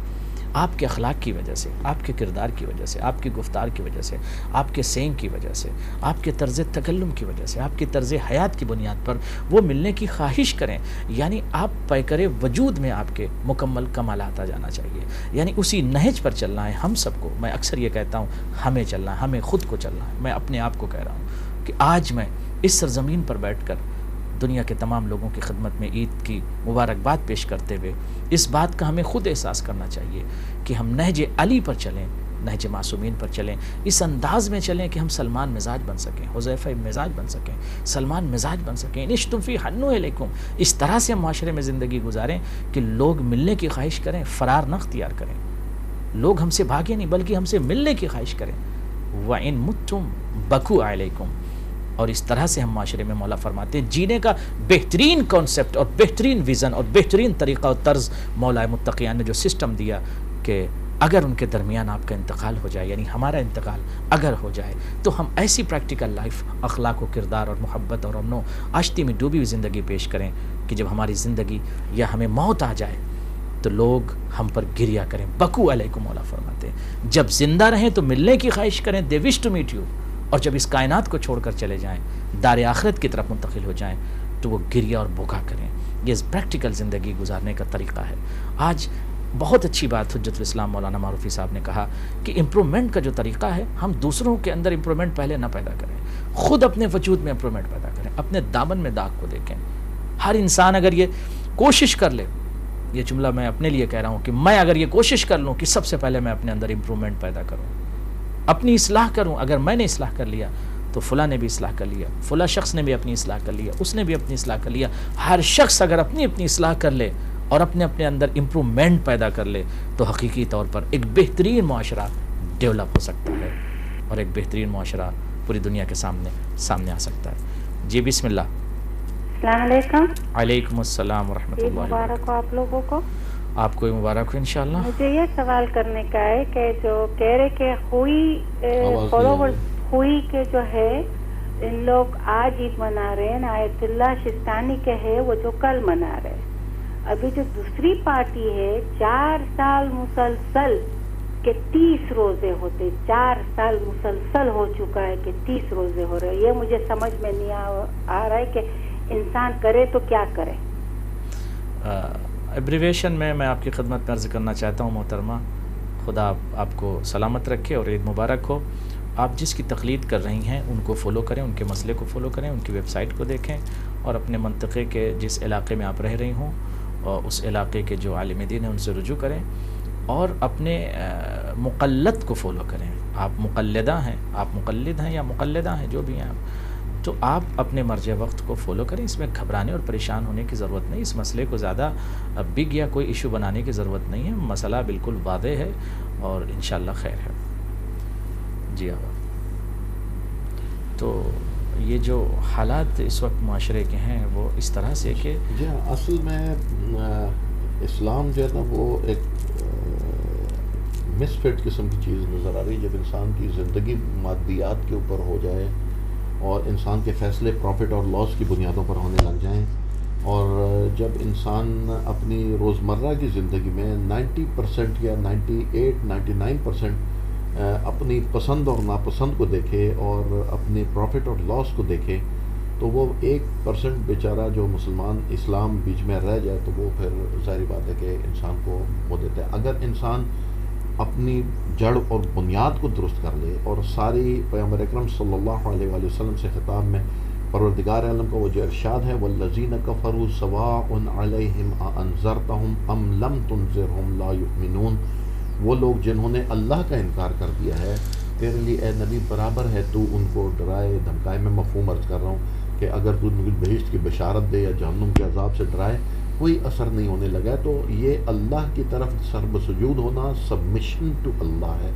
آپ کے اخلاق کی وجہ سے، آپ کے کردار کی وجہ سے، آپ کی گفتار کی وجہ سے، آپ کے سینگ کی وجہ سے، آپ کے طرز تکلم کی وجہ سے، آپ کی طرز حیات کی بنیاد پر وہ ملنے کی خواہش کریں، یعنی آپ پیکر وجود میں آپ کے مکمل کمالات آ جانا چاہیے، یعنی اسی نہج پر چلنا ہے ہم سب کو۔ میں اکثر یہ کہتا ہوں ہمیں چلنا ہے، ہمیں خود کو چلنا ہے، میں اپنے آپ کو کہہ رہا ہوں کہ آج میں اس سرزمین پر بیٹھ کر دنیا کے تمام لوگوں کی خدمت میں عید کی مبارکباد پیش کرتے ہوئے اس بات کا ہمیں خود احساس کرنا چاہیے کہ ہم نہج علی پر چلیں، نہج معصومین پر چلیں، اس انداز میں چلیں کہ ہم سلمان مزاج بن سکیں، حذیفہ مزاج بن سکیں، سلمان مزاج بن سکیں، نشتم فی حنوا الیکم، اس طرح سے ہم معاشرے میں زندگی گزاریں کہ لوگ ملنے کی خواہش کریں، فرار نہ اختیار کریں، لوگ ہم سے بھاگیں نہیں بلکہ ہم سے ملنے کی خواہش کریں، وَإِن مُتُّمْ بَكُوا عَلَيْكُمْ، اور اس طرح سے ہم معاشرے میں مولا فرماتے ہیں جینے کا بہترین کانسیپٹ اور بہترین ویژن اور بہترین طریقہ اور طرز مولا متقیان نے جو سسٹم دیا کہ اگر ان کے درمیان آپ کا انتقال ہو جائے، یعنی ہمارا انتقال اگر ہو جائے تو ہم ایسی پریکٹیکل لائف، اخلاق و کردار اور محبت اور امن و آشتی میں ڈوبی ہوئی زندگی پیش کریں کہ جب ہماری زندگی یا ہمیں موت آ جائے تو لوگ ہم پر گریہ کریں، بکو علیکم، مولا فرماتے ہیں جب زندہ رہیں تو ملنے کی خواہش کریں، دے وش ٹو میٹ یو، اور جب اس کائنات کو چھوڑ کر چلے جائیں، دار آخرت کی طرف منتقل ہو جائیں تو وہ گریہ اور بکا کریں۔ یہ پریکٹیکل زندگی گزارنے کا طریقہ ہے۔ آج بہت اچھی بات حجت الاسلام مولانا معروفی صاحب نے کہا کہ امپرومنٹ کا جو طریقہ ہے، ہم دوسروں کے اندر امپرومنٹ پہلے نہ پیدا کریں، خود اپنے وجود میں امپرومنٹ پیدا کریں، اپنے دامن میں داغ کو دیکھیں۔ ہر انسان اگر یہ کوشش کر لے، یہ جملہ میں اپنے لیے کہہ رہا ہوں کہ میں اگر یہ کوشش کر لوں کہ سب سے پہلے میں اپنے اندر امپرومنٹ پیدا کروں، اپنی اصلاح کروں، اگر میں نے اصلاح کر لیا تو فلاں نے بھی اصلاح کر لیا، فلاں شخص نے بھی اپنی اصلاح کر لیا، اس نے بھی اپنی اصلاح کر لیا، ہر شخص اگر اپنی اصلاح کر لے اور اپنے اندر امپرومنٹ پیدا کر لے تو حقیقی طور پر ایک بہترین معاشرہ ڈیولپ ہو سکتا ہے اور ایک بہترین معاشرہ پوری دنیا کے سامنے آ سکتا ہے۔ جی بسم اللہ۔ السلام علیکم۔ وعلیکم السلام ورحمۃ اللہ۔ مبارک ہو آپ لوگوں کو۔ آپ کو مبارک ہو انشاءاللہ۔ مجھے یہ سوال کرنے کا ہے کہ جو کہہ رہے کہ خوئی کے جو ہے ان لوگ آج عید منا رہے ہیں، آیت اللہ شستانی کے ہے وہ جو کل منا رہے ہیں، ابھی جو دوسری پارٹی ہے 4 سال مسلسل کہ 30 روزے ہوتے، 4 سال مسلسل ہو چکا ہے کہ 30 روزے ہو رہے، یہ مجھے سمجھ میں نہیں آ رہا ہے کہ انسان کرے تو کیا کرے۔ ایبریویشن میں آپ کی خدمت میں عرض کرنا چاہتا ہوں محترمہ، خدا آپ کو سلامت رکھے اور عید مبارک ہو۔ آپ جس کی تقلید کر رہی ہیں ان کو فالو کریں، ان کے مسئلے کو فالو کریں، ان کی ویب سائٹ کو دیکھیں اور اپنے منطقے کے جس علاقے میں آپ رہ رہی ہوں اور اس علاقے کے جو عالم دین ہیں ان سے رجوع کریں اور اپنے مقلد کو فالو کریں۔ آپ مقلدہ ہیں، آپ مقلد ہیں یا مقلدہ ہیں، جو بھی ہیں آپ، تو آپ اپنے مرجع وقت کو فالو کریں۔ اس میں گھبرانے اور پریشان ہونے کی ضرورت نہیں، اس مسئلے کو زیادہ بگ یا کوئی ایشو بنانے کی ضرورت نہیں ہے، مسئلہ بالکل واضح ہے اور انشاءاللہ خیر ہے۔ جی ہاں، تو یہ جو حالات اس وقت معاشرے کے ہیں وہ اس طرح سے کہ جی ہاں، اصل میں اسلام جو ہے نا وہ ایک مس فٹ قسم کی چیز نظر آ رہی ہے۔ جب انسان کی زندگی مادیات کے اوپر ہو جائے اور انسان کے فیصلے پروفٹ اور لاس کی بنیادوں پر ہونے لگ جائیں، اور جب انسان اپنی روزمرہ کی زندگی میں 90% یا 98-99% اپنی پسند اور ناپسند کو دیکھے اور اپنے پروفٹ اور لاس کو دیکھے، تو وہ 1% بیچارہ جو مسلمان اسلام بیچ میں رہ جائے تو وہ پھر ظاہری بات ہے کہ انسان کو وہ دیتا ہے۔ اگر انسان اپنی جڑ اور بنیاد کو درست کر لے اور ساری پیغمبر اکرم صلی اللہ علیہ وآلہ وسلم سے خطاب میں پروردگار عالم کا وہ جو ارشاد ہے والذین کفروا سواء علیہم اانذرتہم ام لم تنذرہم لا یؤمنون، وہ لوگ جنہوں نے اللہ کا انکار کر دیا ہے، تیرے لیے اے نبی برابر ہے تو ان کو ڈرائے دھمکائے. میں مفہوم عرض کر رہا ہوں کہ اگر تو بہشت کی بشارت دے یا جہنم کے عذاب سے ڈرائے کوئی اثر نہیں ہونے لگا. تو یہ اللہ کی طرف سر بسجود ہونا، سبمشن ٹو اللہ ہے.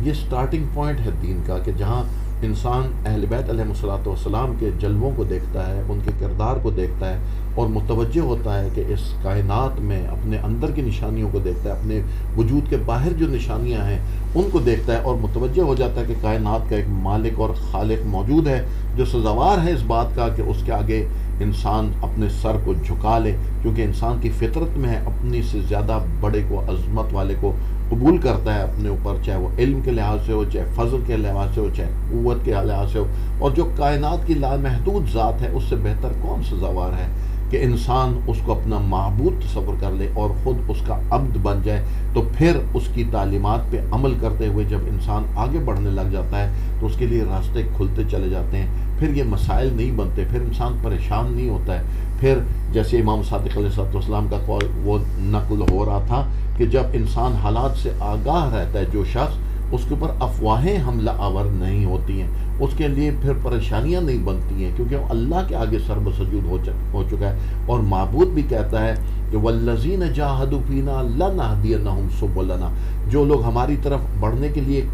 یہ سٹارٹنگ پوائنٹ ہے دین کا، کہ جہاں انسان اہل بیت علیہ الصلوۃ والسلام کے جلووں کو دیکھتا ہے، ان کے کردار کو دیکھتا ہے اور متوجہ ہوتا ہے کہ اس کائنات میں اپنے اندر کی نشانیوں کو دیکھتا ہے، اپنے وجود کے باہر جو نشانیاں ہیں ان کو دیکھتا ہے اور متوجہ ہو جاتا ہے کہ کائنات کا ایک مالک اور خالق موجود ہے جو سزاوار ہے اس بات کا کہ اس کے آگے انسان اپنے سر کو جھکا لے، کیونکہ انسان کی فطرت میں ہے اپنی سے زیادہ بڑے کو، عظمت والے کو قبول کرتا ہے اپنے اوپر، چاہے وہ علم کے لحاظ سے ہو، چاہے فضل کے لحاظ سے ہو، چاہے قوت کے لحاظ سے ہو. اور جو کائنات کی لامحدود ذات ہے اس سے بہتر کون سزاوار ہے کہ انسان اس کو اپنا معبود تصور کر لے اور خود اس کا عبد بن جائے. تو پھر اس کی تعلیمات پہ عمل کرتے ہوئے جب انسان آگے بڑھنے لگ جاتا ہے تو اس کے لیے راستے کھلتے چلے جاتے ہیں. پھر یہ مسائل نہیں بنتے، پھر انسان پریشان نہیں ہوتا ہے. پھر جیسے امام صادق علیہ السلام کا قول وہ نقل ہو رہا تھا کہ جب انسان حالات سے آگاہ رہتا ہے، جو شخص، اس کے اوپر افواہیں حملہ آور نہیں ہوتی ہیں، اس کے لیے پھر پریشانیاں نہیں بنتی ہیں، کیونکہ وہ اللہ کے آگے سر بسجود ہو چکا ہے. اور معبود بھی کہتا ہے کہ والذین جاہدوا فینا لنہدینہم سبلنا، جو لوگ ہماری طرف بڑھنے کے لیے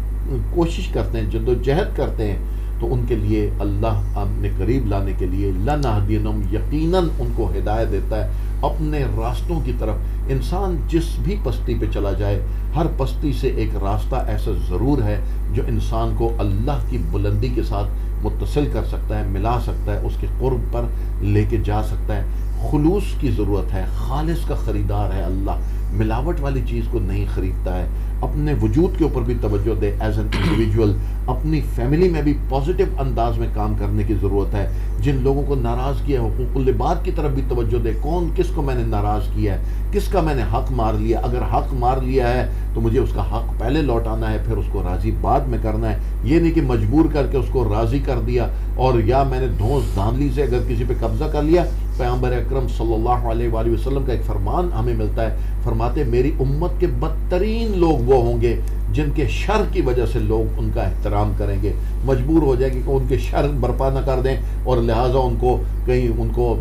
کوشش کرتے ہیں، جدوجہد کرتے ہیں، تو ان کے لیے اللہ اپنے قریب لانے کے لیے لنہدینہم، یقیناً ان کو ہدایت دیتا ہے اپنے راستوں کی طرف. انسان جس بھی پستی پہ چلا جائے، ہر پستی سے ایک راستہ ایسا ضرور ہے جو انسان کو اللہ کی بلندی کے ساتھ متصل کر سکتا ہے، ملا سکتا ہے، اس کے قرب پر لے کے جا سکتا ہے. خلوص کی ضرورت ہے، خالص کا خریدار ہے اللہ، ملاوٹ والی چیز کو نہیں خریدتا ہے. اپنے وجود کے اوپر بھی توجہ دے ایز این انڈیویجول. اپنی فیملی میں بھی پازیٹو انداز میں کام کرنے کی ضرورت ہے. جن لوگوں کو ناراض کیا ہے حقوق العباد کی طرف بھی توجہ دے، کون کس کو میں نے ناراض کیا ہے، کس کا میں نے حق مار لیا. اگر حق مار لیا ہے تو مجھے اس کا حق پہلے لوٹانا ہے، پھر اس کو راضی بعد میں کرنا ہے. یہ نہیں کہ مجبور کر کے اس کو راضی کر دیا، اور یا میں نے دھونس دھاندلی سے اگر کسی پہ قبضہ کر لیا. پیغمبر اکرم صلی اللہ علیہ وآلہ وسلم کا ایک فرمان ہمیں ملتا ہے، فرماتے میری امت کے بدترین لوگ وہ ہوں گے جن کے شر کی وجہ سے لوگ ان کا احترام کریں گے. مجبور ہو جائے گی کہ ان کے شر برپا نہ کر دیں، اور لہٰذا ان کو کہیں ان کو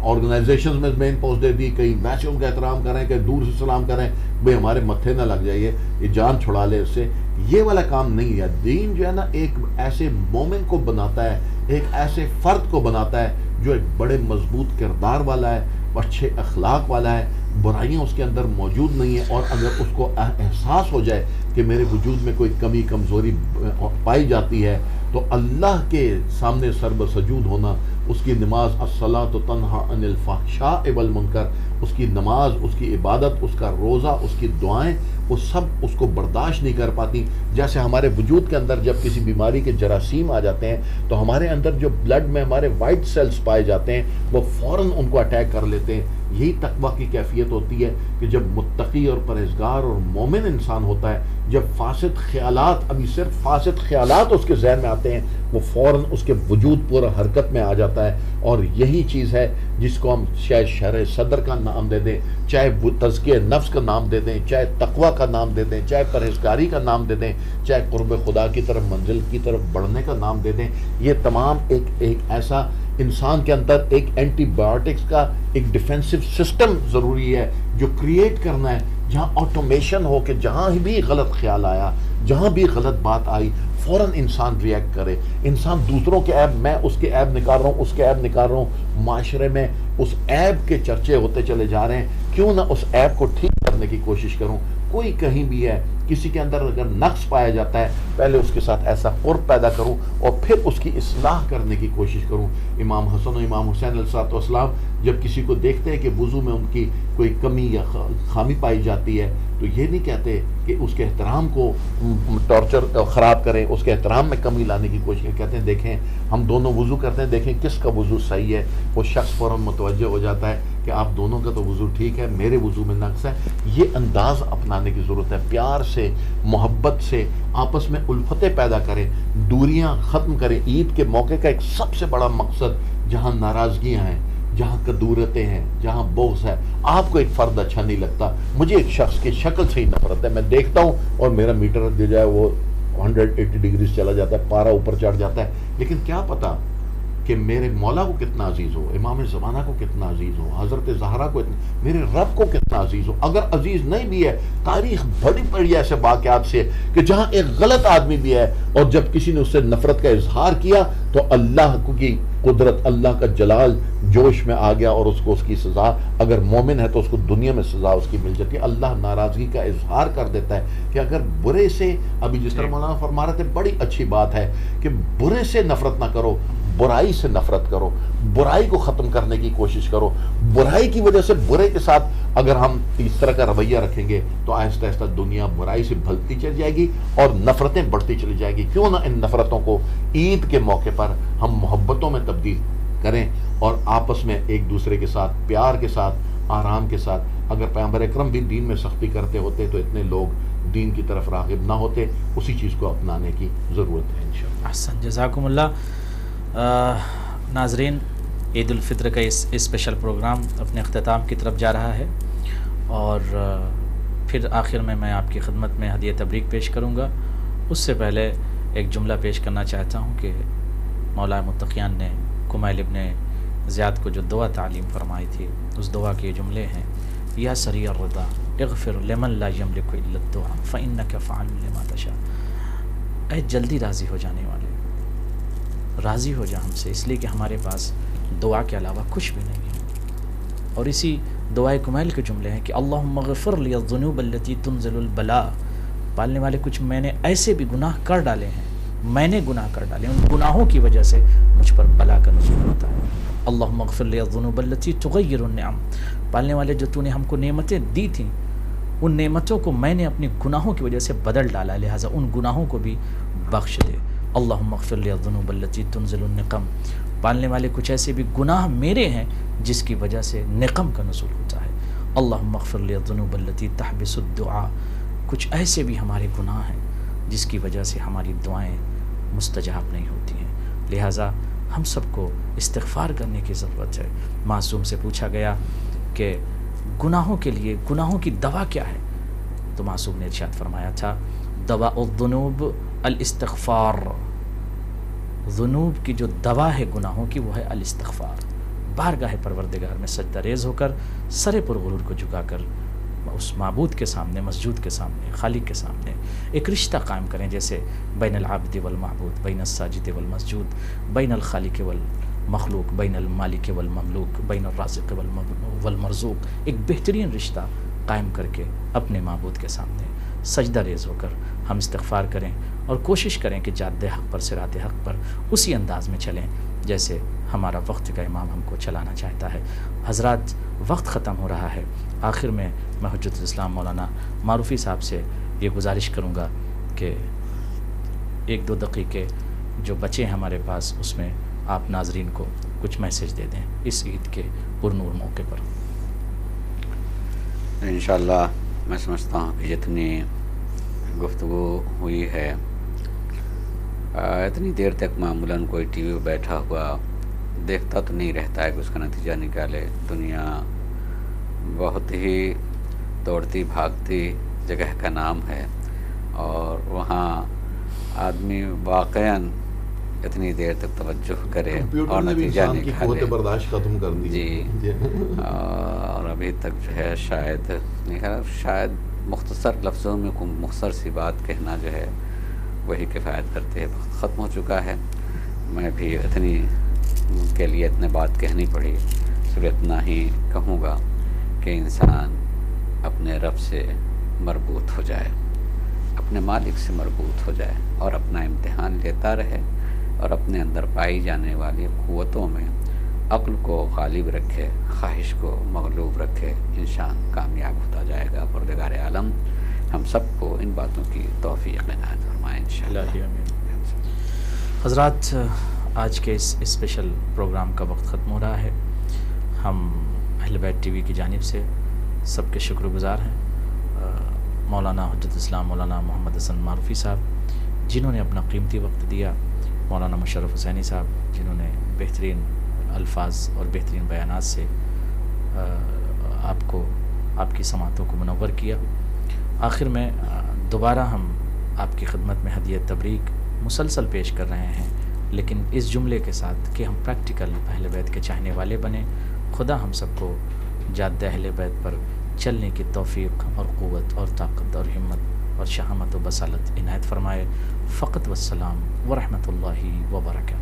آرگنائزیشنز میں مین پوسٹ دے دی، کہیں ویسے ان کا احترام کریں کہ دور سے سلام کریں، بھئی ہمارے متھے نہ لگ جائیے، یہ جان چھڑا لے اس سے. یہ والا کام نہیں ہے. دین جو ہے نا ایک ایسے مومن کو بناتا ہے، ایک ایسے فرد کو بناتا ہے جو ایک بڑے مضبوط کردار والا ہے، اچھے اخلاق والا ہے، برائیاں اس کے اندر موجود نہیں ہیں. اور اگر اس کو احساس ہو جائے کہ میرے وجود میں کوئی کمی کمزوری پائی جاتی ہے تو اللہ کے سامنے سر بسجود ہونا، اس کی نماز الصلاۃ تنہی عن الفحشاء والمنکر، اس کی نماز، اس کی عبادت، اس کا روزہ، اس کی دعائیں، وہ سب اس کو برداشت نہیں کر پاتی. جیسے ہمارے وجود کے اندر جب کسی بیماری کے جراثیم آ جاتے ہیں تو ہمارے اندر جو بلڈ میں ہمارے وائٹ سیلز پائے جاتے ہیں وہ فوراً ان کو اٹیک کر لیتے ہیں. یہی تقویٰ کی کیفیت ہوتی ہے کہ جب متقی اور پرہیزگار اور مومن انسان ہوتا ہے، جب فاسد خیالات، ابھی صرف فاسد خیالات اس کے ذہن میں آتے ہیں، وہ فوراً اس کے وجود پورا حرکت میں آ جاتا ہے. اور یہی چیز ہے جس کو ہم چاہے شرح صدر کا نام دے دیں، چاہے تزکیہ نفس کا نام دے دیں، چاہے تقویٰ کا نام دے دیں، چاہے پرہیزگاری کا نام دے دیں، چاہے قرب خدا کی طرف، منزل کی طرف بڑھنے کا نام دے دیں. یہ تمام ایک ایسا انسان کے اندر ایک اینٹی بایوٹکس کا ایک ڈیفینسو سسٹم ضروری ہے جو کریٹ کرنا ہے، جہاں آٹومیشن ہو کہ جہاں بھی غلط خیال آیا، جہاں بھی غلط بات آئی، فوراً انسان ریئیکٹ کرے. انسان دوسروں کے عیب، میں اس کے عیب نکال رہا ہوں، اس کے عیب نکال رہا ہوں، معاشرے میں اس عیب کے چرچے ہوتے چلے جا رہے ہیں. کیوں نہ اس عیب کو ٹھیک کرنے کی کوشش کروں. کوئی کہیں بھی ہے، کسی کے اندر اگر نقص پایا جاتا ہے، پہلے اس کے ساتھ ایسا قرب پیدا کروں اور پھر اس کی اصلاح کرنے کی کوشش کروں. امام حسن و امام حسین علیہ السلام جب کسی کو دیکھتے ہیں کہ وضو میں ان کی کوئی کمی یا خامی پائی جاتی ہے تو یہ نہیں کہتے کہ اس کے احترام کو ٹارچر خراب کریں، اس کے احترام میں کمی لانے کی کوشش کریں. کہتے ہیں دیکھیں ہم دونوں وضو کرتے ہیں، دیکھیں کس کا وضو صحیح ہے. وہ شخص فوراً متوجہ ہو جاتا ہے کہ آپ دونوں کا تو وضو ٹھیک ہے، میرے وضو میں نقص ہے. یہ انداز اپنانے کی ضرورت ہے. پیار سے، محبت سے آپس میں الفتیں پیدا کریں، دوریاں ختم کریں. عید کے موقع کا ایک سب سے بڑا مقصد جہاں ناراضگیاں ہیں، جہاں کدورتیں ہیں، جہاں بغض ہے، آپ کو ایک فرد اچھا نہیں لگتا، مجھے ایک شخص کی شکل سے ہی نفرت ہے، میں دیکھتا ہوں اور میرا میٹر جو ہے وہ 180 ڈگریز چلا جاتا ہے، پارا اوپر چڑھ جاتا ہے. لیکن کیا پتا کہ میرے مولا کو کتنا عزیز ہو، امام زمانہ کو کتنا عزیز ہو، حضرت زہرا کو میرے رب کو کتنا عزیز ہو. اگر عزیز نہیں بھی ہے، تاریخ بڑی پڑی ایسے واقعات سے کہ جہاں ایک غلط آدمی بھی ہے اور جب کسی نے اس سے نفرت کا اظہار کیا تو اللہ کی قدرت، اللہ کا جلال جوش میں آ گیا اور اس کو اس کی سزا، اگر مومن ہے تو اس کو دنیا میں سزا اس کی مل جاتی ہے. اللہ ناراضگی کا اظہار کر دیتا ہے کہ اگر برے سے، ابھی جس طرح مولانا فرما رہے تھے، بڑی اچھی بات ہے کہ برے سے نفرت نہ کرو، برائی سے نفرت کرو، برائی کو ختم کرنے کی کوشش کرو. برائی کی وجہ سے برے کے ساتھ اگر ہم اس طرح کا رویہ رکھیں گے تو آہستہ آہستہ دنیا برائی سے بھلتی چلی جائے گی اور نفرتیں بڑھتی چلی جائے گی. کیوں نہ ان نفرتوں کو عید کے موقع پر ہم محبتوں میں تبدیل کریں اور آپس میں ایک دوسرے کے ساتھ پیار کے ساتھ، آرام کے ساتھ. اگر پیغمبر اکرم بھی دین میں سختی کرتے ہوتے تو اتنے لوگ دین کی طرف راغب نہ ہوتے. اسی چیز کو اپنانے کی ضرورت ہے انشاءاللہ. احسن، جزاکم اللہ. ناظرین، عید الفطر کا اس اسپیشل پروگرام اپنے اختتام کی طرف جا رہا ہے اور پھر آخر میں آپ کی خدمت میں ہدیہ تبریک پیش کروں گا. اس سے پہلے ایک جملہ پیش کرنا چاہتا ہوں کہ مولا متقیان نے کمیل ابن زیاد کو جو دعا تعلیم فرمائی تھی، اس دعا کے جملے ہیں: یا سریع الرضا اغفر لمن لا یملک الا الدعاء فانک فعال لما تشاء. اے جلدی راضی ہو جانے والے، راضی ہو جا ہم سے، اس لیے کہ ہمارے پاس دعا کے علاوہ کچھ بھی نہیں ہے. اور اسی دعائے کمیل کے جملے ہیں کہ اللہم اغفر لی الذنوب التي تنزل البلاء. پالنے والے، کچھ میں نے ایسے بھی گناہ کر ڈالے ہیں، میں نے گناہ کر ڈالے، ان گناہوں کی وجہ سے مجھ پر بلا کا نزول ہوتا ہے. اللہم اغفر لی الذنوب التي تغیر النعم. پالنے والے، جو تو نے ہم کو نعمتیں دی تھیں، ان نعمتوں کو میں نے اپنی گناہوں کی وجہ سے بدل ڈالا، لہٰذا ان گناہوں کو بھی بخش دے. اللہم اغفر لی الذنوب التي تنزل النقم. پالنے والے، کچھ ایسے بھی گناہ میرے ہیں جس کی وجہ سے نقم کا نزول ہوتا ہے. اللہم اغفر لی الذنوب التي تحبس الدعاء. کچھ ایسے بھی ہمارے گناہ ہیں جس کی وجہ سے ہماری دعائیں مستجاب نہیں ہوتی ہیں، لہٰذا ہم سب کو استغفار کرنے کی ضرورت ہے. معصوم سے پوچھا گیا کہ گناہوں کے لیے، گناہوں کی دوا کیا ہے؟ تو معصوم نے ارشاد فرمایا تھا: دواء الذنوب الاستغفار. ذنوب کی جو دوا ہے گناہوں کی، وہ ہے الاستغفار. بارگاہ پروردگار میں سجدہ ریز ہو کر، سر پر غرور کو جھکا کر اس معبود کے سامنے، مسجود کے سامنے، خالق کے سامنے ایک رشتہ قائم کریں، جیسے بین العبد والمعبود، بین الساجد والمسجود، بین الخالق والمخلوق، بین المالک والمملوک، بین الرازق والمرزوق. ایک بہترین رشتہ قائم کر کے اپنے معبود کے سامنے سجدہ ریز ہو کر ہم استغفار کریں اور کوشش کریں کہ جادہ حق پر، صراط حق پر اسی انداز میں چلیں جیسے ہمارا وقت کا امام ہم کو چلانا چاہتا ہے. حضرات، وقت ختم ہو رہا ہے. آخر میں حجت الاسلام مولانا معروفی صاحب سے یہ گزارش کروں گا کہ 1-2 دقیقے جو بچے ہیں ہمارے پاس، اس میں آپ ناظرین کو کچھ میسیج دے دیں اس عید کے پرنور موقع پر. انشاءاللہ میں سمجھتا ہوں کہ جتنی گفتگو ہوئی ہے، اتنی دیر تک معمولاً کوئی ٹی وی پہ بیٹھا ہوا دیکھتا تو نہیں رہتا ہے کہ اس کا نتیجہ نکالے. دنیا بہت ہی دوڑتی بھاگتی جگہ کا نام ہے اور وہاں آدمی واقعاً اتنی دیر تک توجہ کرے اور نتیجہ نکالے. برداشت ختم کر دی. جی، اور ابھی تک جو ہے شاید مختصر لفظوں میں کوئی مختصر سی بات کہنا جو ہے وہی کفایت کرتے ہے. ختم ہو چکا ہے. میں بھی اتنی کے لیے اتنے بات کہنی پڑی، صرف اتنا ہی کہوں گا کہ انسان اپنے رب سے مربوط ہو جائے، اپنے مالک سے مربوط ہو جائے اور اپنا امتحان لیتا رہے اور اپنے اندر پائی جانے والی قوتوں میں عقل کو غالب رکھے، خواہش کو مغلوب رکھے. انسان کامیاب ہوتا جائے گا. پروردگار عالم ہم سب کو ان باتوں کی توفیق عنایت فرمائے انشاءاللہ. حضرات، آج کے اس اسپیشل پروگرام کا وقت ختم ہو رہا ہے. ہم اہل بیت ٹی وی کی جانب سے سب کے شکر گزار ہیں. مولانا حجت اسلام مولانا محمد حسن معروفی صاحب جنہوں نے اپنا قیمتی وقت دیا، مولانا مشرف حسینی صاحب جنہوں نے بہترین الفاظ اور بہترین بیانات سے آپ کو، آپ کی سماعتوں کو منور کیا. آخر میں دوبارہ ہم آپ کی خدمت میں ہدیہ تبریک مسلسل پیش کر رہے ہیں، لیکن اس جملے کے ساتھ کہ ہم پریکٹیکل اہل بیت کے چاہنے والے بنیں. خدا ہم سب کو جادہ اہل بیت پر چلنے کی توفیق اور قوت اور طاقت اور ہمت اور شہامت و بصالت عنایت فرمائے. فقط والسلام ورحمۃ اللہ وبرکاتہ.